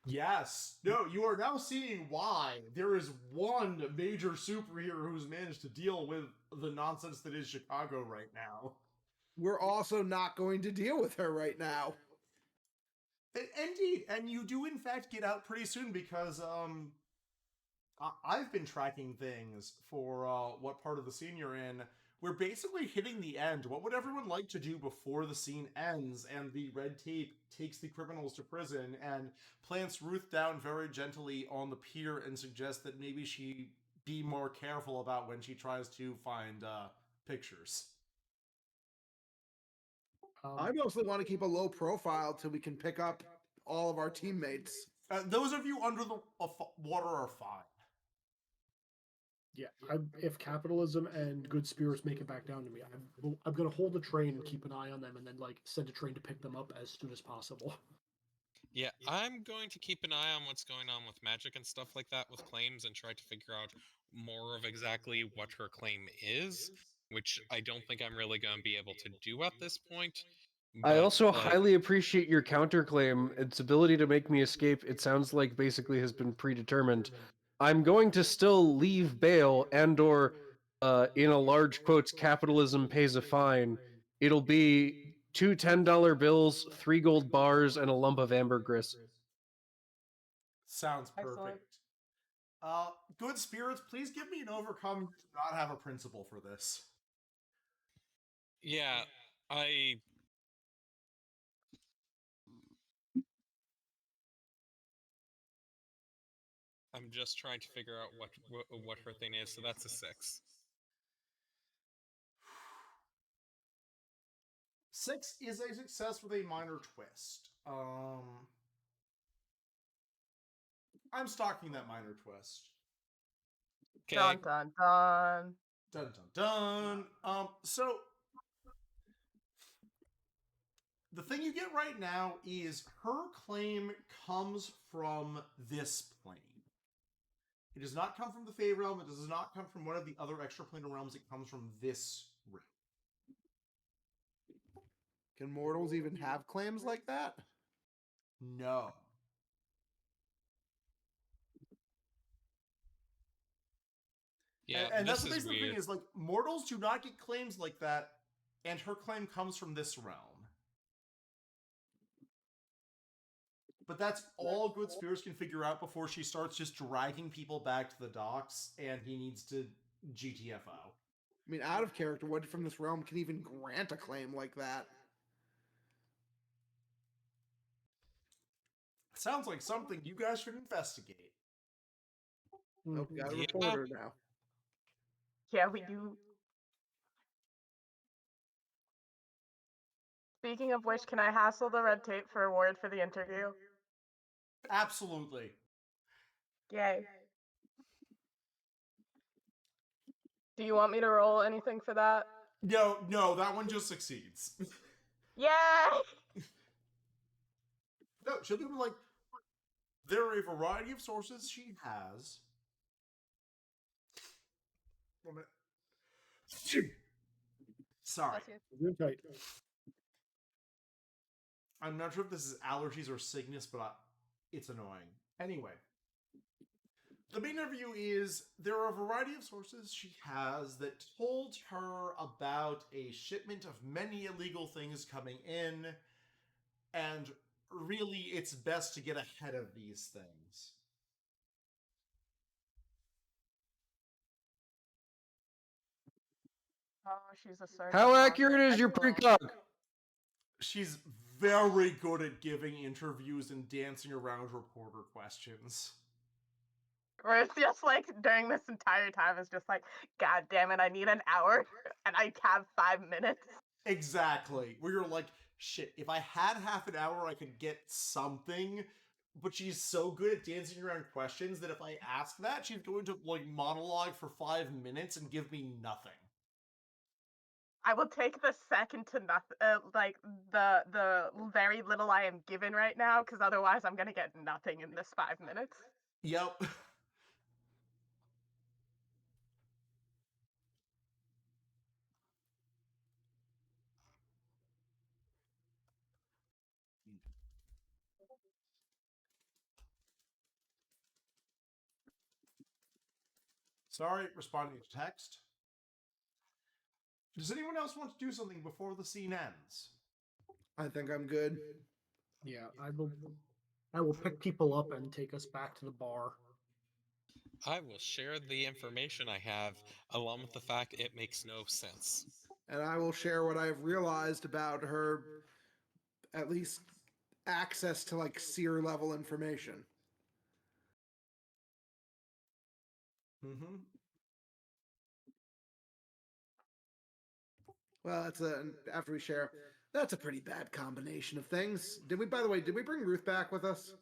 Yes. No, you are now seeing why there is one major superhero who's managed to deal with the nonsense that is Chicago right now. We're also not going to deal with her right now. Indeed, and you do in fact get out pretty soon because I've been tracking things for what part of the scene you're in. We're basically hitting the end. What would everyone like to do before the scene ends and the red tape takes the criminals to prison and plants Ruth down very gently on the pier and suggests that maybe she be more careful about when she tries to find pictures? I mostly want to keep a low profile till we can pick up all of our teammates. Those of you under the water are fine. Yeah, if capitalism and good spirits make it back down to me, I'm gonna hold a train and keep an eye on them, and then like send a train to pick them up as soon as possible. Yeah, I'm going to keep an eye on what's going on with magic and stuff like that with claims and try to figure out more of exactly what her claim is, which I don't think I'm really going to be able to do at this point. I but, also like, highly appreciate your counterclaim. Its ability to make me escape, it sounds like basically has been predetermined. I'm going to still leave bail and or in a large quotes capitalism pays a fine it'll be two $10 bills, 3 gold bars, and a lump of ambergris. Sounds Excellent. perfect. Good spirits, please give me an overcome to not have a principal for this. Yeah, I'm just trying to figure out what her thing is, so that's a 6. 6 is a success with a minor twist. I'm stocking that minor twist. Okay. Dun dun dun. Dun dun dun. So the thing you get right now is her claim comes from this plane. It does not come from the Fey realm. It does not come from one of the other extraplanar realms. It comes from this realm. Can mortals even have claims like that? No. Yeah, and that's this the is basic weird. thing is like mortals do not get claims like that, and her claim comes from this realm. But that's all good spirits can figure out before she starts just dragging people back to the docks, and he needs to GTFO. I mean, out of character, what from this realm can even grant a claim like that? Sounds like something you guys should investigate. Nope, got a Yeah. reporter now. Yeah, we do. Speaking of which, can I hassle the red tape for a word for the interview? Absolutely. Yay. Do you want me to roll anything for that? No, that one just succeeds. Yay! No, she'll be like, there are a variety of sources she has. 1 minute. Sorry. You're tight. I'm not sure if this is allergies or sickness, but it's annoying. Anyway. The main interview is there are a variety of sources she has that told her about a shipment of many illegal things coming in, and really it's best to get ahead of these things. Oh, she's a surgeon. How accurate is your precog? She's very good at giving interviews and dancing around reporter questions. Where it's just like during this entire time, it's just like, God damn it, I need an hour and I have 5 minutes. Exactly. Where you're like, shit, if I had half an hour, I could get something. But she's so good at dancing around questions that if I ask that, she's going to like monologue for 5 minutes and give me nothing. I will take the second to nothing, like the very little I am given right now, because otherwise I'm gonna get nothing in this 5 minutes. Yep. Sorry, responding to text. Does anyone else want to do something before the scene ends? I think I'm good. Yeah, I will pick people up and take us back to the bar. I will share the information I have, along with the fact it makes no sense. And I will share what I've realized about her, at least access to like seer level information. Mm-hmm. Well, after we share, that's a pretty bad combination of things. By the way, did we bring Ruth back with us?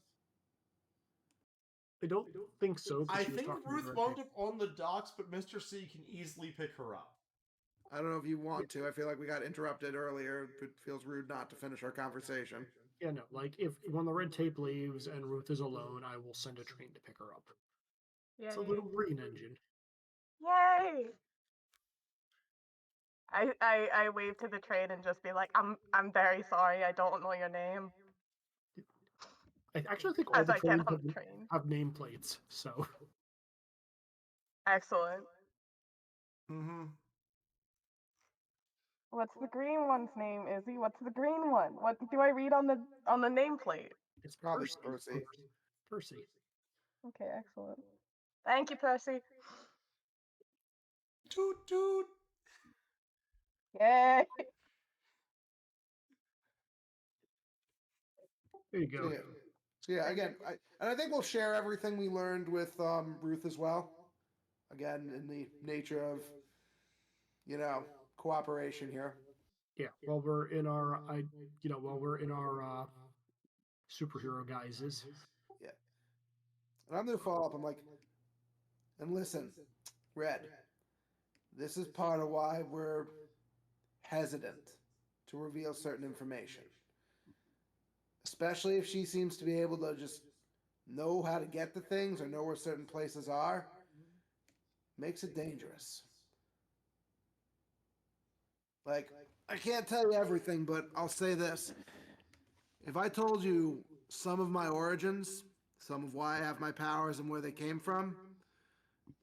I don't think so. 'cause I she was think talking to Ruth Red wound Tape. up on the docks, but Mr. C can easily pick her up. I don't know if you want to. I feel like we got interrupted earlier. It feels rude not to finish our conversation. Yeah, no, like if when the Red Tape leaves and Ruth is alone, I will send a train to pick her up. Yay. It's a little green engine. Yay! I wave to the train and just be like, I'm very sorry, I don't know your name. I actually think all As the I get trains on the train. have nameplates, so Excellent. Mm-hmm. What's the green one's name, Izzy? What's the green one? What do I read on the nameplate? It's Probably Percy. Percy. Percy. Okay, excellent. Thank you, Percy. Toot toot. Yay! There you go. So yeah, again, I think we'll share everything we learned with Ruth as well. Again, in the nature of, cooperation here. Yeah. While we're in our, superhero guises. Yeah. And I'm gonna follow up. I'm like, and listen, Red, this is part of why we're hesitant to reveal certain information. Especially if she seems to be able to just know how to get to things or know where certain places are. Makes it dangerous. Like, I can't tell you everything, but I'll say this. If I told you some of my origins, some of why I have my powers and where they came from,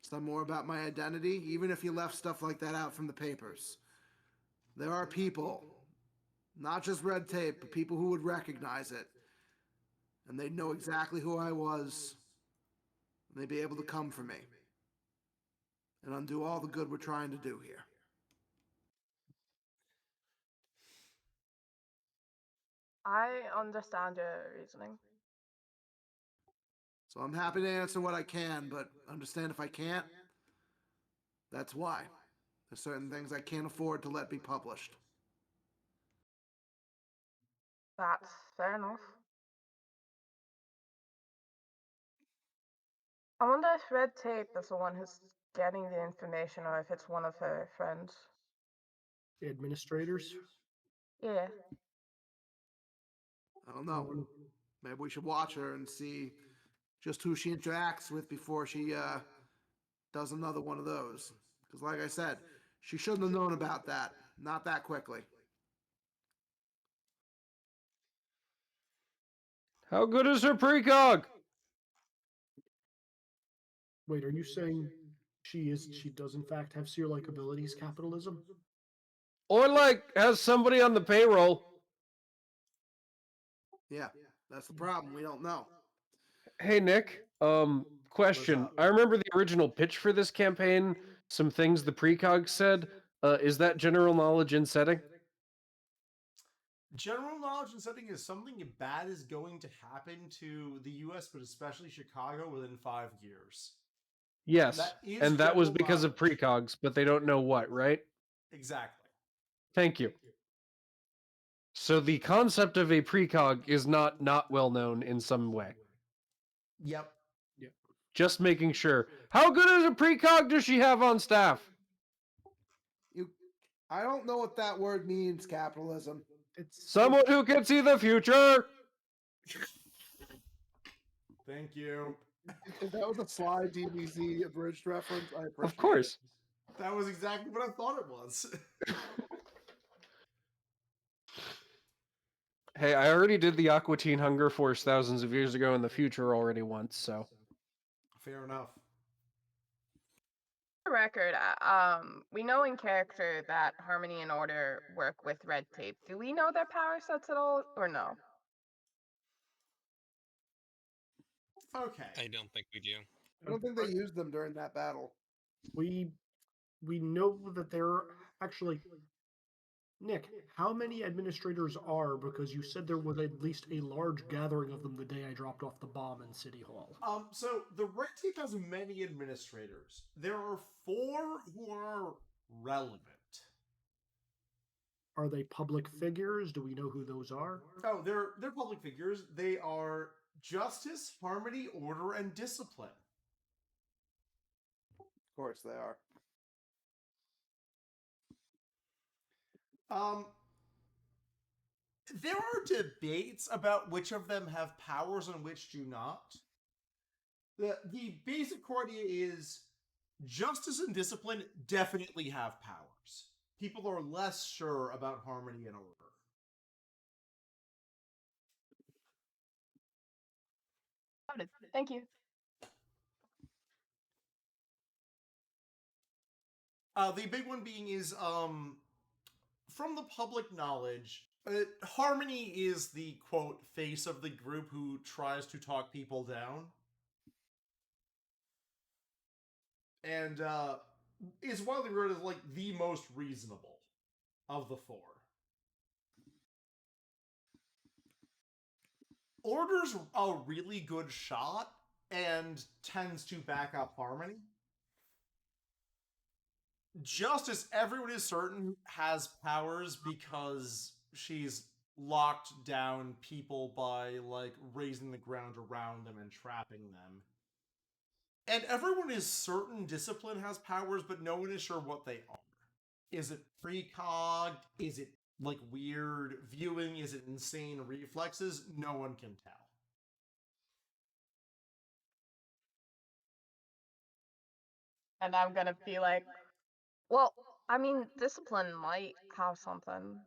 some more about my identity, even if you left stuff like that out from the papers, there are people, not just red tape, but people who would recognize it. And they'd know exactly who I was. And they'd be able to come for me. And undo all the good we're trying to do here. I understand your reasoning. So I'm happy to answer what I can, but understand if I can't, that's why. There's certain things I can't afford to let be published. That's fair enough. I wonder if Red Tape is the one who's getting the information or if it's one of her friends. The administrators. Yeah. I don't know. Maybe we should watch her and see just who she interacts with before she does another one of those. Because like I said, she shouldn't have known about that. Not that quickly. How good is her precog? Wait, are you saying she does in fact have seer-like abilities, capitalism? Or like has somebody on the payroll? Yeah, that's the problem. We don't know. Hey Nick, question. What's up? I remember the original pitch for this campaign, some things the precog said. Is that general knowledge in setting? General knowledge and setting is something bad is going to happen to the U.S., but especially Chicago within 5 years. Yes. That is And that was general because of knowledge. precogs, but they don't know what, right? Exactly. Thank you. So the concept of a precog is not well known in some way. Yep. Just making sure. How good is a precog does she have on staff? I don't know what that word means, capitalism. Someone who can see the future. Thank you. If that was a Sly DBZ abridged reference, I appreciate Of course. That was exactly what I thought it was. Hey, I already did the Aqua Teen Hunger Force thousands of years ago in the future already once, so. Fair enough. For the record, we know in character that Harmony and Order work with Red Tape. Do we know their power sets at all, or no? Okay. I don't think we do. I don't think they used them during that battle. We know that they're actually. Nick, how many administrators are? Because you said there was at least a large gathering of them the day I dropped off the bomb in City Hall. So the Red Tape has many administrators. There are 4 who are relevant. Are they public figures? Do we know who those are? Oh, they're public figures. They are Justice, Harmony, Order, and Discipline. Of course they are. There are debates about which of them have powers and which do not. The basic core idea is Justice and Discipline definitely have powers. People are less sure about Harmony and Order. Noted. Thank you. The big one being is from the public knowledge, Harmony is the quote face of the group who tries to talk people down, and is widely regarded as like the most reasonable of the four. Order's a really good shot and tends to back up Harmony. Justice, everyone is certain, has powers because she's locked down people by like raising the ground around them and trapping them. And everyone is certain Discipline has powers, but no one is sure what they are. Is it precog? Is it like weird viewing? Is it insane reflexes? No one can tell. And I'm gonna be like, well, I mean, Discipline might have something.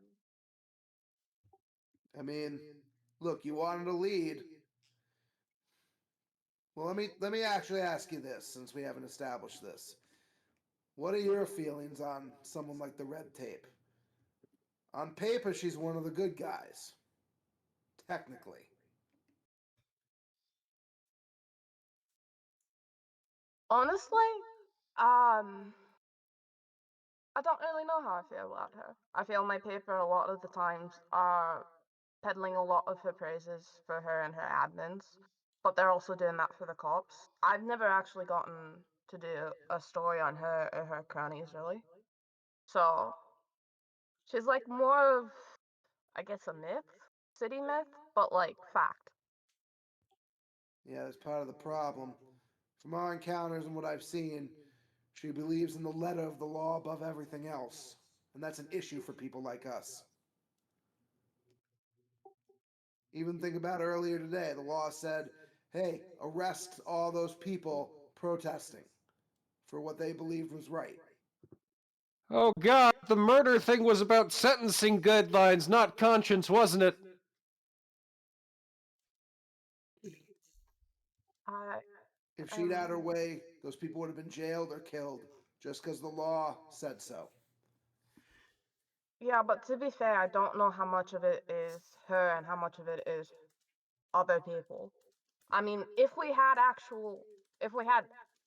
I mean, look, you wanted to lead. Well, let me actually ask you this, since we haven't established this. What are your feelings on someone like the Red Tape? On paper, she's one of the good guys. Technically. Honestly, I don't really know how I feel about her. I feel my paper a lot of the times are peddling a lot of her praises for her and her admins, but they're also doing that for the cops. I've never actually gotten to do a story on her or her cronies, really. So, she's like more of, I guess, a myth, city myth, but like fact. Yeah, that's part of the problem. From our encounters and what I've seen, she believes in the letter of the law above everything else. And that's an issue for people like us. Even think about earlier today, the law said, hey, arrest all those people protesting for what they believed was right. Oh god, the murder thing was about sentencing guidelines, not conscience, wasn't it? I If she'd had her way, those people would have been jailed or killed just because the law said so. Yeah, but to be fair, I don't know how much of it is her and how much of it is other people. I mean, if we had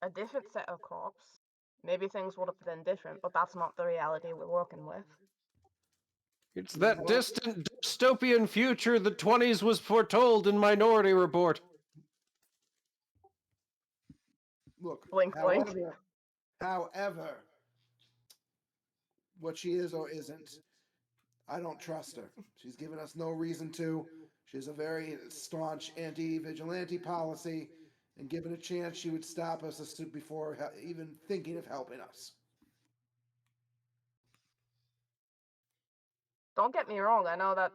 a different set of cops, maybe things would have been different, but that's not the reality we're working with. It's that distant dystopian future the 20s was foretold in Minority Report. Look, Blink, blink. however, what she is or isn't, I don't trust her. She's given us no reason to. She has a very staunch anti-vigilante policy, and given a chance, she would stop us before even thinking of helping us. Don't get me wrong, I know that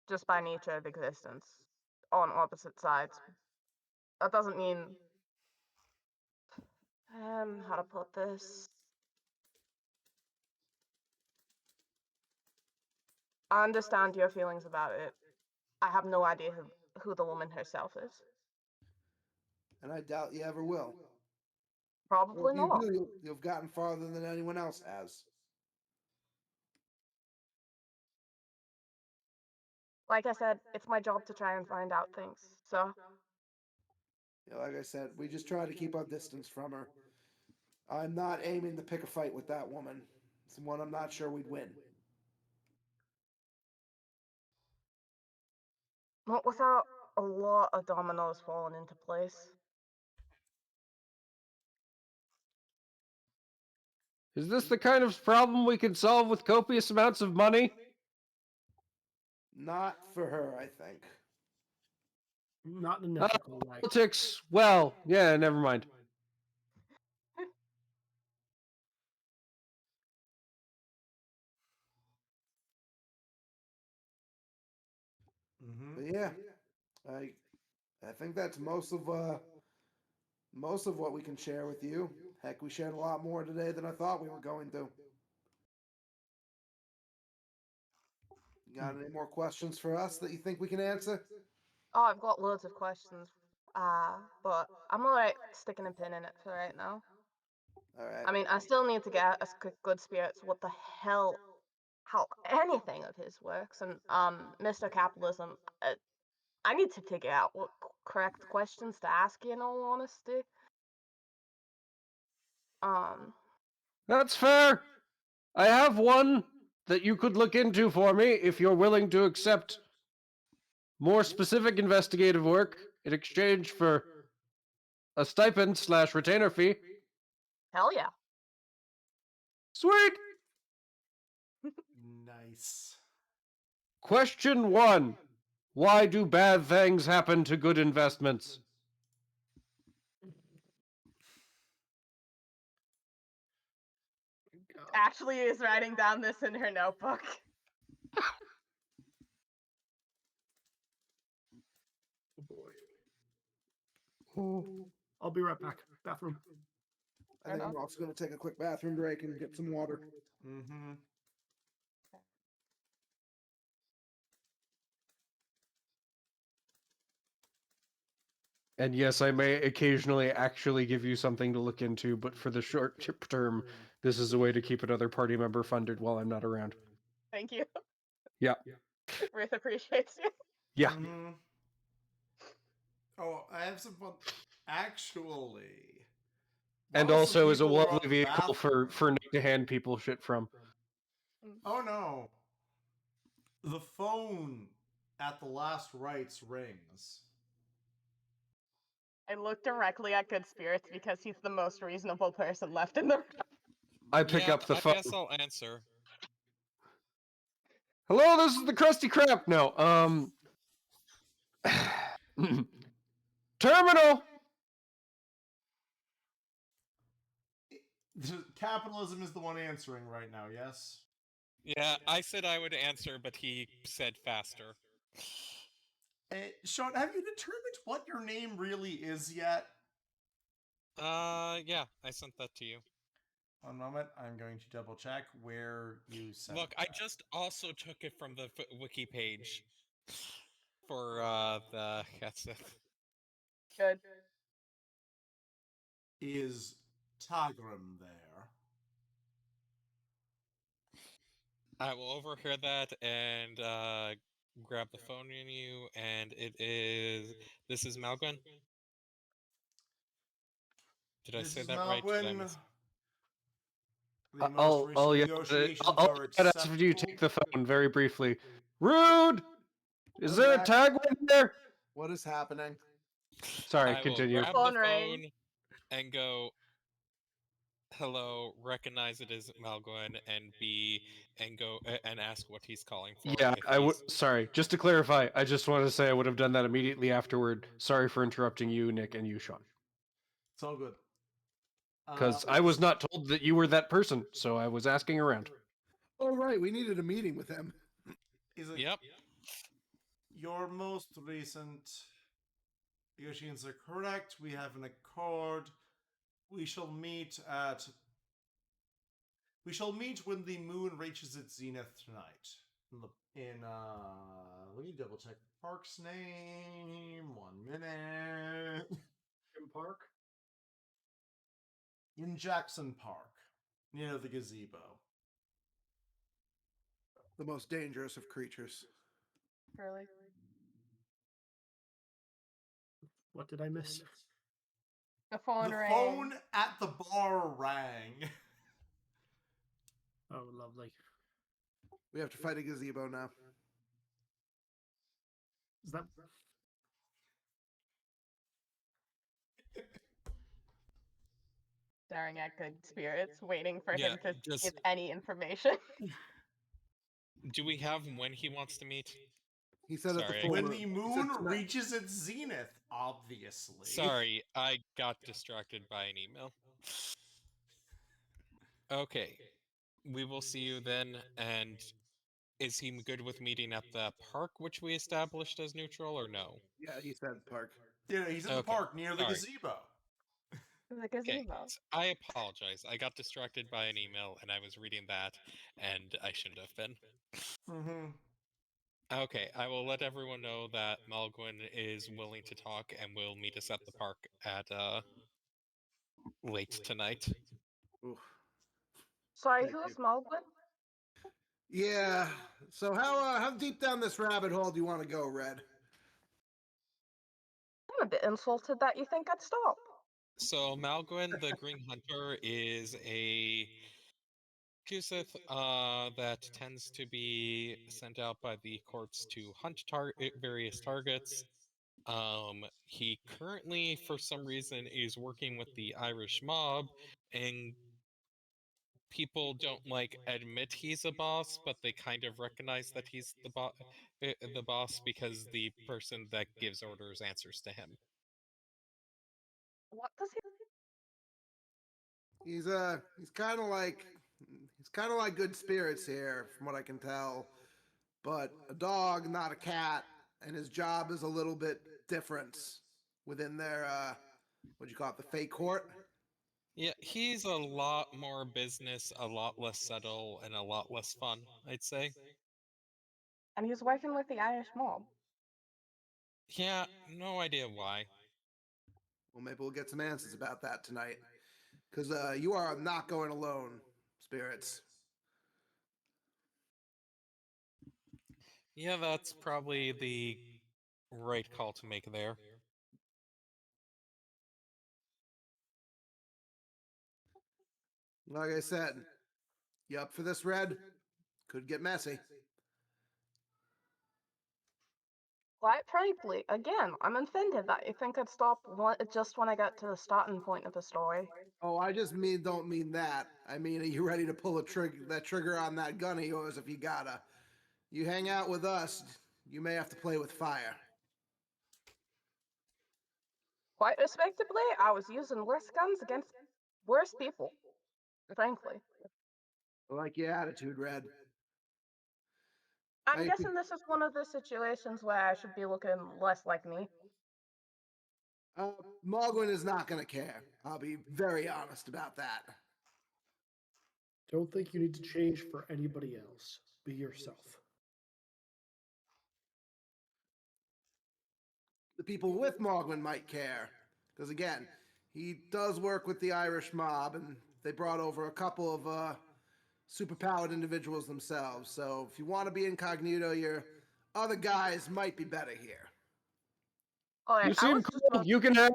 just by nature of existence, on opposite sides, that doesn't mean how to put this. I understand your feelings about it. I have no idea who the woman herself is. And I doubt you ever will. Or Probably if you not. do, you've gotten farther than anyone else has. Like I said, it's my job to try and find out things. So, Yeah, like I said, we just try to keep our distance from her. I'm not aiming to pick a fight with that woman. It's one I'm not sure we'd win. not without a lot of dominoes falling into place. Is this the kind of problem we can solve with copious amounts of money? Not for her, I think. Not in an ethical way. Politics, well, yeah, never mind. But yeah, I think that's most of what we can share with you. Heck, we shared a lot more today than I thought we were going to. You got any more questions for us that you think we can answer? Oh, I've got loads of questions. But I'm alright sticking a pin in it for right now. All right. I mean, I still need to get good spirits what the hell, how anything of his works, and Mr. Capitalism. I need to figure out what correct questions to ask you. In all honesty, That's fair. I have one that you could look into for me if you're willing to accept more specific investigative work in exchange for a stipend / retainer fee. hell yeah. Sweet. Nice. Question 1. Why do bad things happen to good investments? Ashley is writing down this in her notebook. Oh boy. I'll be right back. Bathroom. I think I'm also going to take a quick bathroom break and get some water. Mm-hmm. And yes, I may occasionally actually give you something to look into, but for the short term, this is a way to keep another party member funded while I'm not around. Thank you. Yeah. Ruth appreciates you. Yeah. Mm-hmm. Oh, I have some fun. Actually. And while also some is a people were lovely on vehicle bathroom- for Nick to hand people shit from. Oh no. The phone at the last rites rings. I look directly at Good Spirits because he's the most reasonable person left in the room. I pick Yeah, up the I phone. guess I'll answer. Hello, this is the Krusty Krab. No, Terminal. Capitalism is the one answering right now, yes? Yeah, I said I would answer, but he said faster. Sean, have you determined what your name really is yet? Yeah, I sent that to you. One moment, I'm going to double check where you sent Look, that. I just also took it from the wiki page for the that's it. Good. Is Tagram there? I will overhear that and grab the phone in you, and this is Malgwen. Did I This say is that right? Did I Malgwen. miss? The most I'll recent yell. negotiations I'll are ask if you acceptable. take the phone very briefly. Rude. Is I'm there a back. tag in there? What is happening? Sorry, I will continue. grab Phone the rang. phone and go, hello, recognize it as Malgwen, and go and ask what he's calling for. Yeah, if I would. he's- Sorry, just to clarify, I just wanted to say I would have done that immediately afterward. Sorry for interrupting you, Nick, and you, Sean, It's all good. because I was not told that you were that person, so I was asking around. Oh, right. We needed a meeting with him. Is it Yep. your most recent negotiations are correct? We have an accord. We shall meet when the moon reaches its zenith tonight. Let me double check the park's name. 1 minute. Jim Park. In Jackson Park, near the gazebo. The most dangerous of creatures. Really? What did I miss? The phone The rang. phone at the bar rang. Oh, lovely. We have to fight a gazebo now. Is that Staring at Good Spirits, waiting for Yeah, him to just- give any information. Do we have when he wants to meet? He said at the Sorry, full When moon. the He said moon tonight. reaches its zenith, obviously. Sorry, I got distracted by an email. Okay, we will see you then. And is he good with meeting at the park, which we established as neutral, or no? Yeah, he said park. Yeah, he's in the Okay, park near the sorry. gazebo. The Okay, gazebo. I apologize. I got distracted by an email, and I was reading that, and I shouldn't have been. Mm-hmm. Okay, I will let everyone know that Malgwen is willing to talk and will meet us at the park at late tonight. Oof. Sorry, Thank who's you. Mulgwin? Yeah. So how deep down this rabbit hole do you want to go, Red? I'm a bit insulted that you think I'd stop. So Malgwin, the Green Hunter, is a Kusith that tends to be sent out by the courts to hunt various targets. He currently, for some reason, is working with the Irish mob, and people don't admit he's a boss, but they kind of recognize that he's the boss because the person that gives orders answers to him. What does he? He's kind of like good spirits here, from what I can tell, but a dog, not a cat, and his job is a little bit different within their what do you call it, the fake court. Yeah, he's a lot more business, a lot less subtle, and a lot less fun, I'd say. And he's working with the Irish mob. Yeah, no idea why. Well, maybe we'll get some answers about that tonight, because you are not going alone, spirits. Yeah, that's probably the right call to make there. Like I said, you up for this, Red? Could get messy. Quite frankly, again, I'm offended that you think I'd stop just when I get to the starting point of the story. Oh, I just don't mean that. I mean, are you ready to pull that trigger on that gun of yours if you gotta? You hang out with us, you may have to play with fire. Quite respectably, I was using worse guns against worse people. Frankly. I like your attitude, Red. I'm guessing this is one of the situations where I should be looking less like me. Mogwin is not going to care. I'll be very honest about that. Don't think you need to change for anybody else. Be yourself. The people with Mogwin might care. Because again, he does work with the Irish mob, and they brought over a couple of superpowered individuals themselves. So if you want to be incognito, your other guys might be better here. Alright, You seem cool. You can have.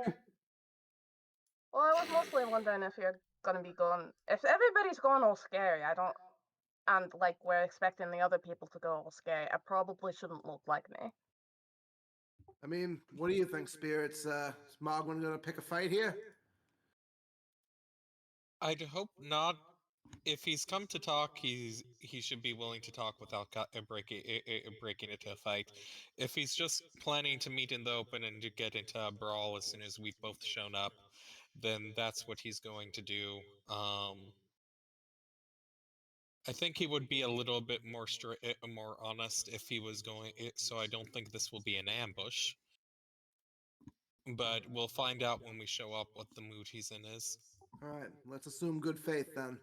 Well, I was mostly wondering if you're gonna be going. If everybody's going all scary, I don't. And like we're expecting the other people to go all scary, I probably shouldn't look like me. I mean, what do you think, Spirits? Is Mogwin going to pick a fight here? I'd hope not. If he's come to talk, he should be willing to talk without breaking into a fight. If he's just planning to meet in the open and to get into a brawl as soon as we've both shown up, then that's what he's going to do. I think he would be a little bit more honest if he was going. So I don't think this will be an ambush. But we'll find out when we show up what the mood he's in is. All right, let's assume good faith then.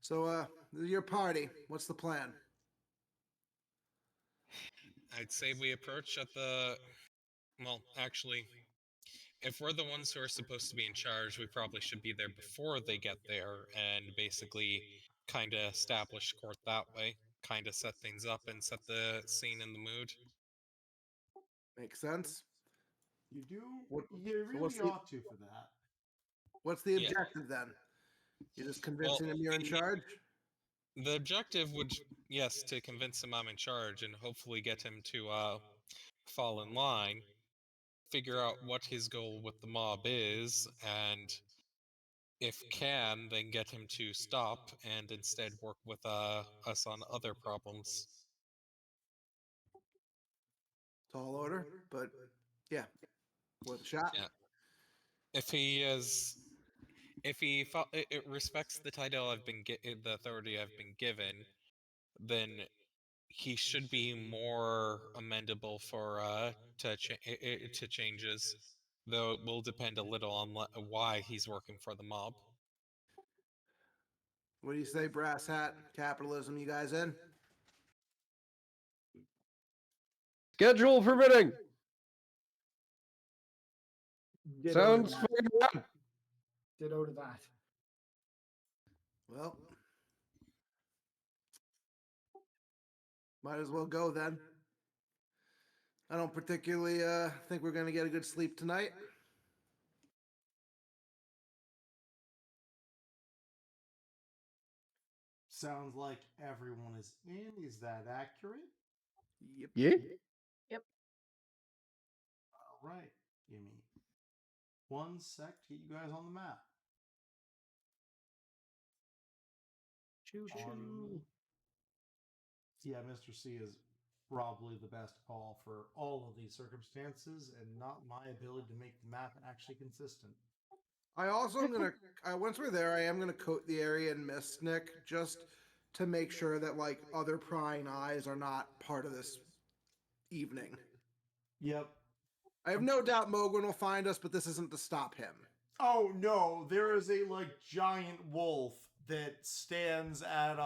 So, your party, what's the plan? I'd say we approach at the... Well, actually, if we're the ones who are supposed to be in charge, we probably should be there before they get there and basically kind of establish court that way. Kind of set things up and set the scene and the mood. Makes sense. You do. What- You so really what's the- ought to for that. What's the Yeah. objective then? You're just convincing him you're in the- charge? The objective would, yes, to convince him I'm in charge and hopefully get him to fall in line, figure out what his goal with the mob is, and if can, then get him to stop and instead work with us on other problems. Tall order, but yeah, worth a shot. Yeah. If he is, if he it respects the title the authority I've been given, then he should be more amendable for to changes. Though it will depend a little on why he's working for the mob. What do you say, brass hat? Capitalism, you guys in? Schedule permitting. Ditto Sounds to that. fine. Ditto to that. Well, might as well go then. I don't particularly think we're going to get a good sleep tonight. Sounds like everyone is in. Is that accurate? Yep. Yeah. Yep. All right. Give me 1 sec to get you guys on the map. Choo choo. Yeah, Mr. C is probably the best call for all of these circumstances, and not my ability to make the map actually consistent. I also am going to, once we're there, I am going to coat the area in mist, Nick, just to make sure that, like, other prying eyes are not part of this evening. Yep. I have no doubt Mogwin will find us, but this isn't to stop him. Oh no, there is a giant wolf that stands at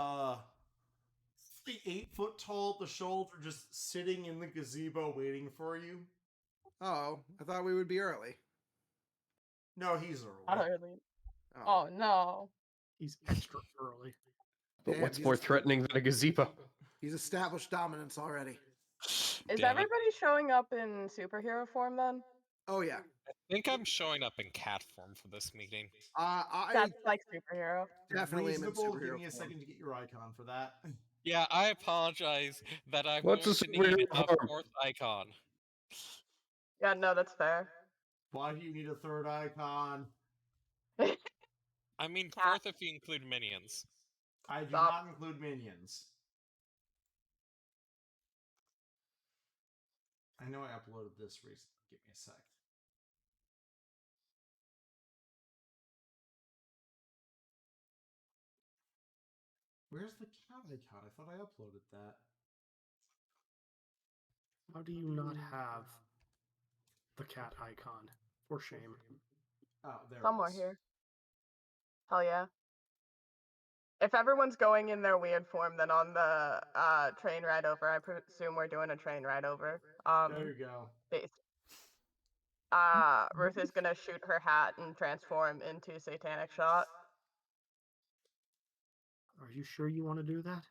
8 foot tall at the shoulder, just sitting in the gazebo waiting for you. Oh, I thought we would be early. No, he's Not early. early. Oh no. He's extra early. But Damn, what's he's more threatening than a gazebo? He's established dominance already. Is Damn it. everybody showing up in superhero form then? Oh yeah. I think I'm showing up in cat form for this meeting. I That's like superhero. definitely am in Reasonable. Give superhero me a form. second to get your icon for that. Yeah, I apologize that I'm What's going a to need superhero a form? 4th icon. Yeah, no, that's fair. Why do you need a third icon? I mean, Cat. 4th if you include minions. I do Stop. not include minions. I know I uploaded this recently. Give me a sec. Where's the cat icon? I thought I uploaded that. How do you not have the cat icon? For shame. Oh, there Somewhere it is. here. Hell yeah. If everyone's going in their weird form, then on the train ride over, I presume we're doing a train ride over. There you go. Base. Ruth is gonna shoot her hat and transform into Satanic Shot. Are you sure you want to do that?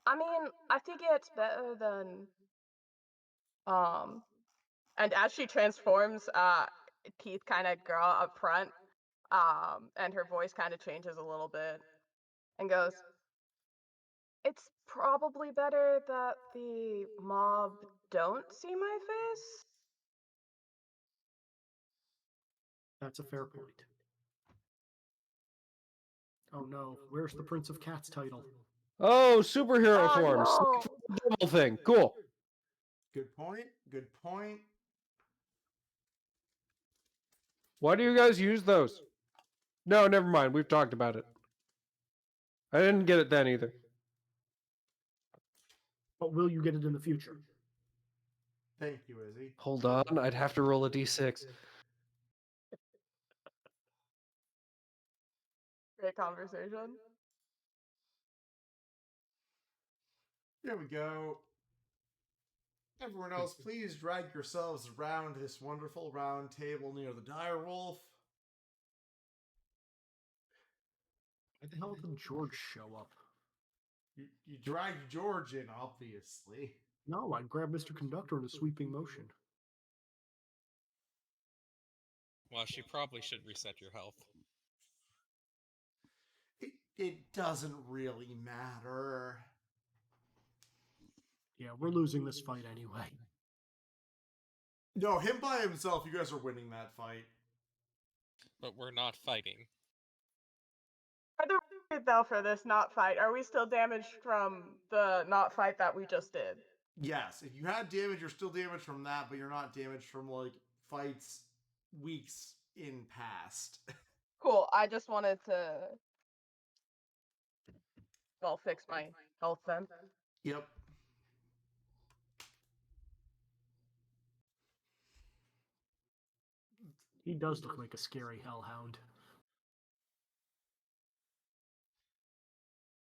I mean, I think it's better than and as she transforms, teeth kind of grow up front, and her voice kind of changes a little bit and goes, "It's probably better that the mob don't see my face." That's a fair point. Oh no, where's the Prince of Cats title? Oh, superhero Oh forms. no! Double thing. Cool. Good point. Good point. Why do you guys use those? No, never mind. We've talked about it. I didn't get it then either. But will you get it in the future? Thank you, Izzy. Hold on. I'd have to roll a d6. Great conversation. There we go. Everyone else, please drag yourselves around this wonderful round table near the dire wolf. Why the hell did George show up? You dragged George in, obviously. No, I'd grab Mr. Conductor in a sweeping motion. Well, she probably should reset your health. It doesn't really matter. Yeah, we're losing this fight anyway. No, him by himself, you guys are winning that fight. But we're not fighting. For the record, though, for this not fight, are we still damaged from the not fight that we just did? Yes, if you had damage, you're still damaged from that, but you're not damaged from, fights weeks in past. Cool. I just wanted to, well, fix my health then. Yep. He does look like a scary hellhound.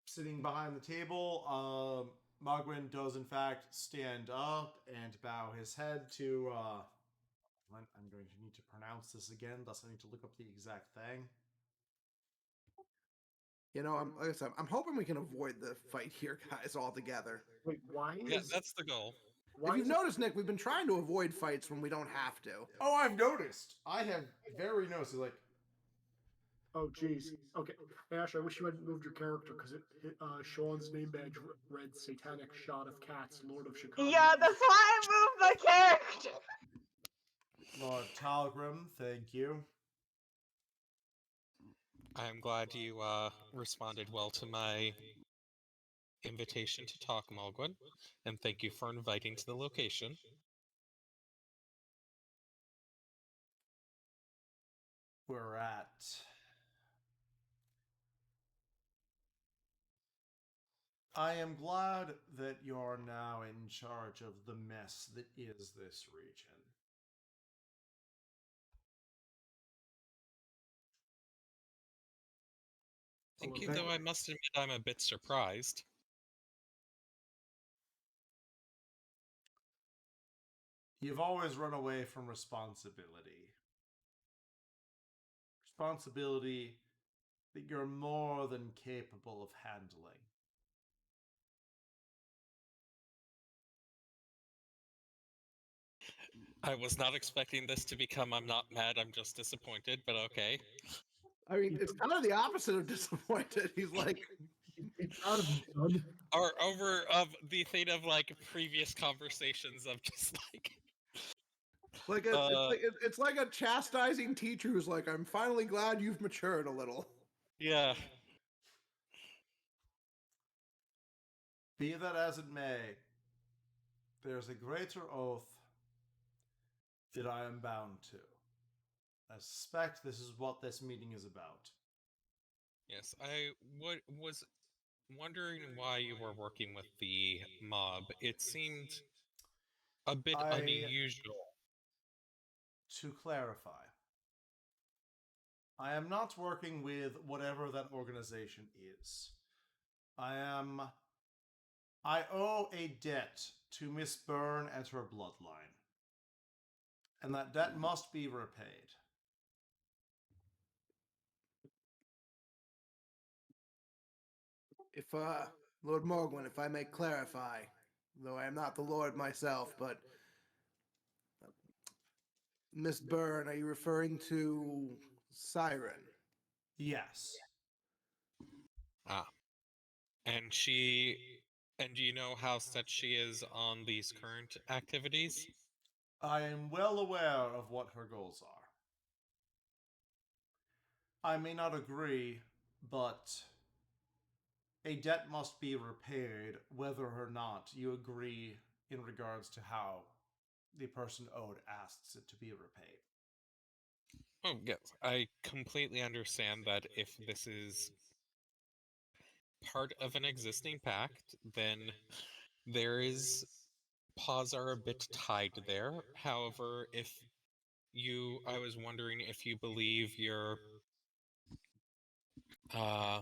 Sitting behind the table, Mogwin does in fact stand up and bow his head to, I'm going to need to pronounce this again, thus I need to look up the exact thing. You know, like I said, I'm hoping we can avoid the fight here, guys, altogether. Wait, why Yeah, is that's the goal. why If you've is it- noticed, Nick, we've been trying to avoid fights when we don't have to. Oh, I've noticed. I have very noticed. Like, Oh, jeez. Okay, Ash, I wish you hadn't moved your character because Sean's name badge read "Satanic Shot of Cats, Lord of Chicago." Yeah, that's why I moved my character. Lord Talgrim, thank you. I'm glad you responded well to my invitation to talk, Mulgwyn, and thank you for inviting to the location. We're at. I am glad that you're now in charge of the mess that is this region. Thank Well, you, thank- though I must admit I'm a bit surprised. You've always run away from responsibility. Responsibility that you're more than capable of handling. I was not expecting this to become I'm not mad, I'm just disappointed, but okay. I mean, it's kind of the opposite of disappointed. He's like, Be proud of you, son. Or over of the thing of like previous conversations of just like it's like a chastising teacher who's like, "I'm finally glad you've matured a little." yeah. Be that as it may, there's a greater oath that I am bound to. I suspect this is what this meeting is about. Yes, I was wondering why you were working with the mob. It seemed a bit unusual. To clarify, I am not working with whatever that organization is. I owe a debt to Miss Byrne and her bloodline. And that debt must be repaid. If Lord Morgwin, if I may clarify, though I am not the Lord myself, but Miss Byrne, are you referring to Siren? Yes. Ah. And do you know how set she is on these current activities? I am well aware of what her goals are. I may not agree, but a debt must be repaid whether or not you agree in regards to how the person owed asks it to be repaid. Oh, yes. I completely understand that if this is part of an existing pact, then there is paws are a bit tied there. However, I was wondering if you believe your uh,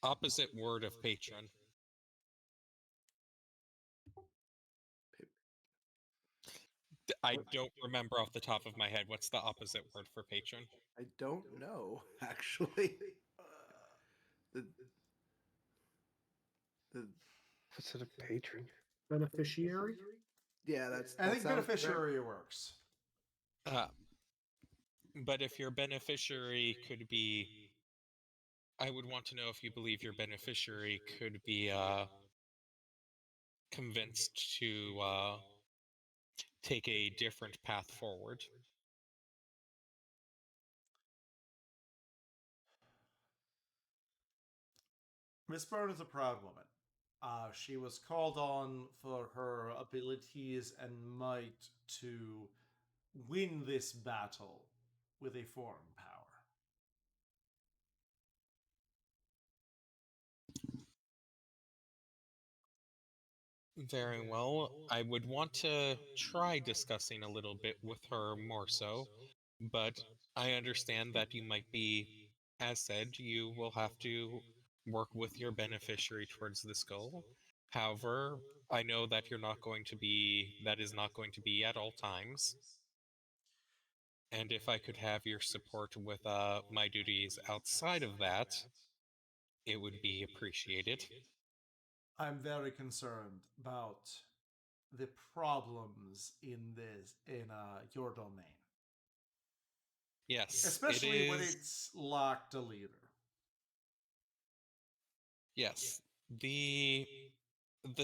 opposite word of patron. I don't remember off the top of my head what's the opposite word for patron. I don't know, actually. The, the What's it a patron? Beneficiary? yeah, that's. I that think sounds correct. beneficiary works. But if your beneficiary could be, I would want to know if you believe your beneficiary could be convinced to take a different path forward. Miss Byrne is a proud woman. She was called on for her abilities and might to win this battle with a foreign power. Very well. I would want to try discussing a little bit with her more so, but I understand that you might be, as said, you will have to work with your beneficiary towards this goal. However, I know that that is not going to be at all times. And if I could have your support with my duties outside of that, it would be appreciated. I'm very concerned about the problems in your domain, Yes, it especially when is. it's lacked a leader. Yes, the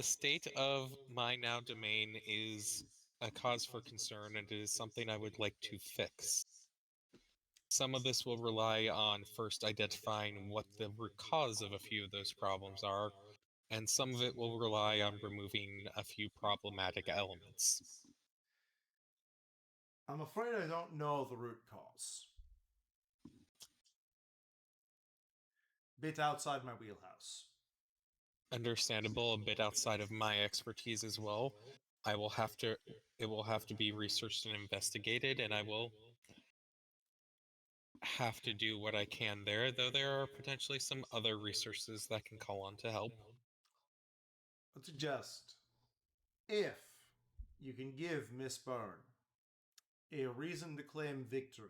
state of my now domain is a cause for concern, and it is something I would like to fix. Some of this will rely on first identifying what the root cause of a few of those problems are, and some of it will rely on removing a few problematic elements. I'm afraid I don't know the root cause. Bit outside my wheelhouse. Understandable, a bit outside of my expertise as well. I will have to it will have to be researched and investigated, and I will have to do what I can there, though there are potentially some other resources that can call on to help. I'd suggest if you can give Miss Byrne a reason to claim victory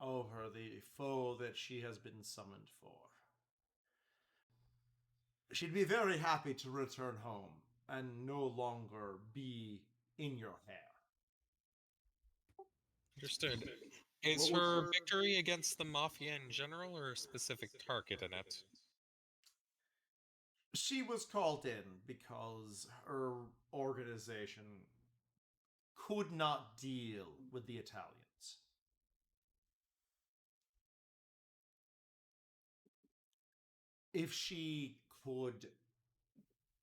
over the foe that she has been summoned for, she'd be very happy to return home and no longer be in your hair. Understood. Is What would her victory against the Mafia in general, or a specific target in it? She was called in because her organization could not deal with the Italians. If she could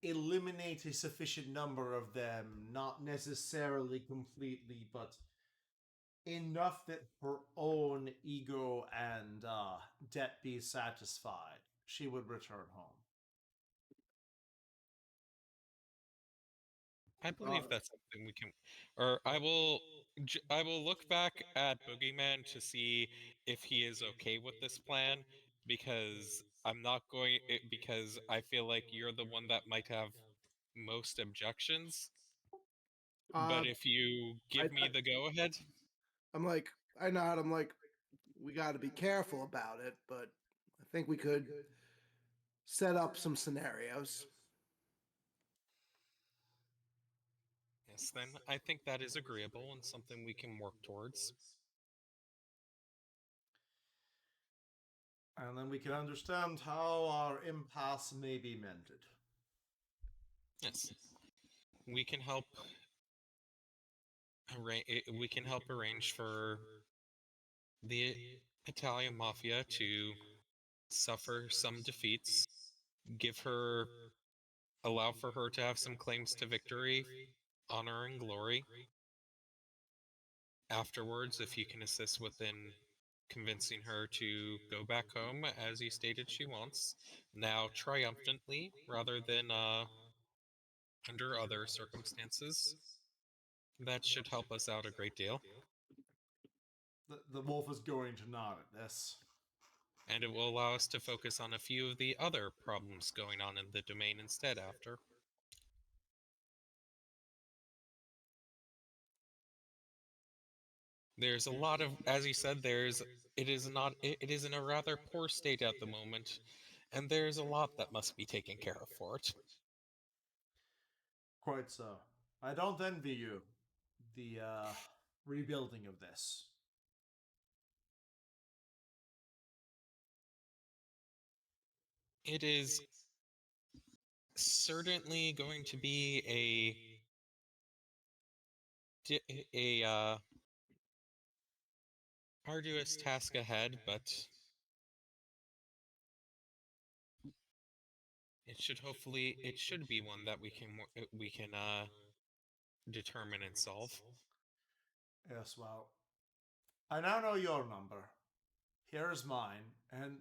eliminate a sufficient number of them, not necessarily completely, but enough that her own ego and debt be satisfied, she would return home. I believe that's something we can, or I will look back at Boogeyman to see if he is okay with this plan, because I'm not going, because I feel like you're the one that might have most objections. But if you give me the go ahead, I'm like, I nod. I'm like, we got to be careful about it, but I think we could set up some scenarios. yes, then I think that is agreeable and something we can work towards. And then we can understand how our impasse may be mended. Yes, we can help. We can help arrange for the Italian mafia to suffer some defeats, give her, allow for her to have some claims to victory, honor, and glory. Afterwards, if you can assist within convincing her to go back home as you stated she wants, now triumphantly rather than under other circumstances, that should help us out a great deal. The wolf is going to nod at this. And it will allow us to focus on a few of the other problems going on in the domain instead after. There's a lot of, as you said, it is in a rather poor state at the moment, and there's a lot that must be taken care of for it. Quite so. I don't envy you the rebuilding of this. It is certainly going to be a arduous task ahead, but it should be one that we can determine and solve. Yes, well, I now know your number. Here's mine, and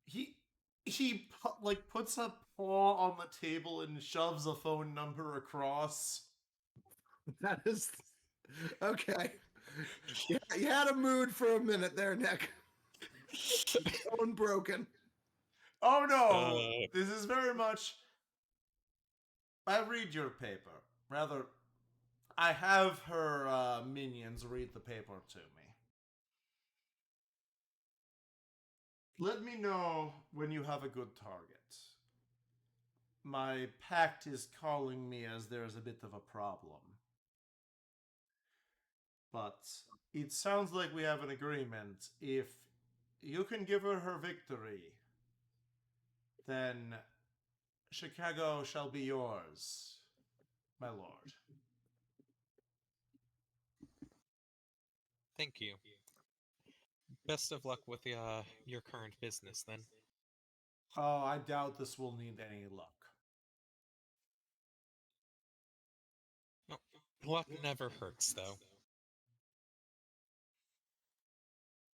he like puts a paw on the table and shoves a phone number across. That is okay. Yeah, you had a mood for a minute there, Nick. Phone broken. Oh no! This is very much. I read your paper. Rather, I have her minions read the paper to me. Let me know when you have a good target. My pact is calling me as there's a bit of a problem. But it sounds like we have an agreement. If you can give her victory, then Chicago shall be yours, my lord. Thank you. Best of luck with your current business, then. Oh, I doubt this will need any luck. No, luck never hurts, though.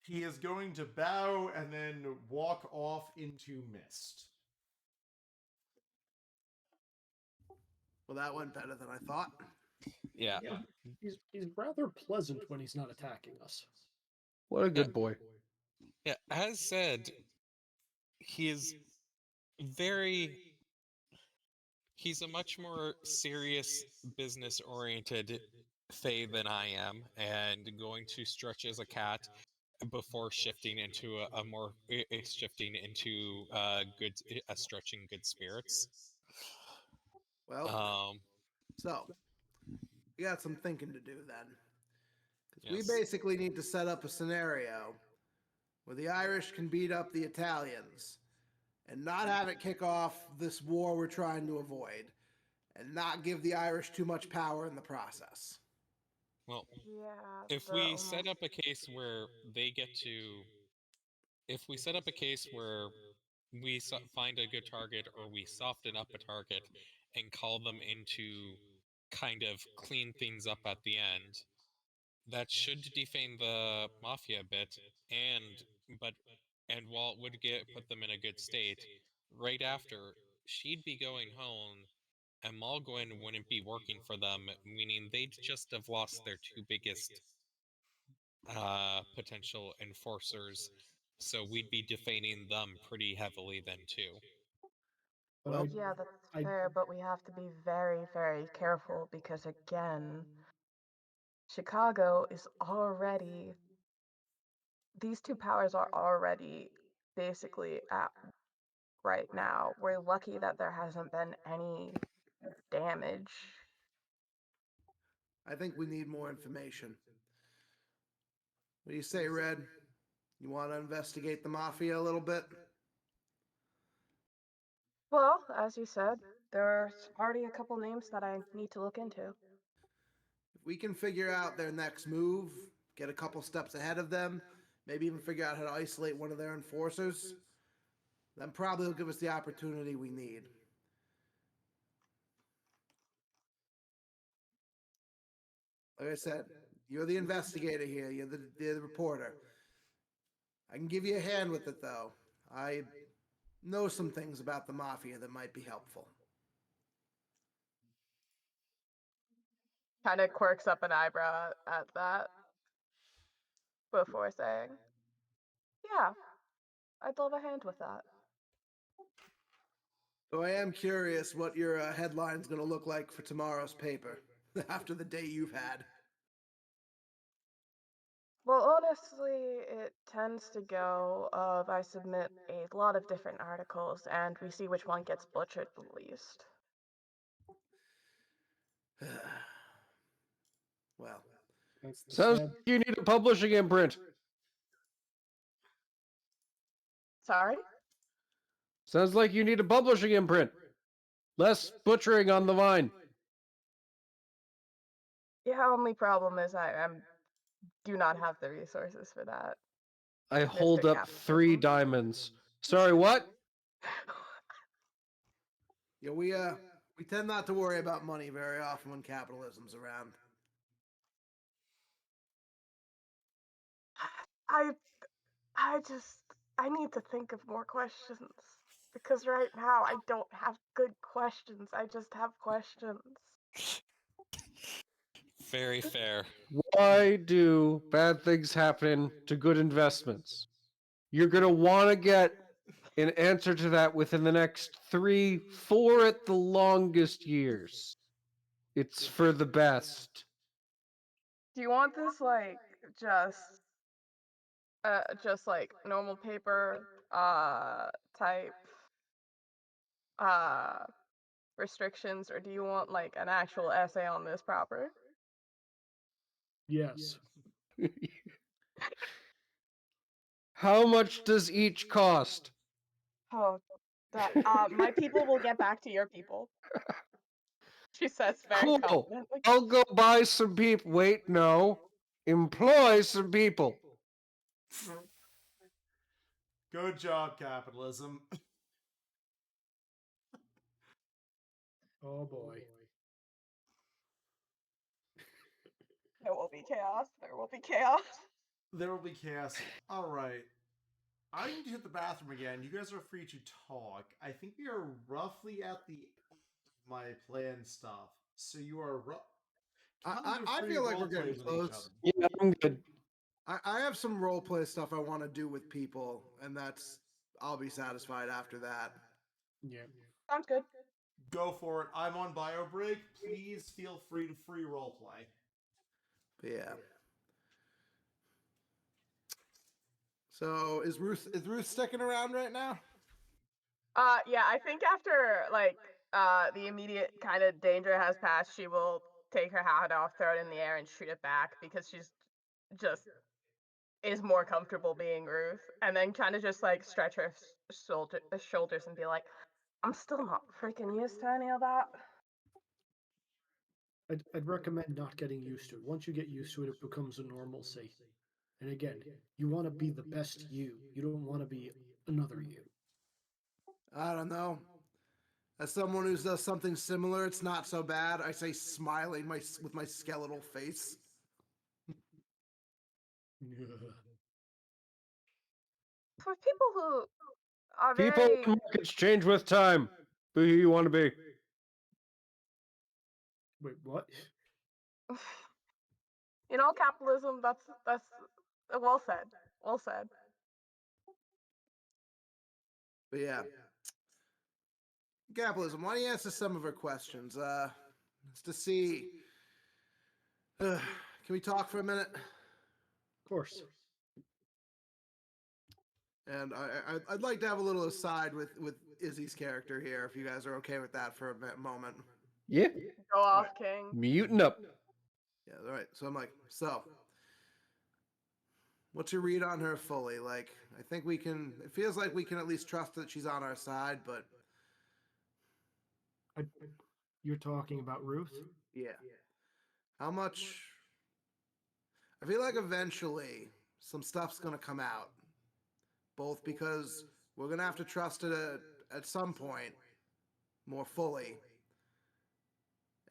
He is going to bow and then walk off into mist. Well, that went better than I thought. Yeah. Yeah, he's rather pleasant when he's not attacking us. What a good boy. Yeah, as said, he is very. He's a much more serious, business-oriented Fae than I am, and going to stretch as a cat before shifting into a more shifting into good stretching good spirits. Well, Um, so we got some thinking to do then. Because we yes. basically need to set up a scenario where the Irish can beat up the Italians and not have it kick off this war we're trying to avoid and not give the Irish too much power in the process. Well, Yeah. if we set up a case where they get to, if we set up a case where we find a good target or we soften up a target and call them into kind of clean things up at the end, that should defame the mafia a bit, but and while it would put them in a good state, right after she'd be going home and Malgwyn wouldn't be working for them, meaning they'd just have lost their two biggest potential enforcers, so we'd be defaming them pretty heavily then too. But Well, Yeah, that's I- fair, but we have to be very, very careful because, again, Chicago is already, these two powers are already basically at right now. We're lucky that there hasn't been any damage. I think we need more information. What do you say, Red? You want to investigate the Mafia a little bit? Well, as you said, there's already a couple names that I need to look into. If we can figure out their next move, get a couple steps ahead of them, maybe even figure out how to isolate one of their enforcers, then probably will give us the opportunity we need. Like I said, you're the investigator here, you're the reporter. I can give you a hand with it, though. I know some things about the Mafia that might be helpful. Kind of quirks up an eyebrow at that before saying, yeah, I'd love a hand with that. So I am curious what your headline's going to look like for tomorrow's paper after the day you've had. Well, honestly, it tends to go of I submit a lot of different articles and we see which one gets butchered the least. Well, that's the Sounds sad- like you need a publishing imprint. Sorry? Sounds like you need a publishing imprint. Less butchering on the vine. The only problem is I do not have the resources for that. I hold Mr. up 3 Capitalism. diamonds. Sorry, what? yeah, we tend not to worry about money very often when capitalism's around. I need to think of more questions. Because right now I don't have good questions. I just have questions. Very fair. Why do bad things happen to good investments? You're going to want to get an answer to that within the next 3, 4 at the longest years. It's for the best. Do you want this like just like normal paper type uh restrictions, or do you want like an actual essay on this proper? Yes. How much does each cost? Oh, that my people will get back to your people. She says very Cool. confidently. I'll go buy some people. Wait, no. Employ some people. Good job, capitalism. Oh boy. There will be chaos. There will be chaos. There will be chaos. All right. I need to hit the bathroom again. You guys are free to talk. I think we are roughly at the end of my planned stuff. So you are I feel like we're getting close. Yeah, I'm good. I have some role play stuff I want to do with people, and I'll be satisfied after that. Yeah. Sounds good. Go for it. I'm on bio break. Please feel free to free roleplay. But yeah. So is Ruth sticking around right now? Yeah, I think after like the immediate kind of danger has passed, she will take her hat off, throw it in the air, and shoot it back because she's just is more comfortable being Ruth, and then kind of just like stretch her shoulders and be like, "I'm still not freaking used to any of that." I'd recommend not getting used to it. Once you get used to it, it becomes a normalcy. And again, you want to be the best you. You don't want to be another you. I don't know. As someone who does something similar, it's not so bad. I say, smiling with my skeletal face. For people who are People very, and markets change with time. Be who you want to be. Wait, what? capitalism. That's well said. Well said. But yeah. Capitalism, why don't you answer some of her questions? It's to see. Can we talk for a minute? Of course. And I'd like to have a little aside with Izzy's character here, if you guys are okay with that for a moment. Yeah. Go off, King. Mutant up. Yeah, all right. So I'm like, what's your read on her fully? Like, I think we can. It feels like we can at least trust that she's on our side, but You're talking about Ruth? yeah. How much? I feel like eventually some stuff's gonna come out, both because we're gonna have to trust it at some point more fully,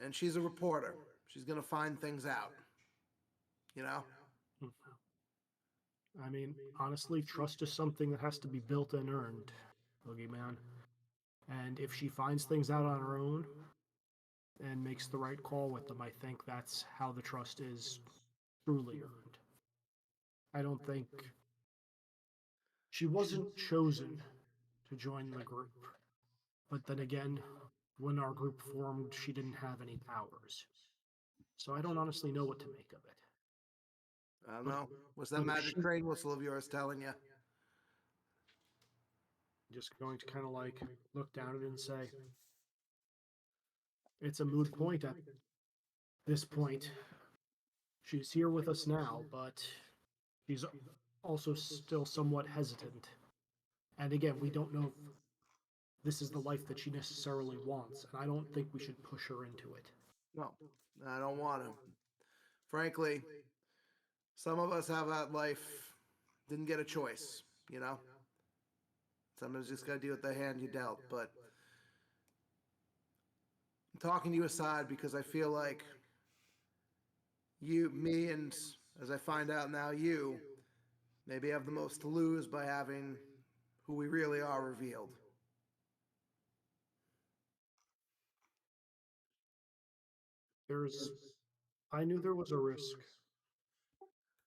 and she's a reporter. She's gonna find things out. You know? I mean, honestly, trust is something that has to be built and earned, Boogeyman. And if she finds things out on her own and makes the right call with them, I think that's how the trust is truly earned. I don't think she wasn't chosen to join the group. But then again, when our group formed, she didn't have any powers. So I don't honestly know what to make of it. I don't know. What's that But if magic she- train whistle of yours telling you? Just going to kind of like look down at it and say, it's a moot point at this point. She's here with us now, but she's also still somewhat hesitant. And again, we don't know if this is the life that she necessarily wants, and I don't think we should push her into it. No, I don't want to. Frankly, some of us have that life, didn't get a choice, you know? Sometimes you just gotta deal with the hand you dealt, but I'm talking to you aside because I feel like me, and as I find out now, you maybe have the most to lose by having who we really are revealed. I knew there was a risk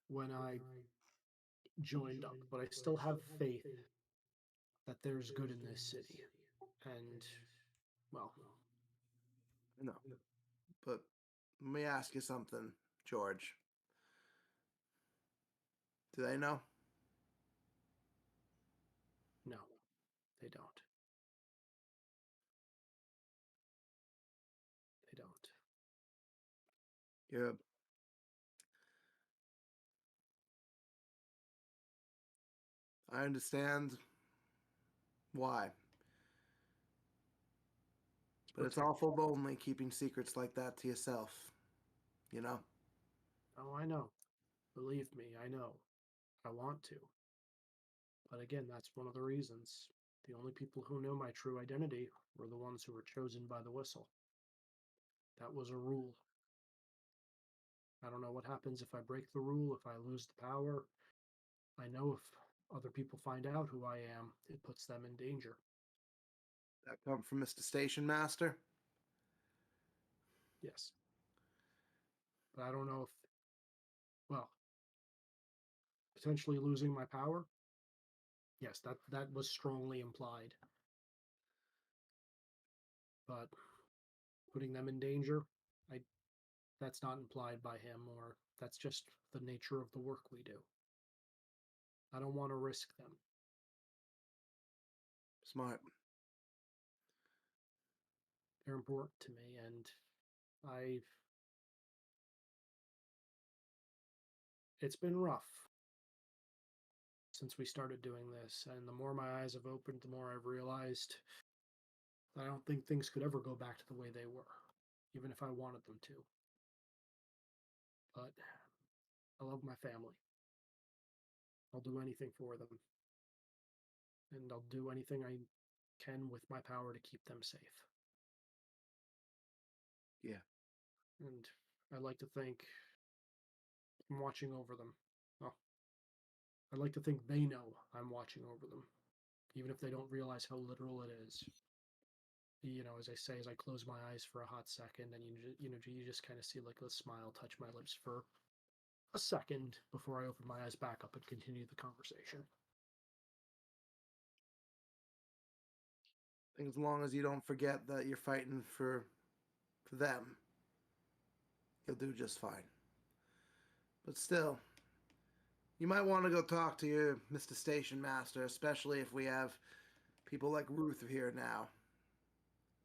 when I joined up, but I still have faith that there's good in this city. And, well, No. But let me ask you something, George. Do they know? They don't. They don't. Yeah. I understand why. But it's awful lonely keeping secrets like that to yourself. You know? Oh, I know. Believe me, I know. I want to. But again, that's one of the reasons. The only people who know my true identity were the ones who were chosen by the whistle. That was a rule. I don't know what happens if I break the rule, if I lose the power. I know if other people find out who I am, it puts them in danger. That come from Mr. Station Master? Yes. But I don't know if, well, potentially losing my power? Yes, that was strongly implied. But putting them in danger, I that's not implied by him, or that's just the nature of the work we do. I don't want to risk them. Smart. They're important to me, and I've it's been rough since we started doing this, and the more my eyes have opened, the more I've realized I don't think things could ever go back to the way they were, even if I wanted them to. But I love my family. I'll do anything for them. And I'll do anything I can with my power to keep them safe. Yeah. And I like to think I'm watching over them. Well, I like to think they know I'm watching over them, even if they don't realize how literal it is. You know, as I say, as I close my eyes for a hot second, and you just kind of see like a smile touch my lips for a second before I open my eyes back up and continue the conversation. I think as long as you don't forget that you're fighting for them, you'll do just fine. But still, you might want to go talk to your Mr. Station Master, especially if we have people like Ruth here now.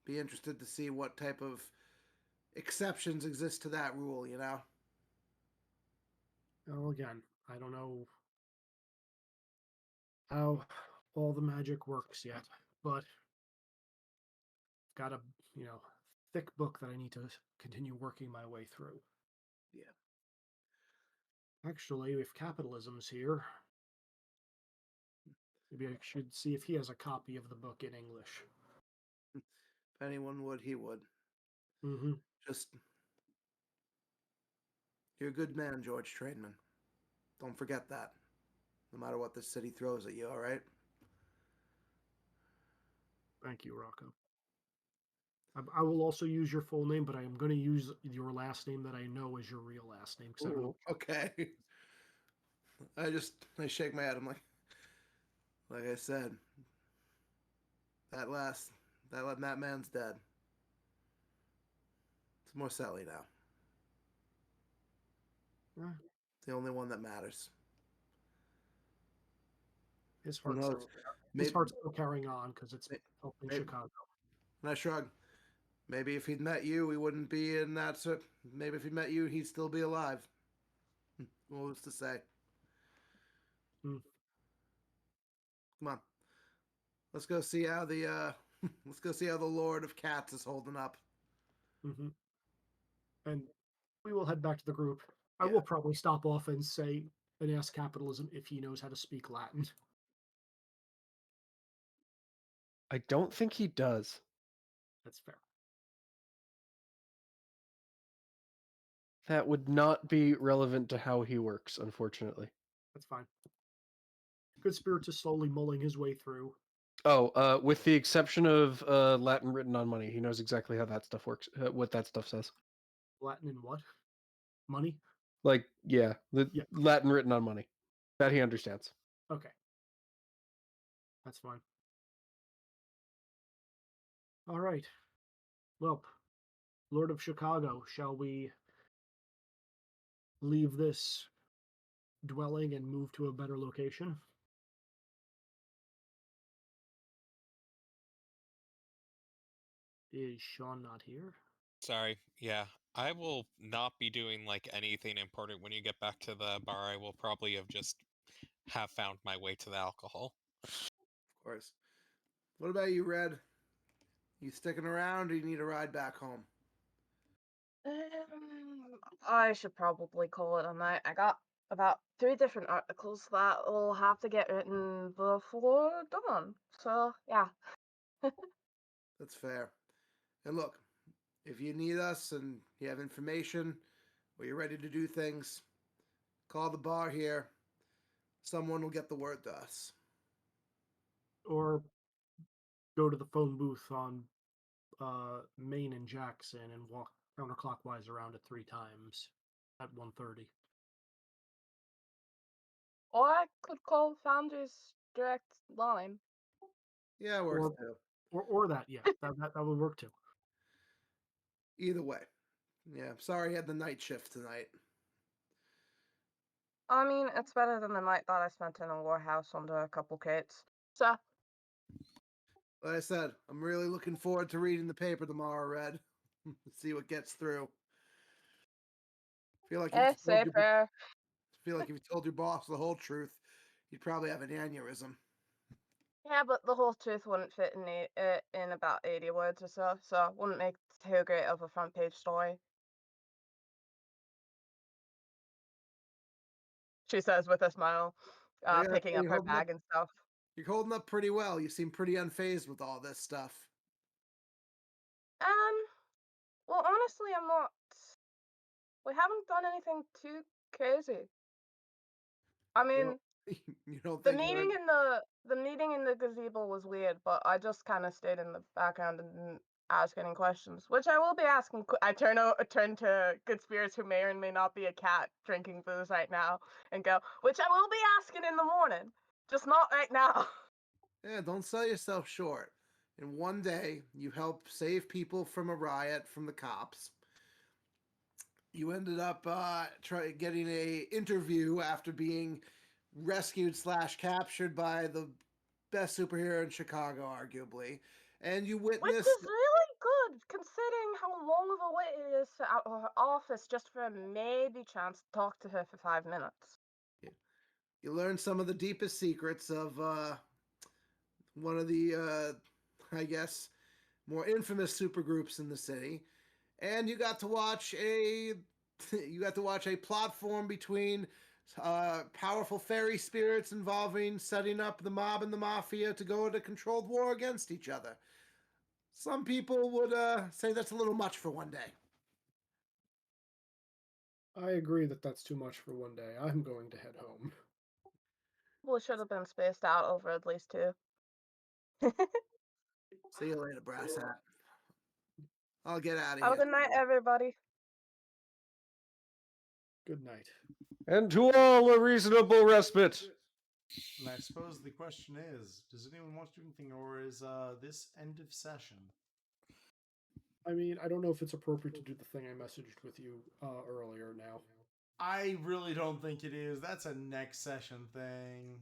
Be interested to see what type of exceptions exist to that rule, you know? Well, again, I don't know how all the magic works yet, but got a thick book that I need to continue working my way through. Yeah. Actually, if capitalism's here, maybe I should see if he has a copy of the book in English. If anyone would, he would. Mm-hmm. Just, you're a good man, George Trainman. Don't forget that. No matter what this city throws at you, all right? Thank you, Rocco. I will also use your full name, but I am going to use your last name that I know is your real last name because I don't know. Okay. I shake my head. I'm like I said, that man's dead. It's Morcelli now. Eh, The only one that matters. his Who heart's knows? still, his Maybe, heart's still carrying on because it's helping maybe, Chicago. and I shrug. Maybe if he'd met you, he wouldn't be in that. Maybe if he met you, he'd still be alive. Who's to say? Mm. Come on, let's go see how the let's go see how the Lord of Cats is holding up. Mm-hmm. And we will head back to the group. I Yeah. will probably stop off and ask capitalism if he knows how to speak Latin. I don't think he does. That's fair. That would not be relevant to how he works, unfortunately. That's fine. Good Spirit is slowly mulling his way through. Oh, with the exception of Latin written on money, he knows exactly how that stuff works, what that stuff says. Latin in what? Money? Like, yeah, the Yeah. Latin written on money. That he understands. Okay. That's fine. All right. Well, Lord of Chicago, shall we leave this dwelling and move to a better location? Is Sean not here? Sorry. Yeah, I will not be doing like anything important when you get back to the bar. I will probably have found my way to the alcohol. Of course. What about you, Red? You sticking around, or you need a ride back home? I should probably call it a night. I got about 3 different articles that will have to get written before dawn. So, yeah. That's fair. And look, if you need us and you have information or you're ready to do things, call the bar here. Someone will get the word to us. Or go to the phone booth on Main and Jackson and walk counterclockwise around it 3 times at 1:30. Or I could call Founder's direct line. Yeah, it works too. Or that, yeah, that would work too. Either way. Yeah, I'm sorry you had the night shift tonight. I mean, it's better than the night that I spent in a warehouse under a couple crates. So, Like I said, I'm really looking forward to reading the paper tomorrow, Red. See what gets through. Feel like say prayer. if you told your boss the whole truth, you'd probably have an aneurysm. Yeah, but the whole truth wouldn't fit in about 80 words or so it wouldn't make too great of a front page story. She says with a smile, picking up her bag and stuff. You're holding up pretty well. You seem pretty unfazed with all this stuff. Well, honestly, I'm not. We haven't done anything too crazy. I mean, Well, you don't the think meeting in the gazebo was weird, but I just kind of stayed in the background and didn't ask any questions, which I will be asking. I turn to Good Spirits, who may or may not be a cat drinking booze right now, and go, which I will be asking in the morning, just not right now. Yeah, don't sell yourself short. In one day, you helped save people from a riot from the cops. You ended up getting a interview after being rescued / captured by the best superhero in Chicago, arguably, and you Which witnessed. is really good, considering how long of a wait it is to out of her office just for a maybe chance to talk to her for 5 minutes. You learned some of the deepest secrets of one of the, I guess, more infamous supergroups in the city, and you got to watch a plot form between powerful fairy spirits involving setting up the mob and the mafia to go at a controlled war against each other. Some people would say that's a little much for one day. I agree that that's too much for one day. I'm going to head home. Well, it should have been spaced out over at least 2. See you later, brass hat. I'll get out of Have a here. good night, everybody. Good night. And to all a reasonable respite. And I suppose the question is, does anyone want to do anything, or is this end of session? I mean, I don't know if it's appropriate to do the thing I messaged with you earlier now. I really don't think it is. That's a next session thing.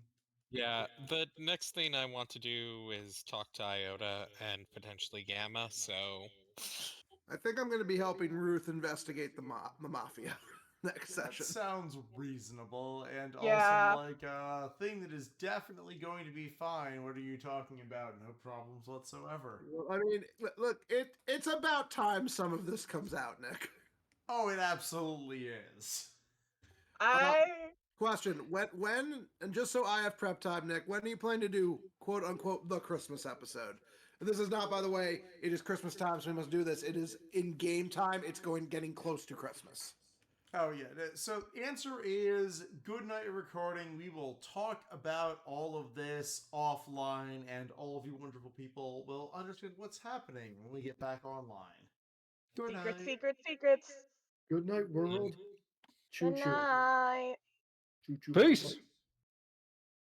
Yeah, the next thing I want to do is talk to Iota and potentially Gamma, so... I think I'm going to be helping Ruth investigate the mafia next That session. sounds reasonable, and Yeah. also like a thing that is definitely going to be fine. What are you talking about? No problems whatsoever. Well, I mean, look, it's about time some of this comes out, Nick. Oh, it absolutely is. Question: when, and just so I have prep time, Nick, when are you planning to do quote unquote the Christmas episode? And this is not, by the way, it is Christmas time, so we must do this. It is in game time. It's getting close to Christmas. Oh yeah. So answer is good night recording. We will talk about all of this offline, and all of you wonderful people will understand what's happening when we get back online. Good night. Secrets. Good night, world. Choo Good choo. night. Choo choo. Peace.